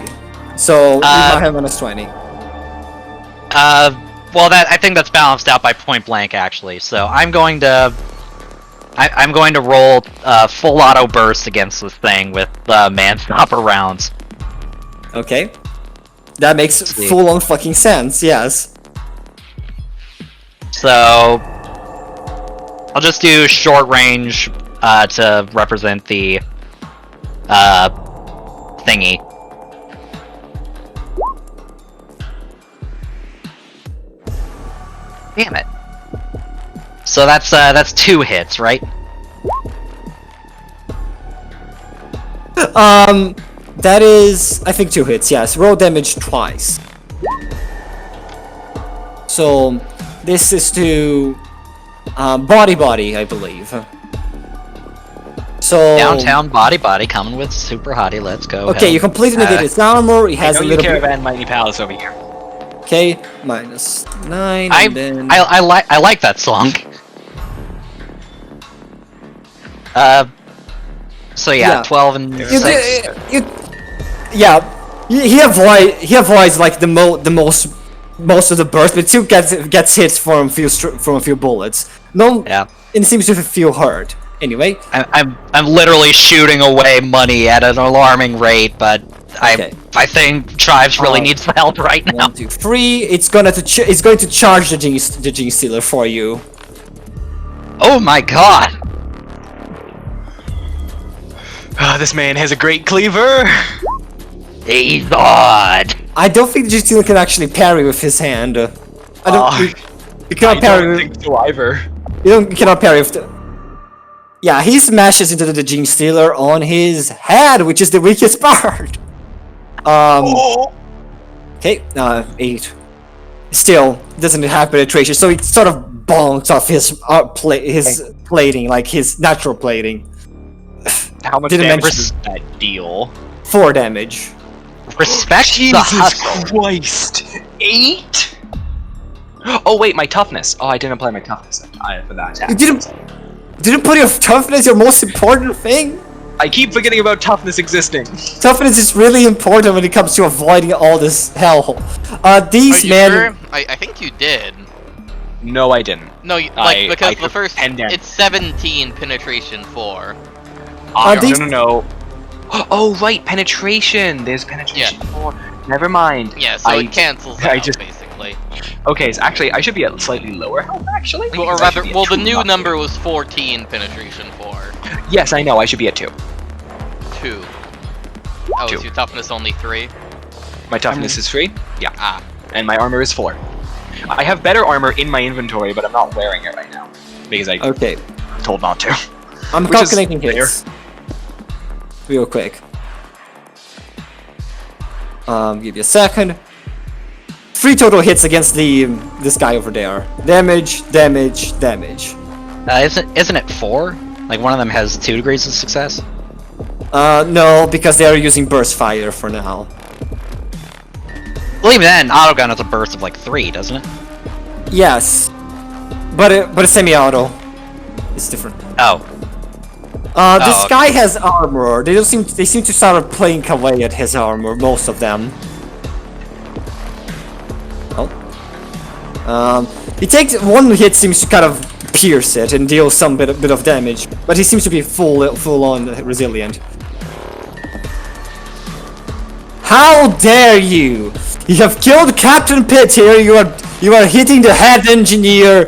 So, you might have -20. Well, I think that's balanced out by point blank, actually. So I'm going to... I'm going to roll full auto burst against this thing with man-stopper rounds. Okay. That makes full-on fucking sense, yes. So... I'll just do short range to represent the thingy. Damn it. So that's 2 hits, right? That is, I think 2 hits, yes. Roll damage twice. So, this is to body, I believe. So Downtown body coming with super hottie. Let's go. okay, you completely negate its armor. It has a little bit. Caravan Mighty Palace over here. Okay, -9. I And then I like that song. So yeah, 12 and 6. Yeah, he avoids like the most of the burst, but still gets hit from a few bullets. No, Yeah. it seems to feel hurt. Anyway, I'm literally shooting away money at an alarming rate, but Okay. I think Tribes really needs the help right now. 1, 2, 3. It's going to charge the Gene Stealer for you. Oh my god! This man has a great cleaver. He's odd. I don't think the Gene Stealer can actually parry with his hand. I don't. You cannot parry. don't think so either. You cannot parry with the. Yeah, he smashes into the Gene Stealer on his head, which is the weakest part. Okay, 8. still doesn't have penetration, so it sort of bonks off his plating, like his natural plating. How much Didn't damage mention- does that deal? 4 damage. Respect the Jesus hustle. Christ! 8? Oh wait, my toughness. Oh, I didn't apply my toughness for that attack. You didn't put your toughness your most important thing? I keep forgetting about toughness existing. Toughness is really important when it comes to avoiding all this hell. These Are you men. sure? I think you did. No, I didn't. No, because I the took first 10 damage. it's 17 penetration 4. These- No. Oh right, penetration. There's penetration 4. Never mind. Yeah, so it cancels I out just- basically. Okay, so actually, I should be at slightly lower health actually. Well, or because I should rather, be at well, the 2, new not number 3. was 14 penetration 4. Yes, I know. I should be at 2. 2. Oh, 2. is your toughness only 3? My toughness is 3. Yeah. Ah. And my armor is 4. I have better armor in my inventory, but I'm not wearing it right now because I Okay, told not to. I'm Which is calculating fair. hits. Real quick. Give you a second. 3 total hits against this guy over there. Damage, damage, damage. Isn't it 4? Like one of them has 2 degrees of success? No, because they are using burst fire for now. Well, even then, autogun has a burst of like 3, doesn't it? Yes, but it's semi-auto. It's different. Oh. This okay. guy has armor. They seem to start playing away at his armor, most of them. Oh. He takes one hit, seems to kind of pierce it and deal some bit of damage, but he seems to be full on resilient. How dare you! You have killed Captain Pitt here. You are hitting the head engineer,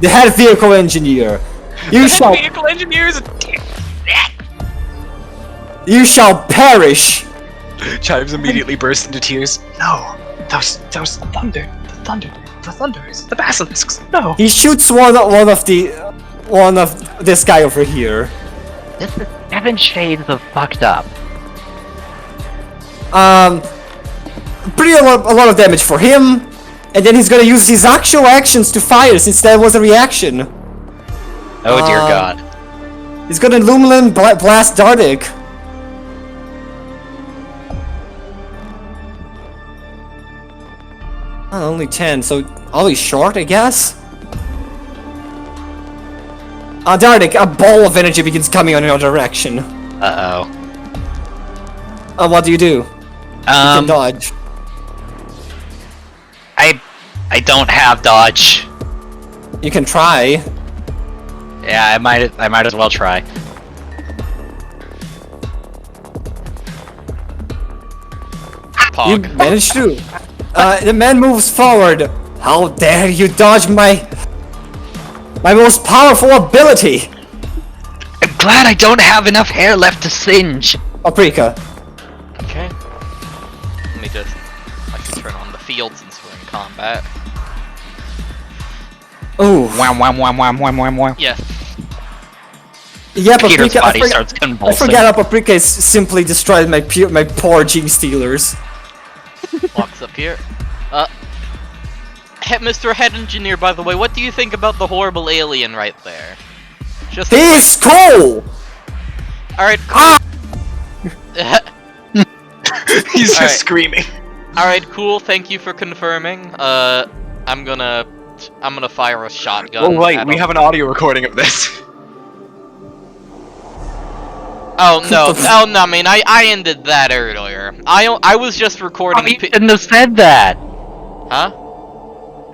the head vehicle engineer. You shall. Vehicle engineers. You shall perish! Chives immediately burst into tears. No, those thunder, the thunders, the basilisks. No. He shoots one of this guy over here. This is 7 shades of fucked up. Pretty a lot of damage for him, and then he's gonna use his actual actions to fire since that was a reaction. Oh dear god. He's gonna Luminant Blast Dardic. Oh, only 10, so always short, I guess? Dardic, a ball of energy begins coming on your direction. Uh-oh. What do? You can dodge. I don't have dodge. You can try. Yeah, I might as well try. You Pog. managed to. The man moves forward. How dare you dodge my most powerful ability! I'm glad I don't have enough hair left to singe. Paprika. Okay. Let me just. I should turn on the field since we're in combat. Ooh. Wham wham wham wham wham wham wham. Yeah. Yeah, Peter's Paprika. body starts I convulsing. forgot how Paprika is simply destroyed my poor Gene Stealers. Walks up here. Mr. Head Engineer, by the way, what do you think about the horrible alien right there? Just. He's cool! Alright, Ah! He's just Alright. screaming. Alright, cool, thank you for confirming. I'm gonna fire a shotgun. Oh right, at we him. have an audio recording of this. Oh no, I mean, I ended that earlier. I was just recording Oh, you shouldn't have said that. Huh?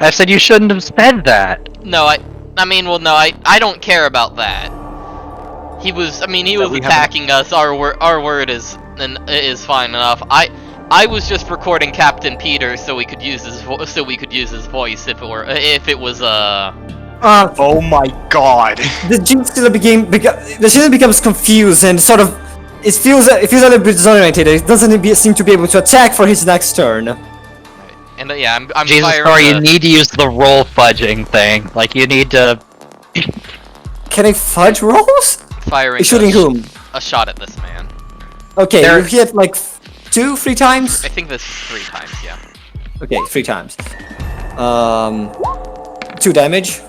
I said you shouldn't have said that. No, I mean, well, no, I don't care about that. He was we have attacking us. Our word is fine enough. I was just recording Captain Peter so we could use his voice if it was Oh my god. The Gene Stealer becomes confused and sort of it feels a little bit disoriented. It doesn't seem to be able to attack for his next turn. and yeah, I'm Jesus, firing sorry, you the- need to use the roll fudging thing. Like you need to. Can I fudge rolls? firing Shooting whom? a shot at this man. Okay, There- you hit like 2-3 times? I think this is 3 times, yeah. Okay, 3 times. 2 damage.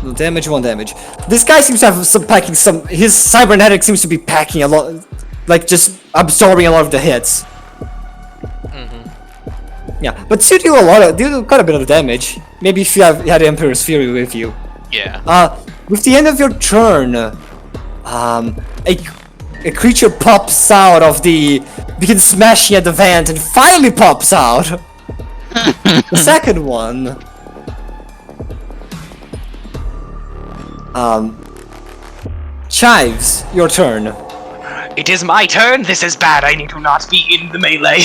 No damage, 1 damage. This guy seems to have some packing. His cybernetic seems to be packing a lot, like just absorbing a lot of the hits. Yeah, but still do quite a bit of damage. Maybe if you had Emperor's Fury with you. Yeah. With the end of your turn, a creature pops out of begins smashing at the vent and finally pops out. The second one. Chives, your turn. It is my turn. This is bad. I need to not be in the melee.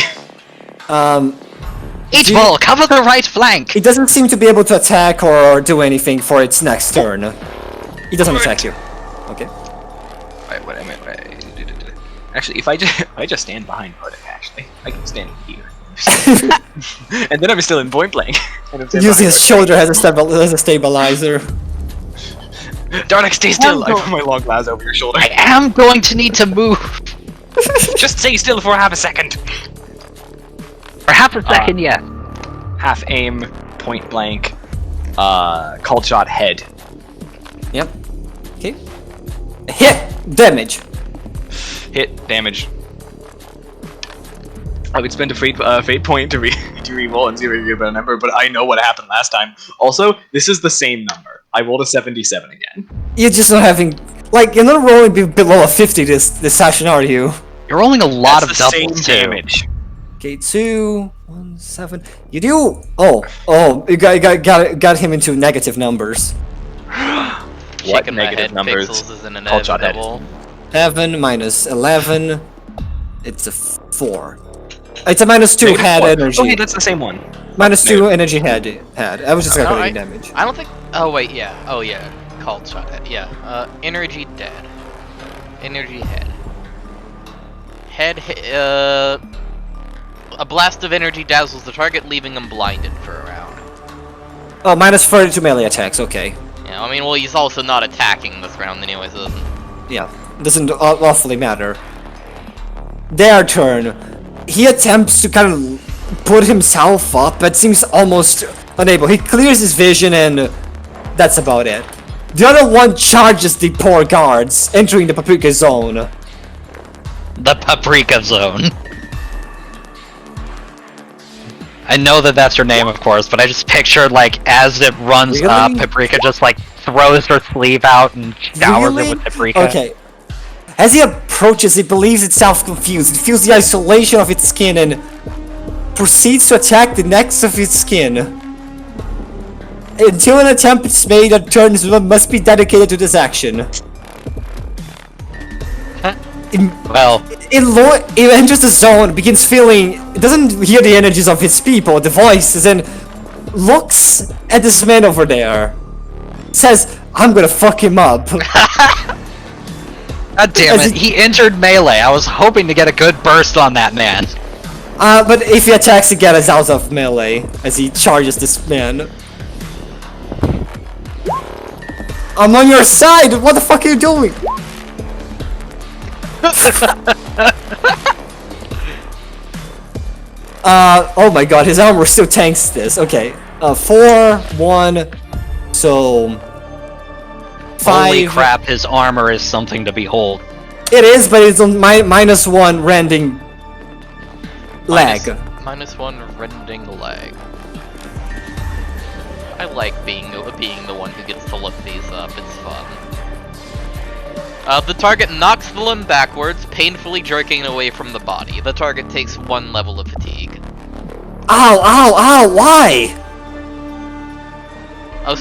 H-Ball, cover the right flank! It doesn't seem to be able to attack or do anything for its next turn. It doesn't attack you. Okay. Wait, what I meant by... Actually, if I just stand behind Nordic, actually, I can stand here. And then I'm still in point blank. Using his shoulder as a stabilizer. Darnik, stay still! I put my long glass over your shoulder. I am going to need to move! Just stay still for half a second! For half a second, yeah. Half aim, point blank, called shot, head. Yep. Okay. Hit! Damage! Hit, damage. I would spend a fate point to re-roll and see if I can get a better number, but I know what happened last time. Also, this is the same number. I rolled a 77 again. You're just not having... Like, you're not rolling below a 50 this session, are you? You're rolling a lot That's of the doubles, same too. damage. Okay, 2, 1, 7... You do... Oh, you got him into negative numbers. What Shaking my negative head, numbers? Pixels is an Called shot head. inevitable. 7 minus 11... It's a 4. It's a minus 2 Negative head 4. energy. Okay, that's the same one. Minus 2 energy head. I was just calculating damage. I don't think... Oh, wait, yeah. Oh, yeah. Called shot head. Yeah. Energy dead. Energy head. A blast of energy dazzles the target, leaving him blinded for a round. Oh, minus 32 melee attacks, okay. Yeah, I mean, well, he's also not attacking this round anyway, so it doesn't... Yeah, doesn't awfully matter. Their turn. He attempts to kind of put himself up, but seems almost unable. He clears his vision and that's about it. The other one charges the poor guards, entering the Paprika Zone. The Paprika Zone. I know that that's your name, of course, but I just pictured, like, as it runs Really? up, Paprika just, like, throws her sleeve out and showers it with Paprika. Okay. As he approaches, it believes itself confused. It feels the isolation of its skin and proceeds to attack the necks of its skin. Until an attempt is made, a turn must be dedicated to this action. Well, It enters the zone, begins feeling... It doesn't hear the energies of its people, the voices, and looks at this man over there. Says, I'm gonna fuck him up. God damn As it, he entered melee. I was hoping to get a good burst on that man. But if he attacks again, it's out of melee, as he charges this man. I'm on your side! What the fuck are you doing? Oh my god, his armor still tanks this. Okay. 4, 1, so... 5. Holy crap, his armor is something to behold. It is, but it's on minus 1 rending lag. Minus 1 rending lag. I like being the one who gets to look these up, it's fun. The target knocks the limb backwards, painfully jerking it away from the body. The target takes 1 level of fatigue. Ow, ow, ow, why? Oh,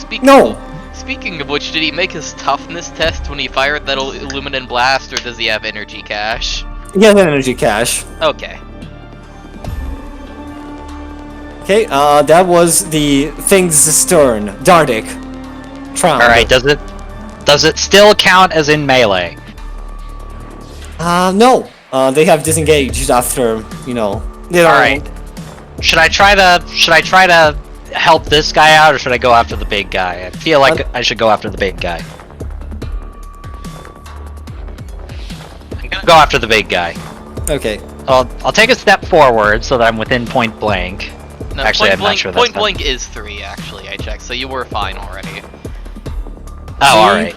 speaking of which, did he make his toughness test when he fired that Illuminant Blast, or does he have energy cache? He has energy cache. Okay. Okay, that was the thing's turn. Dardik. Tround. Alright, does it still count as in melee? No. They have disengaged after, you know. Alright. Should I try to help this guy out, or should I go after the big guy? I feel like I should go after the big guy. I'm gonna go after the big guy. Okay. I'll take a step forward so that I'm within point blank. No, Actually, point I'm not blank, sure point that's blank is 3, actually, I checked, so you were fine already. Oh, alright.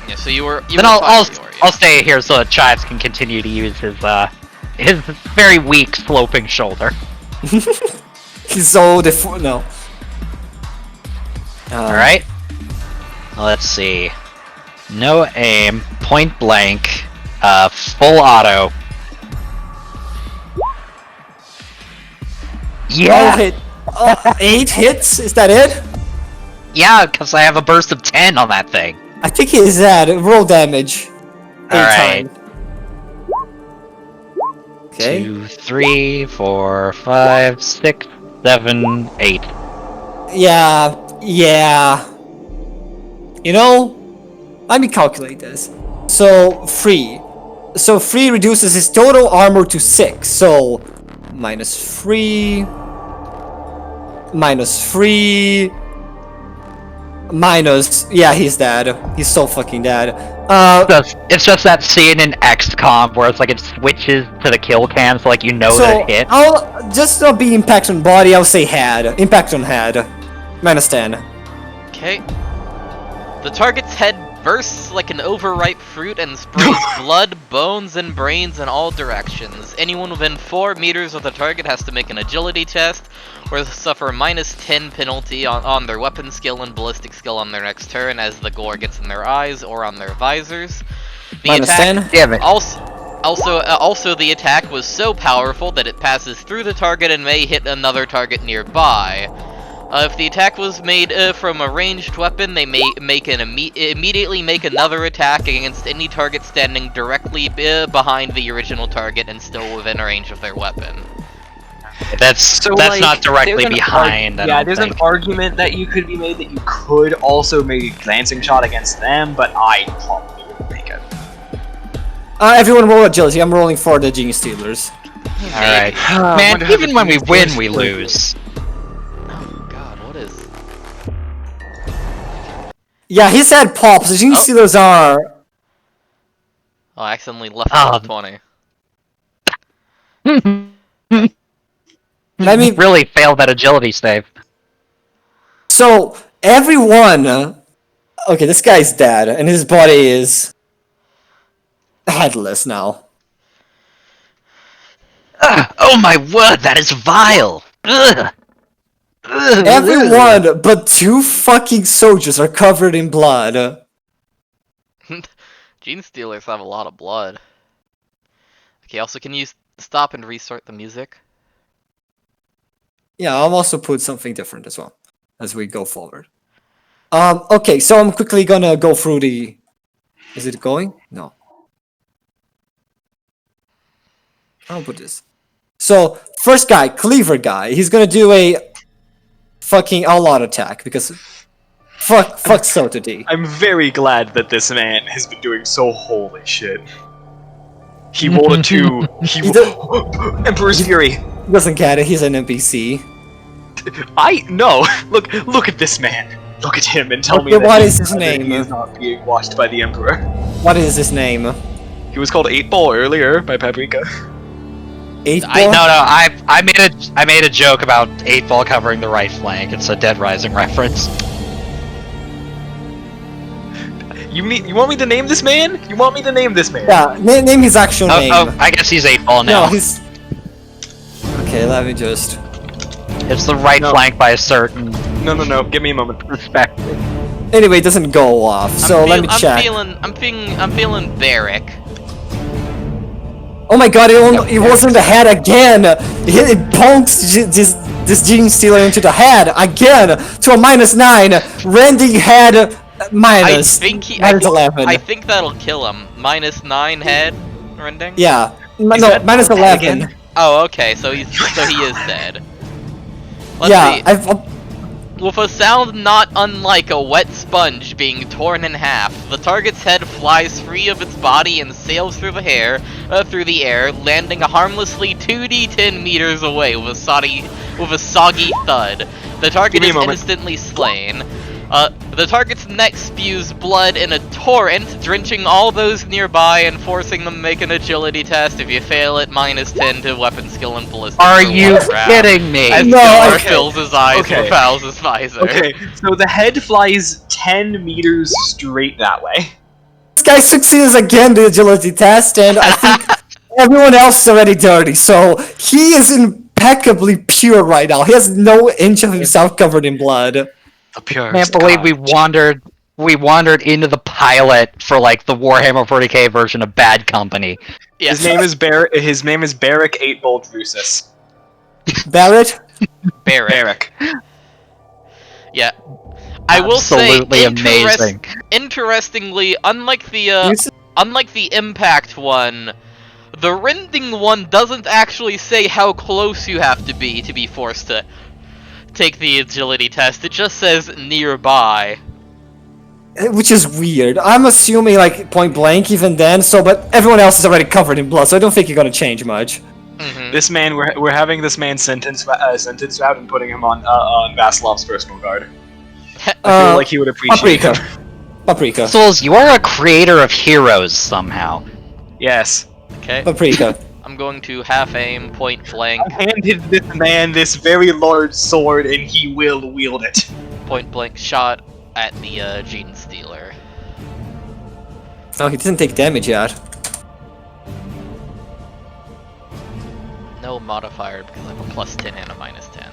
Yeah, so you were Then fine I'll where you were, yeah. I'll stay here so that Chives can continue to use his very weak sloping shoulder. He's so no. Alright. Let's see. No aim, point blank, full auto. Oh, hit. 8 hits? Is that it? Yeah, because I have a burst of 10 on that thing. I think he is that. Roll damage. 8 Alright. times. Okay. 2, 3, 4, 5, 6, 7, 8. Yeah. You know, let me calculate this. So 3. So 3 reduces his total armor to 6. So minus 3. Minus 3. Minus. Yeah, he's dead. He's so fucking dead. It's just that scene in XCOM where it's like it switches to the kill cam, so like you know that it hit. I'll just not be impact on body. I'll say head. Impact on head. Minus 10. Okay. The target's head bursts like an overripe fruit and sprays blood, bones, and brains in all directions. Anyone within 4 meters of the target has to make an agility test, or suffer minus 10 penalty on their weapon skill and ballistic skill on their next turn as the gore gets in their eyes or on their visors. The Minus attack 10? Damn it. Also, the attack was so powerful that it passes through the target and may hit another target nearby. If the attack was made from a ranged weapon, they may immediately make another attack against any target standing directly behind the original target and still within range of their weapon. That's not directly behind. There's an argument that you could be made that you could also make a glancing shot against them, but I probably wouldn't make it. Everyone roll agility. I'm rolling for the Gene Stealers. Alright. Man, even when we win, we lose. Yeah, his head pops. The Gene Stealers are. Oh, I accidentally left off 20. Let me really failed that agility save. So everyone. Okay, this guy's dead, and his body is headless now. Oh my word, that is vile! Ugh. Everyone but 2 fucking soldiers are covered in blood. Gene Stealers have a lot of blood. Okay, also, can you stop and restart the music? Yeah, I'll also put something different as well as we go forward. Okay, so I'm quickly gonna go through the. Is it going? No. I'll put this. So first guy, Cleaver guy, he's gonna do a fucking all-out attack because fuck Sota D. I'm very glad that this man has been doing so holy shit. He rolled a 2. Emperor's Fury. He doesn't get it. He's an NPC. No. Look at this man. Look at him and tell me Okay, that what is his name? he is not being watched by the Emperor. What is his name? He was called 8-Ball earlier by Paprika. 8-Ball? I made a joke about 8-Ball covering the right flank. It's a Dead Rising reference. You want me to name this man? You want me to name this man? Yeah, name his actual name. Oh, I guess he's 8-Ball now. No, he's. Okay, let me just. It's the right flank by a certain No. Give me a moment. respect. Anyway, it doesn't go off. So let me check. I'm feeling Barrick. Oh my god, it wasn't the head again! It bonks this Gene Stealer into the head again to a -9, rending head minus. Minus 11. I think that'll kill him. -9 head rending? Yeah. No, that minus head 11. again? Oh, okay, so he is dead. Let's Yeah, see. With a sound not unlike a wet sponge being torn in half, the target's head flies free of its body and sails through the air, landing harmlessly 2d10 meters away with a soggy thud. The target is instantly slain. The target's neck spews blood in a torrent, drenching all those nearby and forcing them to make an agility test. If you fail it, -10 to weapon skill and ballistic. Are for you 1 round. kidding me? As No, Delaware okay. fills his eyes Okay. or fouls his visor. Okay, so the head flies 10 meters straight that way. This guy succeeds again the agility test, and I think everyone else is already dirty, so he is impeccably pure right now. He has no inch of himself covered in blood. The pure. I can't believe we wandered into the pilot for like the Warhammer 40k version of Bad Company. Yeah. His name is Barrack 8-Bolt Drusus. Barrett? Barrack. Yeah. I will Absolutely say, amazing. interestingly, unlike the impact one, the rending one doesn't actually say how close you have to be forced to take the agility test. It just says nearby. Which is weird. I'm assuming like point blank even then, so but everyone else is already covered in blood, so I don't think you're gonna change much. Mhm. This man, we're having this man sentenced out and putting him on Vasilov's personal guard. I feel like he would appreciate Paprika. it. Paprika. Souls, you are a creator of heroes somehow. Yes. Okay. Paprika. I'm going to half aim, point blank, I handed this man this very large sword, and he will wield it. point blank shot at the Gene Stealer. Oh, he didn't take damage yet. No modifier because I have a +10 and a -10.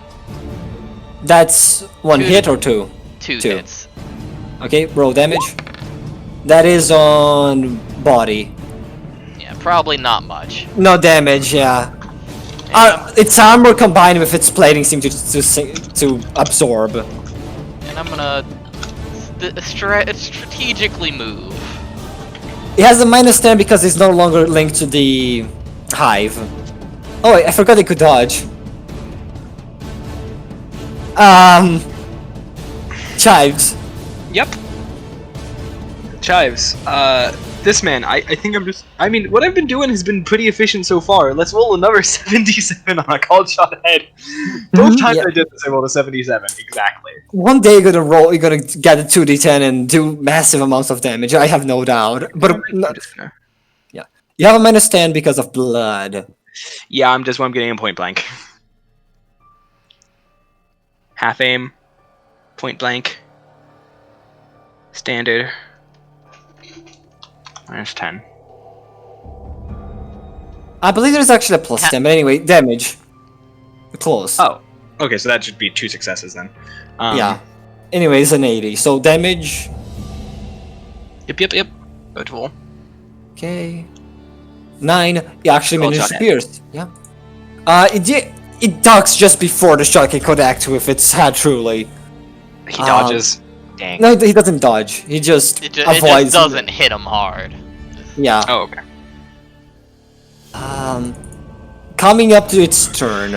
That's one Two. hit or two? Two Two. hits. Okay, roll damage. That is on body. Yeah, probably not much. No damage, yeah. Its armor combined with its plating seem to absorb. And I'm gonna strategically move. It has a -10 because it's no longer linked to the hive. Oh wait, I forgot it could dodge. Chives. Yep. Chives. This man, I think I mean, what I've been doing has been pretty efficient so far. Let's roll another 77 on a called shot head. Both times Yeah. I did this, I rolled a 77, exactly. One day you're gonna get a 2d10 and do massive amounts of damage. I have no doubt. But yeah, you have a -10 because of blood. Yeah, I'm getting him point blank. Half aim, point blank, standard, -10. I believe there's actually a +10, but anyway, damage. Close. Oh, okay, so that should be 2 successes then. Yeah. Anyway, it's an 80. So damage. Yep. Good roll. Okay. 9. It actually Cold manages shot to pierce. Yeah. It ducks just before the shot can connect with its head. Truly. He dodges. Dang. No, he doesn't dodge. He just It avoids. just doesn't hit him hard. Yeah. Oh, okay. Coming up to its turn.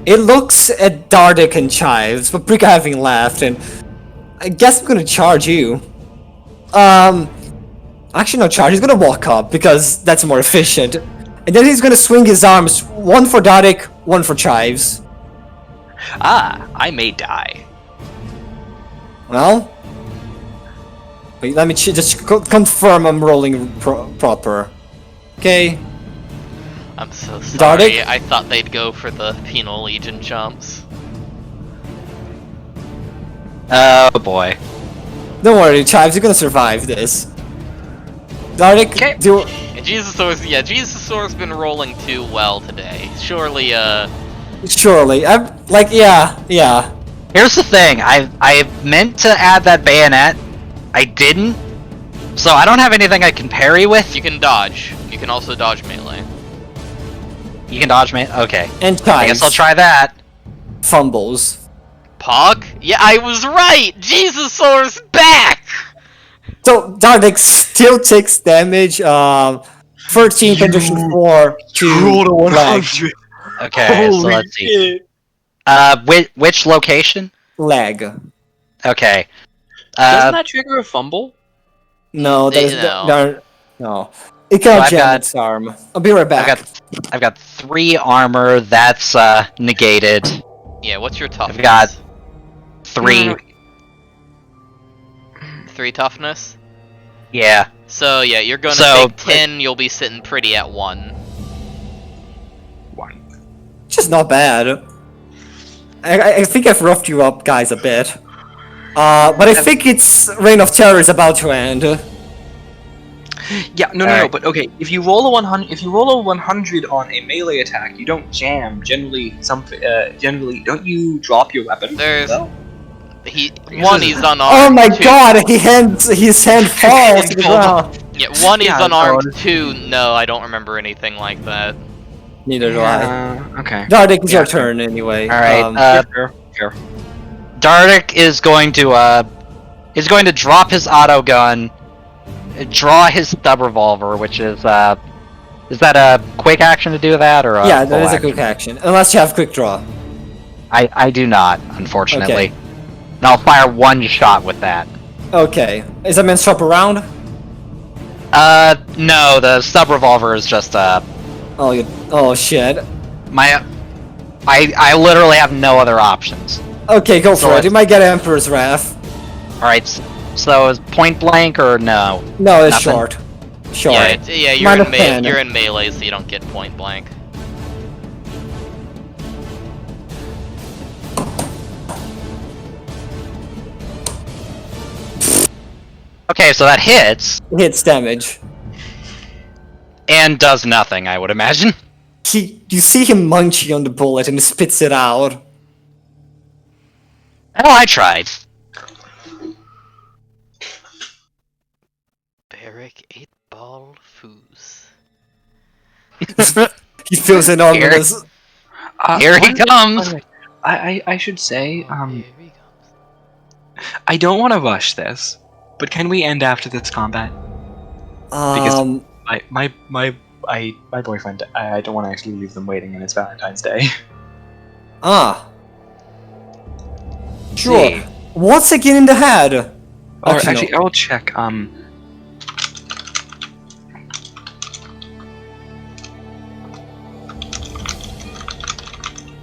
It looks at Dardik and Chives, but Paprika having laughed, and I guess I'm gonna charge you. Actually no charge, he's gonna walk up, because that's more efficient. And then he's gonna swing his arms, one for Dardik, one for Chives. Ah, I may die. Well? Wait, let me just confirm I'm rolling proper. Okay. I'm so sorry. Dardik? I thought they'd go for the Penal Legion jumps. Oh boy. Don't worry, Chives, you're gonna survive this. Dardik, Okay. do... And Jesus' been rolling too well today. Surely, Surely. I'm, like, yeah. Here's the thing, I meant to add that bayonet. I didn't. So I don't have anything I can parry with. you can dodge. You can also dodge melee. You can dodge me? Okay. And Chives. I guess I'll try that. Fumbles. Pog? Yeah, I was right! Jesus' back! So Dardik still takes damage. 13 condition 4 to leg. Okay, so let's see. Which location? Leg. Okay. Doesn't that trigger a fumble? No, that is No. no. It can't I've jam got- its arm. I'll be right back. I've got 3 armor. That's negated. Yeah, what's your toughness? I've got 3. 3 toughness. Yeah. So yeah, you're gonna So- take 10. You'll be sitting pretty at 1. 1. Just not bad. I think I've roughed you up, guys, a bit. But I think its Reign of Terror is about to end. Yeah, no, Alright. but okay. If you roll a 100 on a melee attack, you don't jam. Generally, don't you drop your weapon? There's- No? He's Oh unarmed. my 2 god, his hand falls to the ground. Yeah, 1 he's Yeah, unarmed. so- 2 no, I don't remember anything like that. Neither do I. Okay. Dardik, it's Yeah. your turn anyway. Alright, Sure. Dardik is going to drop his auto gun, draw his stub revolver, which is that a quick action to do that, or a yeah, that full is a action? quick action. Unless you have quick draw. I do not, unfortunately. Okay. And I'll fire 1 shot with that. Okay. Is that man swap around? No, the stub revolver is just Oh shit. I literally have no other options. Okay, go for So it. You might get Emperor's Wrath. Alright, so is point blank or no? No, it's Nothing. short. Short. Yeah, Minus 10. you're in melee, so you don't get point blank. Okay, so that hits Hits damage. and does nothing, I would imagine. You see him munching on the bullet and spits it out. Well, I tried. Barrack 8-ball foos. He feels enormous. Here he comes! I should say, Here he comes. I don't want to rush this, but can we end after this combat? Because my boyfriend, I don't want to actually leave them waiting, and it's Valentine's Day. Ah. Sure. See. What's again in the head? Or Actually, actually, no. I'll check.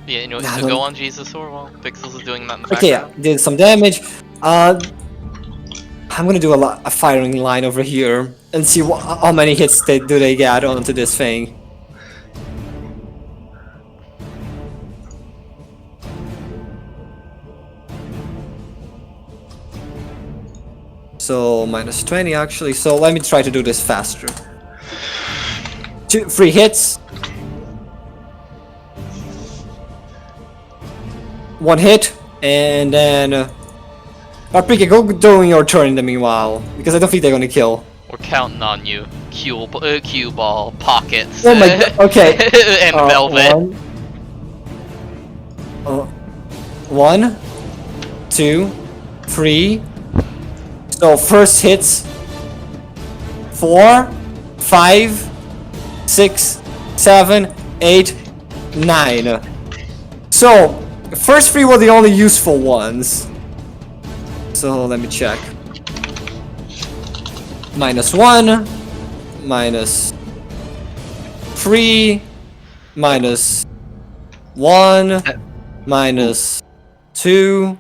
Yeah, you know, Nah, so don't- go on Jesus or while Pixels is doing that in the Okay, background. did some damage. I'm gonna do a firing line over here and see how many hits do they get onto this thing. So minus 20 actually. So let me try to do this faster. 3 hits. 1 hit, and then Paprika, go during your turn in the meanwhile, because I don't think they're gonna kill. We're counting on you. Cue ball, pockets. Oh my god, okay. and velvet. 1, 2, 3. So first hits 4, 5, 6, 7, 8, 9. So first 3 were the only useful ones. So let me check. Minus 1, minus 3, minus 1, minus 2.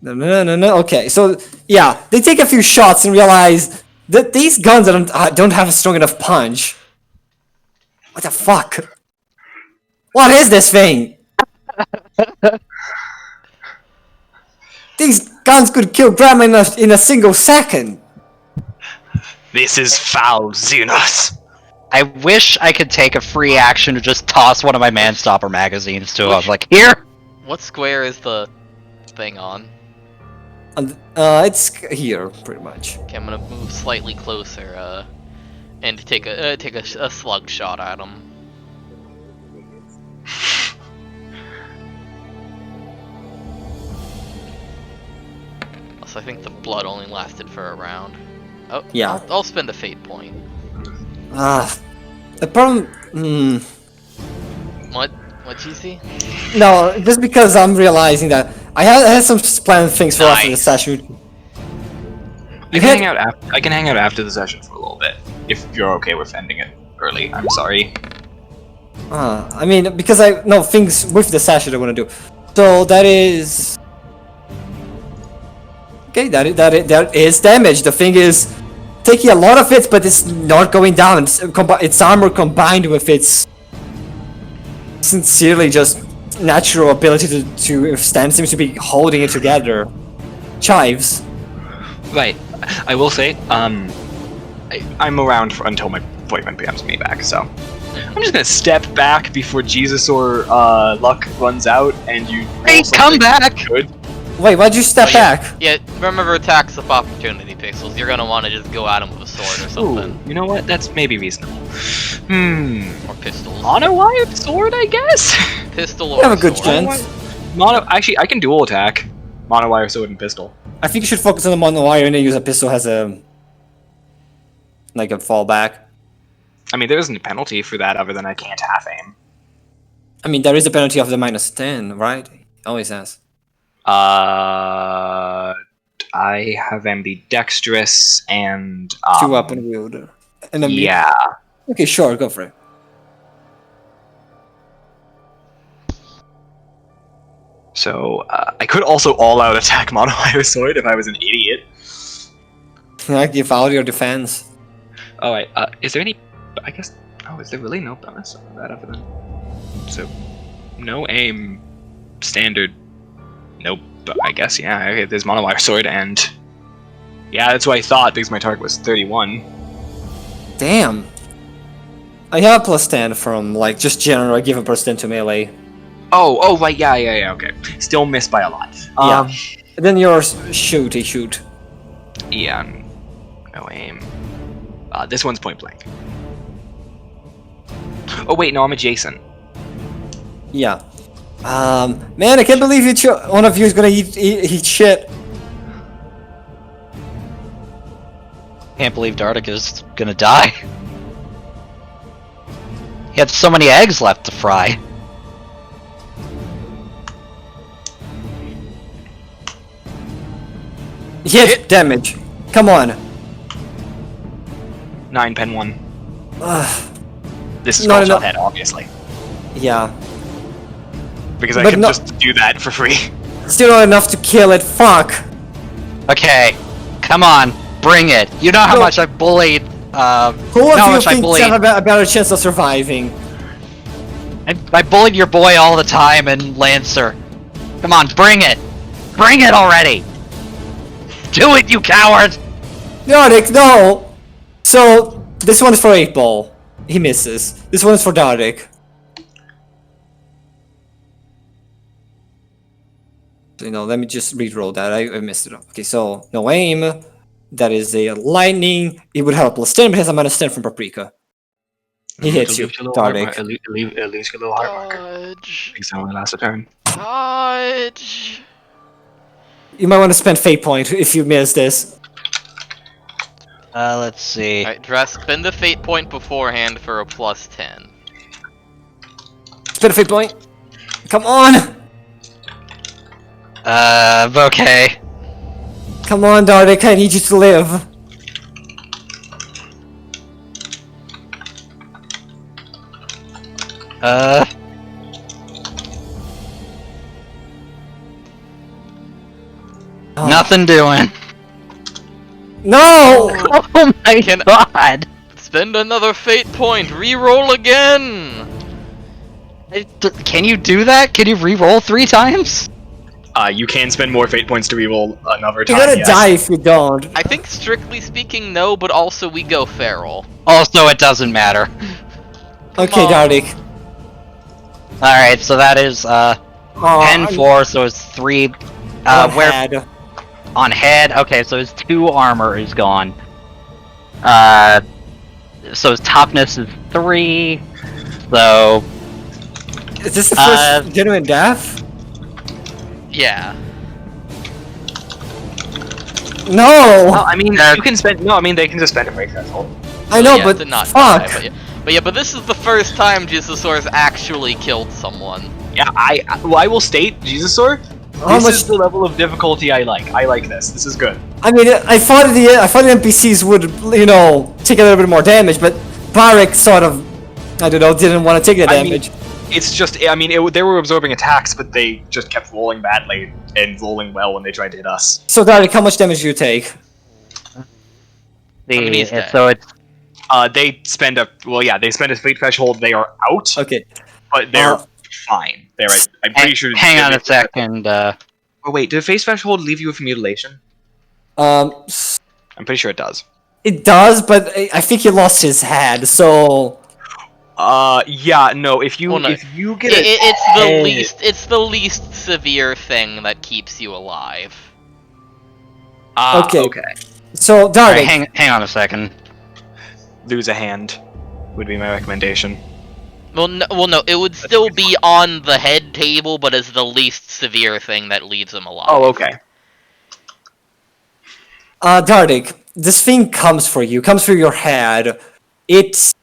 No. Okay, so yeah, they take a few shots and realize that these guns don't have a strong enough punch. What the fuck? What is this thing? These guns could kill Grandma in a single second. This is foul, Xenos. I wish I could take a free action to just toss one of my Manstopper magazines to him. Like, here! What square is the thing on? And, it's here, pretty much. Okay, I'm gonna move slightly closer, and take a slug shot at him. Also, I think the blood only lasted for a round. Oh, Yeah. I'll spend a fate point. The problem. What'd you see? No, just because I'm realizing that I had some planned things for after the Nice. session. I can hang out after. I can hang out after the session for a little bit if you're okay with ending it early. I'm sorry. I mean, because things with the session I want to do. So that is Okay, that is damage. The thing is, taking a lot of hits, but it's not going down. Its armor combined with its sincerely just natural ability to withstand seems to be holding it together. Chives. Right. I will say, I'm around until my boyfriend PMs me back, so I'm just gonna step back before Jesus or luck runs out, and you. Hey, come back! Good. Wait, why'd you step Oh, yeah. back? Yeah, remember attacks of opportunity, Pixels. You're gonna want to just go at him with a sword or something. Ooh, you know what? That's maybe reasonable. Or pistols. Mono-wired sword, I guess. Pistol You or have a good sword. chance. Actually, I can dual attack. Mono-wire sword and pistol. I think you should focus on the mono wire and then use a pistol as a like a fallback. I mean, there isn't a penalty for that other than I can't half aim. I mean, there is a penalty of the -10, right? Always has. I have ambidextrous and 2-weapon wielder. And then yeah. Okay, sure, go for it. So I could also all-out attack mono-wire sword if I was an idiot. Give out your defense. All right. Is there any? I guess. Oh, is there really no bonus on that other than? So, no aim, standard. Nope. But I guess yeah. Okay, there's mono-wire sword and. Yeah, that's what I thought because my target was 31. Damn. I have a +10 from like just general. I give a +10 to melee. Oh, right. Yeah. Okay. Still missed by a lot. Yeah. Then yours shoot. Yeah. No aim. This one's point blank. Oh wait, no, I'm adjacent. Yeah. Man, I can't believe one of you is gonna eat shit. Can't believe Dardic is gonna die. He had so many eggs left to fry. Hit damage. Come on. 9 pen 1. Ugh. This is Not called enough. head, obviously, Yeah. because I But can no- just do that for free. Still not enough to kill it. Fuck. Okay, come on, bring it. You know how No. much I bullied. Who know of how you much I thinks bullied. have a better chance of surviving? I bullied your boy all the time and Lancer. Come on, bring it. Bring it already. Do it, you coward. Dardic, no! So, this one's for 8 Ball. He misses. This one's for Dardic. Let me just re-roll that. I messed it up. Okay, so, no aim. That is a lightning. It would have a +10, but has a -10 from Paprika. He hits you, Dardic. At least your little heart marker. Dodge. Because it only lasts a turn. Dodge. You might want to spend Fate Point if you miss this. Let's see. Alright, Dress, spend the fate point beforehand for a +10. Spend a Fate Point. Come on! Okay. Come on, Dardic, I need you to live. Oh. Nothing doing. No! Oh my god! Spend another fate point. Re-roll again. Can you do that? Can you re-roll 3 times? You can spend more fate points to reroll another time. You're gonna yes. die if you don't. I think strictly speaking, no, but also we go feral. Also, it doesn't matter. Okay, on. Dardic. Alright, so that is, Oh, 10-4, so it's 3, where, Head. on head, okay, so his 2 armor is gone. So his toughness is 3, so, Is this the first genuine death? Yeah. No! Well, I mean, you can spend. No, I mean they can just spend a break threshold. I know, Yeah, but to not fuck! die, but this is the first time Gizosaurus actually killed someone. Yeah, I will state, Jesusaur, How this much- is the level of difficulty I like. I like this. This is good. I mean, I thought the NPCs would, take a little bit more damage, but Barik sort of, I don't know, didn't want to take the I mean, damage. It's just, I mean, they were absorbing attacks, but they just kept rolling badly and rolling well when they tried to hit us. So, Derek, how much damage do you take? I mean, he's dead. So it's They spend a fate threshold. They are out, Okay. but they're fine. They're right. I'm pretty sure. hang on a second. Oh wait, did a face threshold leave you with mutilation? S- I'm pretty sure it does. it does, but I think he lost his head, so... Yeah, no. If you Well, no. if you get It's the least severe thing that keeps you alive. Okay. Okay. So, Derek... hang on a second. Lose a hand would be my recommendation. Well, no, it would still be on the head table, but as the least severe thing that leaves him alive. Oh, okay. Dardik, this thing comes for you, comes through your head. It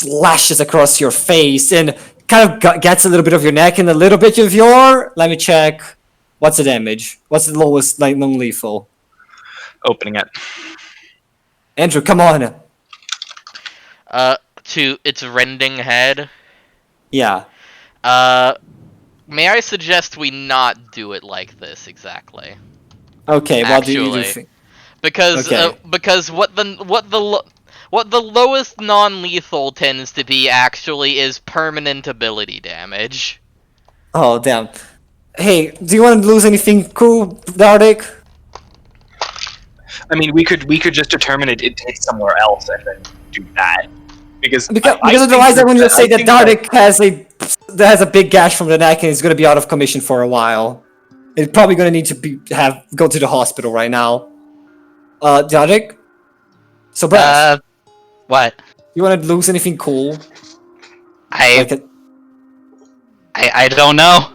lashes across your face and kind of gets a little bit of your neck and a little bit of your... Let me check. What's the damage? What's the lowest non-lethal? Opening it. Andrew, come on. To its rending head. Yeah. May I suggest we not do it like this exactly? Okay, what do you Actually. think? Because Okay. because what the lowest non-lethal tends to be actually is permanent ability damage. Oh, damn. Hey, do you want to lose anything cool, Dardik? I mean, we could just determine it hits somewhere else and then do that. Because Because I think otherwise I'm going to say I that think Dardik has a big gash from the neck and he's going to be out of commission for a while. He's probably going to need to go to the hospital right now. Dardik? So, Brad, What? you want to lose anything cool? Like I don't know.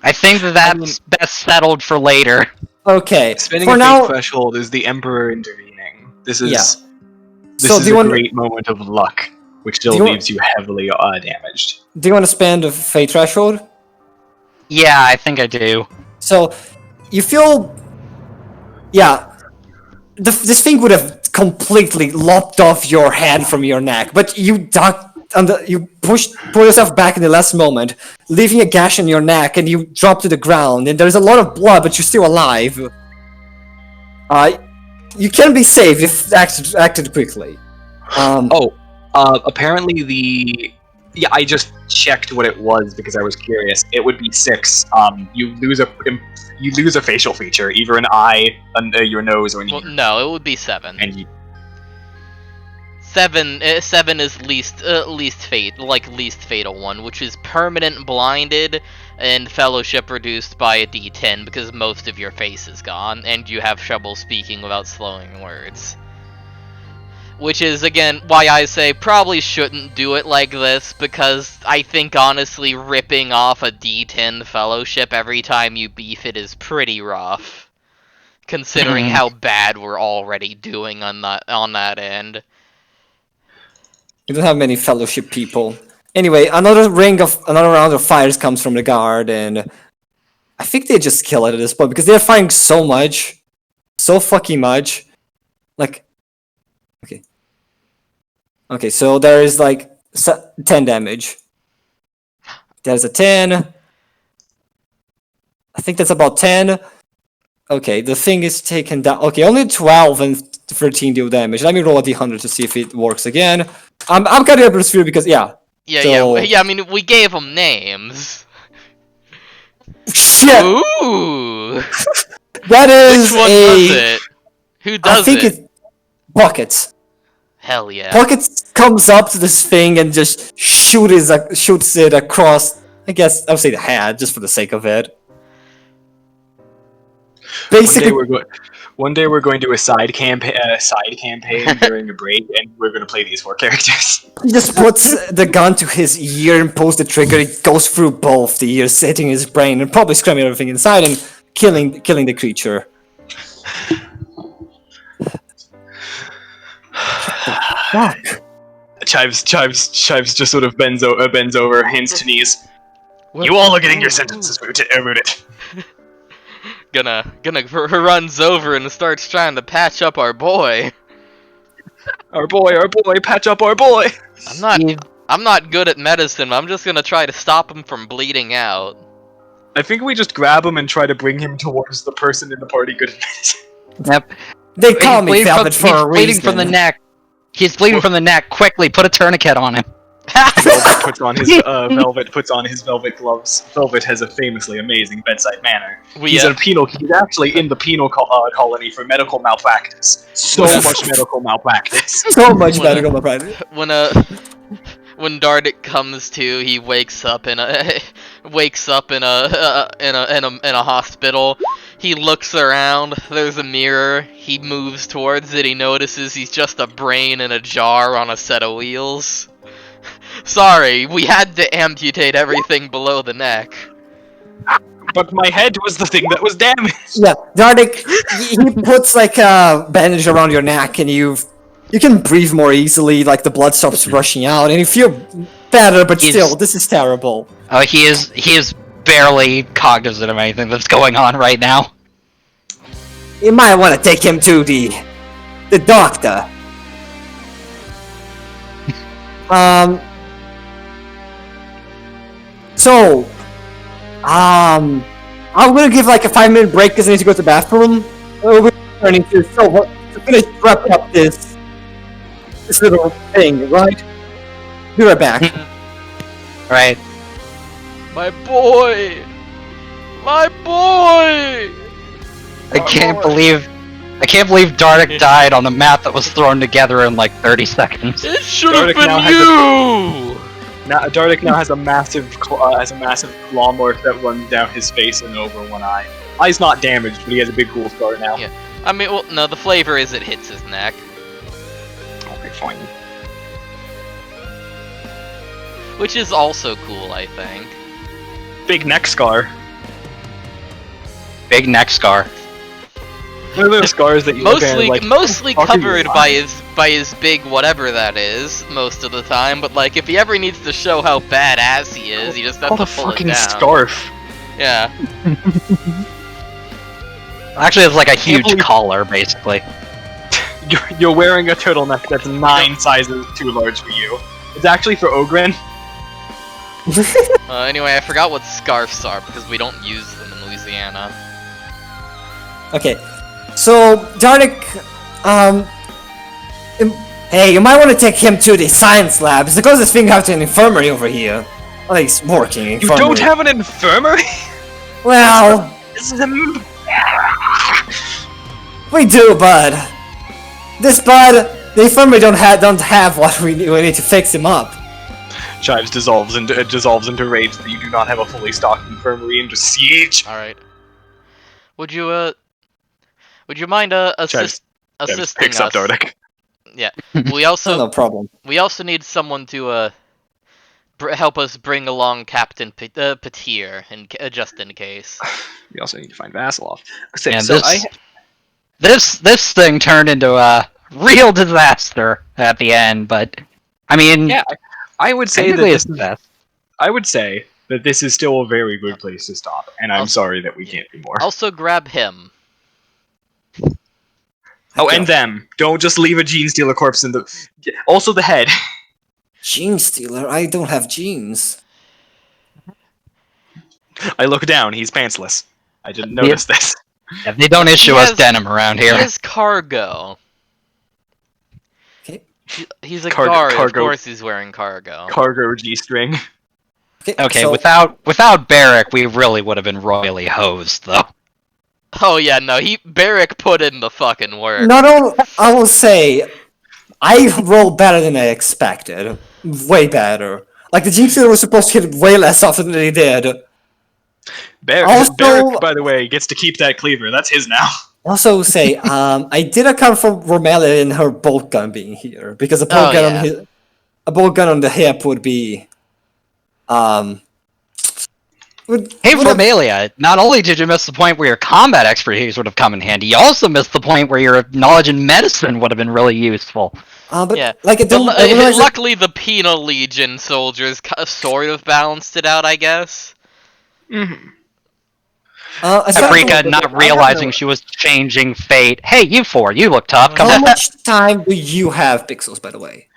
I think that's best settled for later. okay, spending for a now... fate threshold is the Emperor intervening. This is Yeah. this So is do you a want- great moment of luck, which still Do you leaves you heavily damaged. Do you want to spend a fate threshold? Yeah, I think I do. So, you feel... Yeah. This thing would have completely lopped off your head from your neck, but you ducked under... You pull yourself back in the last moment, leaving a gash in your neck, and you drop to the ground, and there's a lot of blood, but you're still alive. You can be saved if acted quickly. Apparently I just checked what it was because I was curious. It would be 6. You lose a facial feature, either an eye, your nose, or an Well, ear. no, it would be 7. And you, 7 is least fatal one, which is permanent blinded and fellowship reduced by a D10 because most of your face is gone and you have trouble speaking without slowing words. Which is, again, why I say probably shouldn't do it like this, because I think, honestly, ripping off a D10 fellowship every time you beef it is pretty rough. Considering how bad we're already doing on that end. You don't have many fellowship people. Anyway, another round of fires comes from the guard, and I think they just kill it at this point, because they're firing so much. So fucking much. Like... Okay, so there is like 10 damage. There's a 10. I think that's about 10. Okay, the thing is taken down. Okay, only 12 and 13 deal damage. Let me roll a d100 to see if it works again. I'm cutting up the sphere because, yeah. Yeah, I mean, we gave them names. Shit! Ooh! That is Which one does it? Who does I think it? it's Buckets. Hell yeah. Buckets comes up to this thing and just shoots it across, I guess, I'll say the head, just for the sake of it. Basically, one day we're going to do a side campaign during a break, and we're going to play these 4 characters. he just puts the gun to his ear and pulls the trigger. It goes through both the ears, hitting his brain and probably screaming everything inside and killing the creature. Fuck. Chives just sort of bends over, hands to knees. You all are getting your sentences mooted. Gonna runs over and starts trying to patch up our boy. Our boy, patch up our boy. I'm not. I'm not good at medicine, but I'm just gonna try to stop him from bleeding out. I think we just grab him and try to bring him towards the person in the party good at medicine. Yep. They call He's me bleeding Velvet from, for he's a bleeding reason. from the neck. He's bleeding from the neck. Quickly, put a tourniquet on him. Velvet puts on his velvet gloves. Velvet has a famously amazing bedside manner. He's actually in the penal colony for medical malpractice. So much medical malpractice. So much When better I- than my pride. When Dardic comes to, he wakes up in a hospital. He looks around. There's a mirror. He moves towards it. He notices he's just a brain in a jar on a set of wheels. Sorry, we had to amputate everything below the neck. But my head was the thing that was damaged. Yeah, Dardic, he puts like a bandage around your neck, and you can breathe more easily. Like the blood stops rushing out, and you feel better. But still, this is terrible. Oh, he is barely cognizant of anything that's going on right now. You might want to take him to the doctor. So, I'm gonna give like a 5-minute break because I need to go to the bathroom. We're returning to to finish wrap up this little thing, right? Be right back. Right. My boy! My boy! I can't believe Dardic died on a map that was thrown together in like 30 seconds. It should have Dardic been now you! Now, Dardic now has a massive claw mark that runs down his face and over one eye. Eye's not damaged, but he has a big cool scar now. Yeah. I mean, well, no, the flavor is it hits his neck. Okay, fine. Which is also cool, I think. Big neck scar. Big neck scar. One of those scars that you look at and like, mostly what the fuck are you covered by his big whatever that is most of the time. But like, if he ever needs to show how badass he is, he just has called to a pull it fucking down. scarf. Yeah. Actually, it's like a huge believe- collar, basically. You're wearing a turtleneck that's 9 sizes too large for you. It's actually for Ogren. Anyway, I forgot what scarves are because we don't use them in Louisiana. Okay, so Dardic, hey, you might want to take him to the science lab. It's the closest thing out to an infirmary over here. Well, he's working You infirmary. don't have an infirmary? Well, This is a... we do, bud. The infirmary don't have what we need. We need to fix him up. Chives dissolves into rage that you do not have a fully stocked infirmary into siege. All right. Would you mind assisting Picks up us? Dardic. Yeah. We also No problem. we also need someone to help us bring along Captain Petir, just in case. We also need to find Vasiloff. And this thing turned into a real disaster at the end, but I mean, yeah, I would say that technically this it's the best. I would say that this is still a very good place to stop, and I'm sorry that we can't do more. Also, grab him. Oh, and them. Don't just leave a gene stealer corpse in the... Also the head. Gene stealer? I don't have genes. I look down, he's pantsless. I didn't notice this. Yeah, they don't issue He us has- denim around He here. has cargo. Okay. He's a Cargo- guard. Of cargo. course, he's wearing cargo. Cargo G-string. Okay, so, without Barrack, we really would have been royally hosed, though. Oh yeah, no, Barrack put in the fucking work. not only I will say, I rolled better than I expected. Way better. Like the gene stealer was supposed to hit way less often than he did. Also- Barrack, by the way, gets to keep that cleaver. That's his now. Also say, I did account for Romelia and her bolt gun being here because a bolt gun on a bolt gun on the hip would be, Hey, Vermalia, not only did you miss the point where your combat expertise would have come in handy, you also missed the point where your knowledge in medicine would have been really useful. but Yeah. like it didn't. I realized that- Luckily, the Penal Legion soldiers sort of balanced it out, I guess. I started Paprika, to- not realizing she was changing fate. Hey, you four, you look tough. Come How on. much time do you have, Pixels? By the way.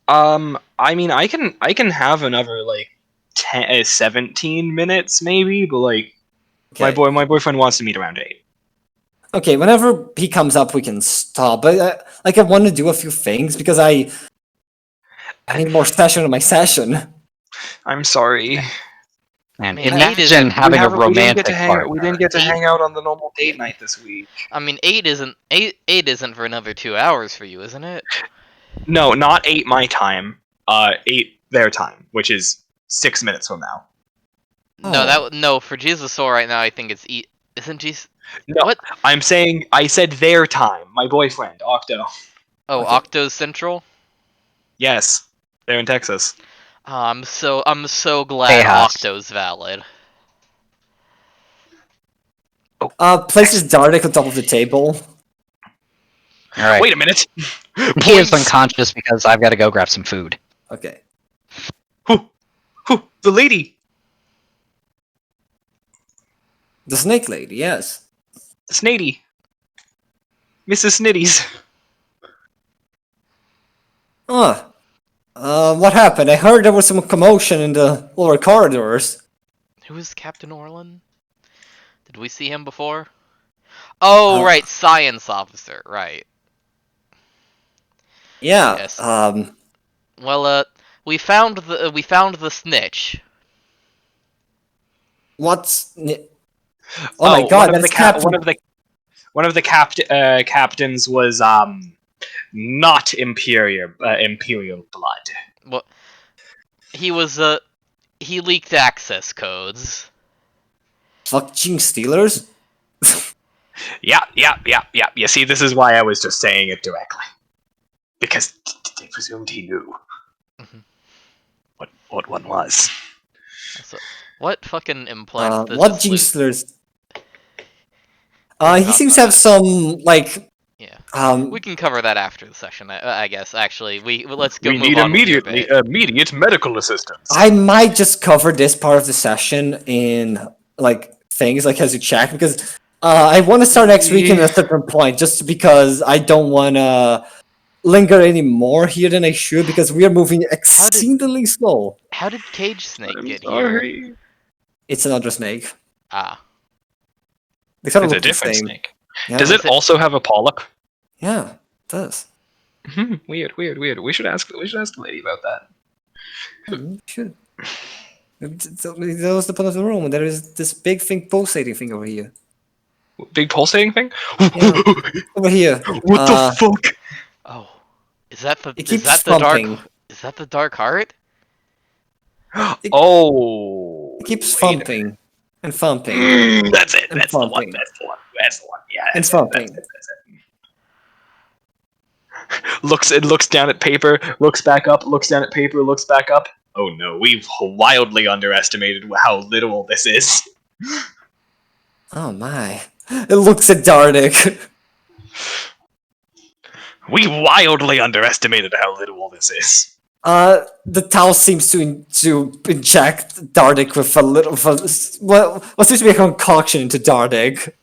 I mean, I can have another like 17 minutes maybe, but like Okay. my boyfriend wants to meet around 8. Okay, whenever he comes up, we can stop. But like, I want to do a few things because I need more session on my session. I'm sorry. Man, Man, 8 isn't- imagine having a we didn't get to romantic hang partner. we didn't get to 8 hang out on the normal date Yeah. night this week. I mean, 8 isn't for another 2 hours for you, isn't it? No, not 8 my time. 8 their time, which is 6 minutes from now. No, for Jesusaur right now, I think it's isn't Jesus? No, What? I'm saying I said their time. My boyfriend, Octo. Oh, Okay. Octo's Central. Yes, they're in Texas. I'm so glad Tejas. Octo's valid. Places Dardic on top of the table. Alright. Wait a minute. He is unconscious because I've got to go grab some food. Okay. Who? The lady. The snake lady, yes. Snady. Mrs. Snitties. What happened? I heard there was some commotion in the lower corridors. Who is Captain Orlin? Did we see him before? Oh, right, science officer, right. Yeah. Yes. Well, we found the snitch. What's... Oh my god, that's Captain... one of the captains was not imperial blood. Well, he was he leaked access codes. Fucking Steelers? Yeah. You see, this is why I was just saying it directly. Because they presumed he knew Mhm. what one was. So, what fucking implant? What Gene Steelers? He seems to have some, like... Yeah. We can cover that after the session, I guess. Actually, let's go. We move need on with your bit. immediate medical assistance. I might just cover this part of the session in, like, things, like, as you check, because I want to start next week in a certain point, just because I don't want to linger any more here than I should, because we are moving exceedingly slow. How did Cage Snake I'm get here? sorry. It's another snake. Ah. They kind of It's a look the different same. snake. Yeah. Does it also have a polyp? Yeah, it does. Weird. We should ask the lady about that. You should. That was the point of the room, and there is this big thing, pulsating thing over here. Big pulsating thing? Yeah. Over here. What the fuck? Oh. Is that the? It Is keeps that the thumping. dark? Is that the dark heart? Oh. It keeps wait a thumping. And thumping. That's it. And That's the one. thumping. That's the one. That's the one. Yeah. And That's thumping. it. It looks down at paper, looks back up, looks down at paper, looks back up. Oh no, we've wildly underestimated how literal this is. Oh my. It looks at Dardic. We wildly underestimated how literal this is. The Tau seems to inject Dardic with a little... what seems to be a concoction into Dardic.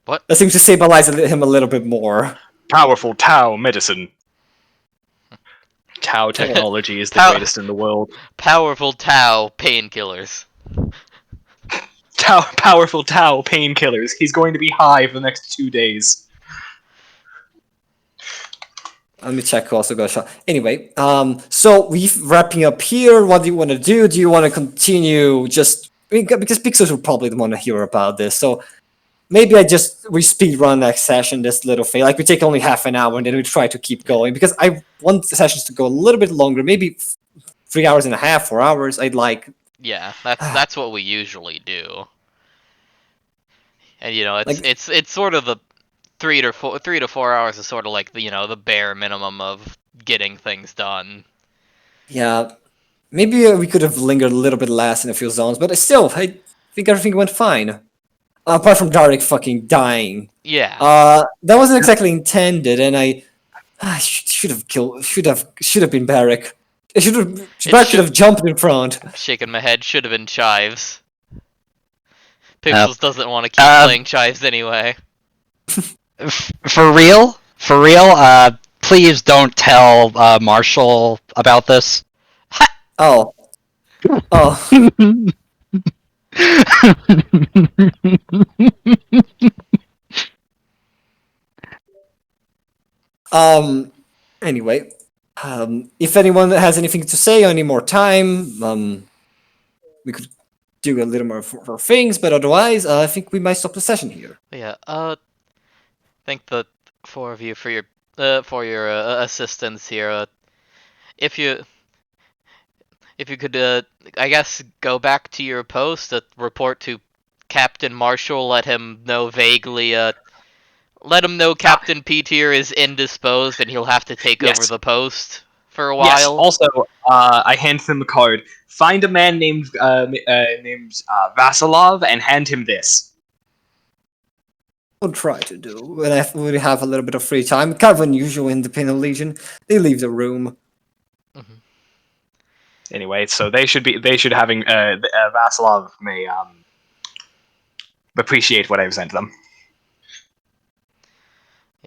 What? That seems to stabilize him a little bit more. Powerful Tau medicine. Tau technology is the greatest in the world. Powerful Tau painkillers. Powerful Tau painkillers. He's going to be high for the next 2 days. Let me check who also got a shot. Anyway, so we're wrapping up here. What do you want to do? Do you want to continue just... because Pixels will probably want to hear about this, so... Maybe we speed run next session, this little thing. Like, we take only half an hour, and then we try to keep going. Because I want the sessions to go a little bit longer. Maybe 3 hours and a half, 4 hours. I'd like... Yeah, that's what we usually do. And, you know, it's sort of the 3 to 4 hours is sort of like the, you know, the bare minimum of getting things done. Yeah. Maybe we could have lingered a little bit less in a few zones. But still, I think everything went fine. Apart from Dardic fucking dying. Yeah. That wasn't exactly intended, and I should have been Barrick. Barrick should have jumped in front. Shaking my head, should have been Chives. Pixels doesn't want to keep playing Chives anyway. For real, please don't tell Marshall about this. Oh. Oh. Anyway. If anyone has anything to say or any more time, we could do a little more for things, but otherwise, I think we might stop the session here. Yeah. Thank the four of you for your assistance here. If you could, I guess, go back to your post, report to Captain Marshall, let him know vaguely, let him know Captain P tier is indisposed and he'll have to take over Yes. the post for a Yes. while. Also, I hand them a card. Find a man named Vasilov and hand him this. We'll try to do. When we have a little bit of free time, kind of unusual in the Penal Legion, they leave the room. Anyway, so they should having Vasilov may appreciate what I've sent them.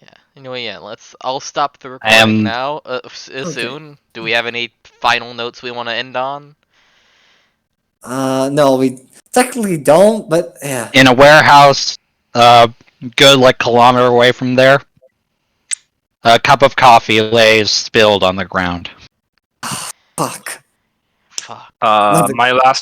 Yeah. Anyway, yeah. I'll stop the recording now. Okay. Soon. Do we have any final notes we want to end on? No, we technically don't, but yeah. In a warehouse, good like kilometer away from there. A cup of coffee lays spilled on the ground. Fuck. Fuck. Love it. My last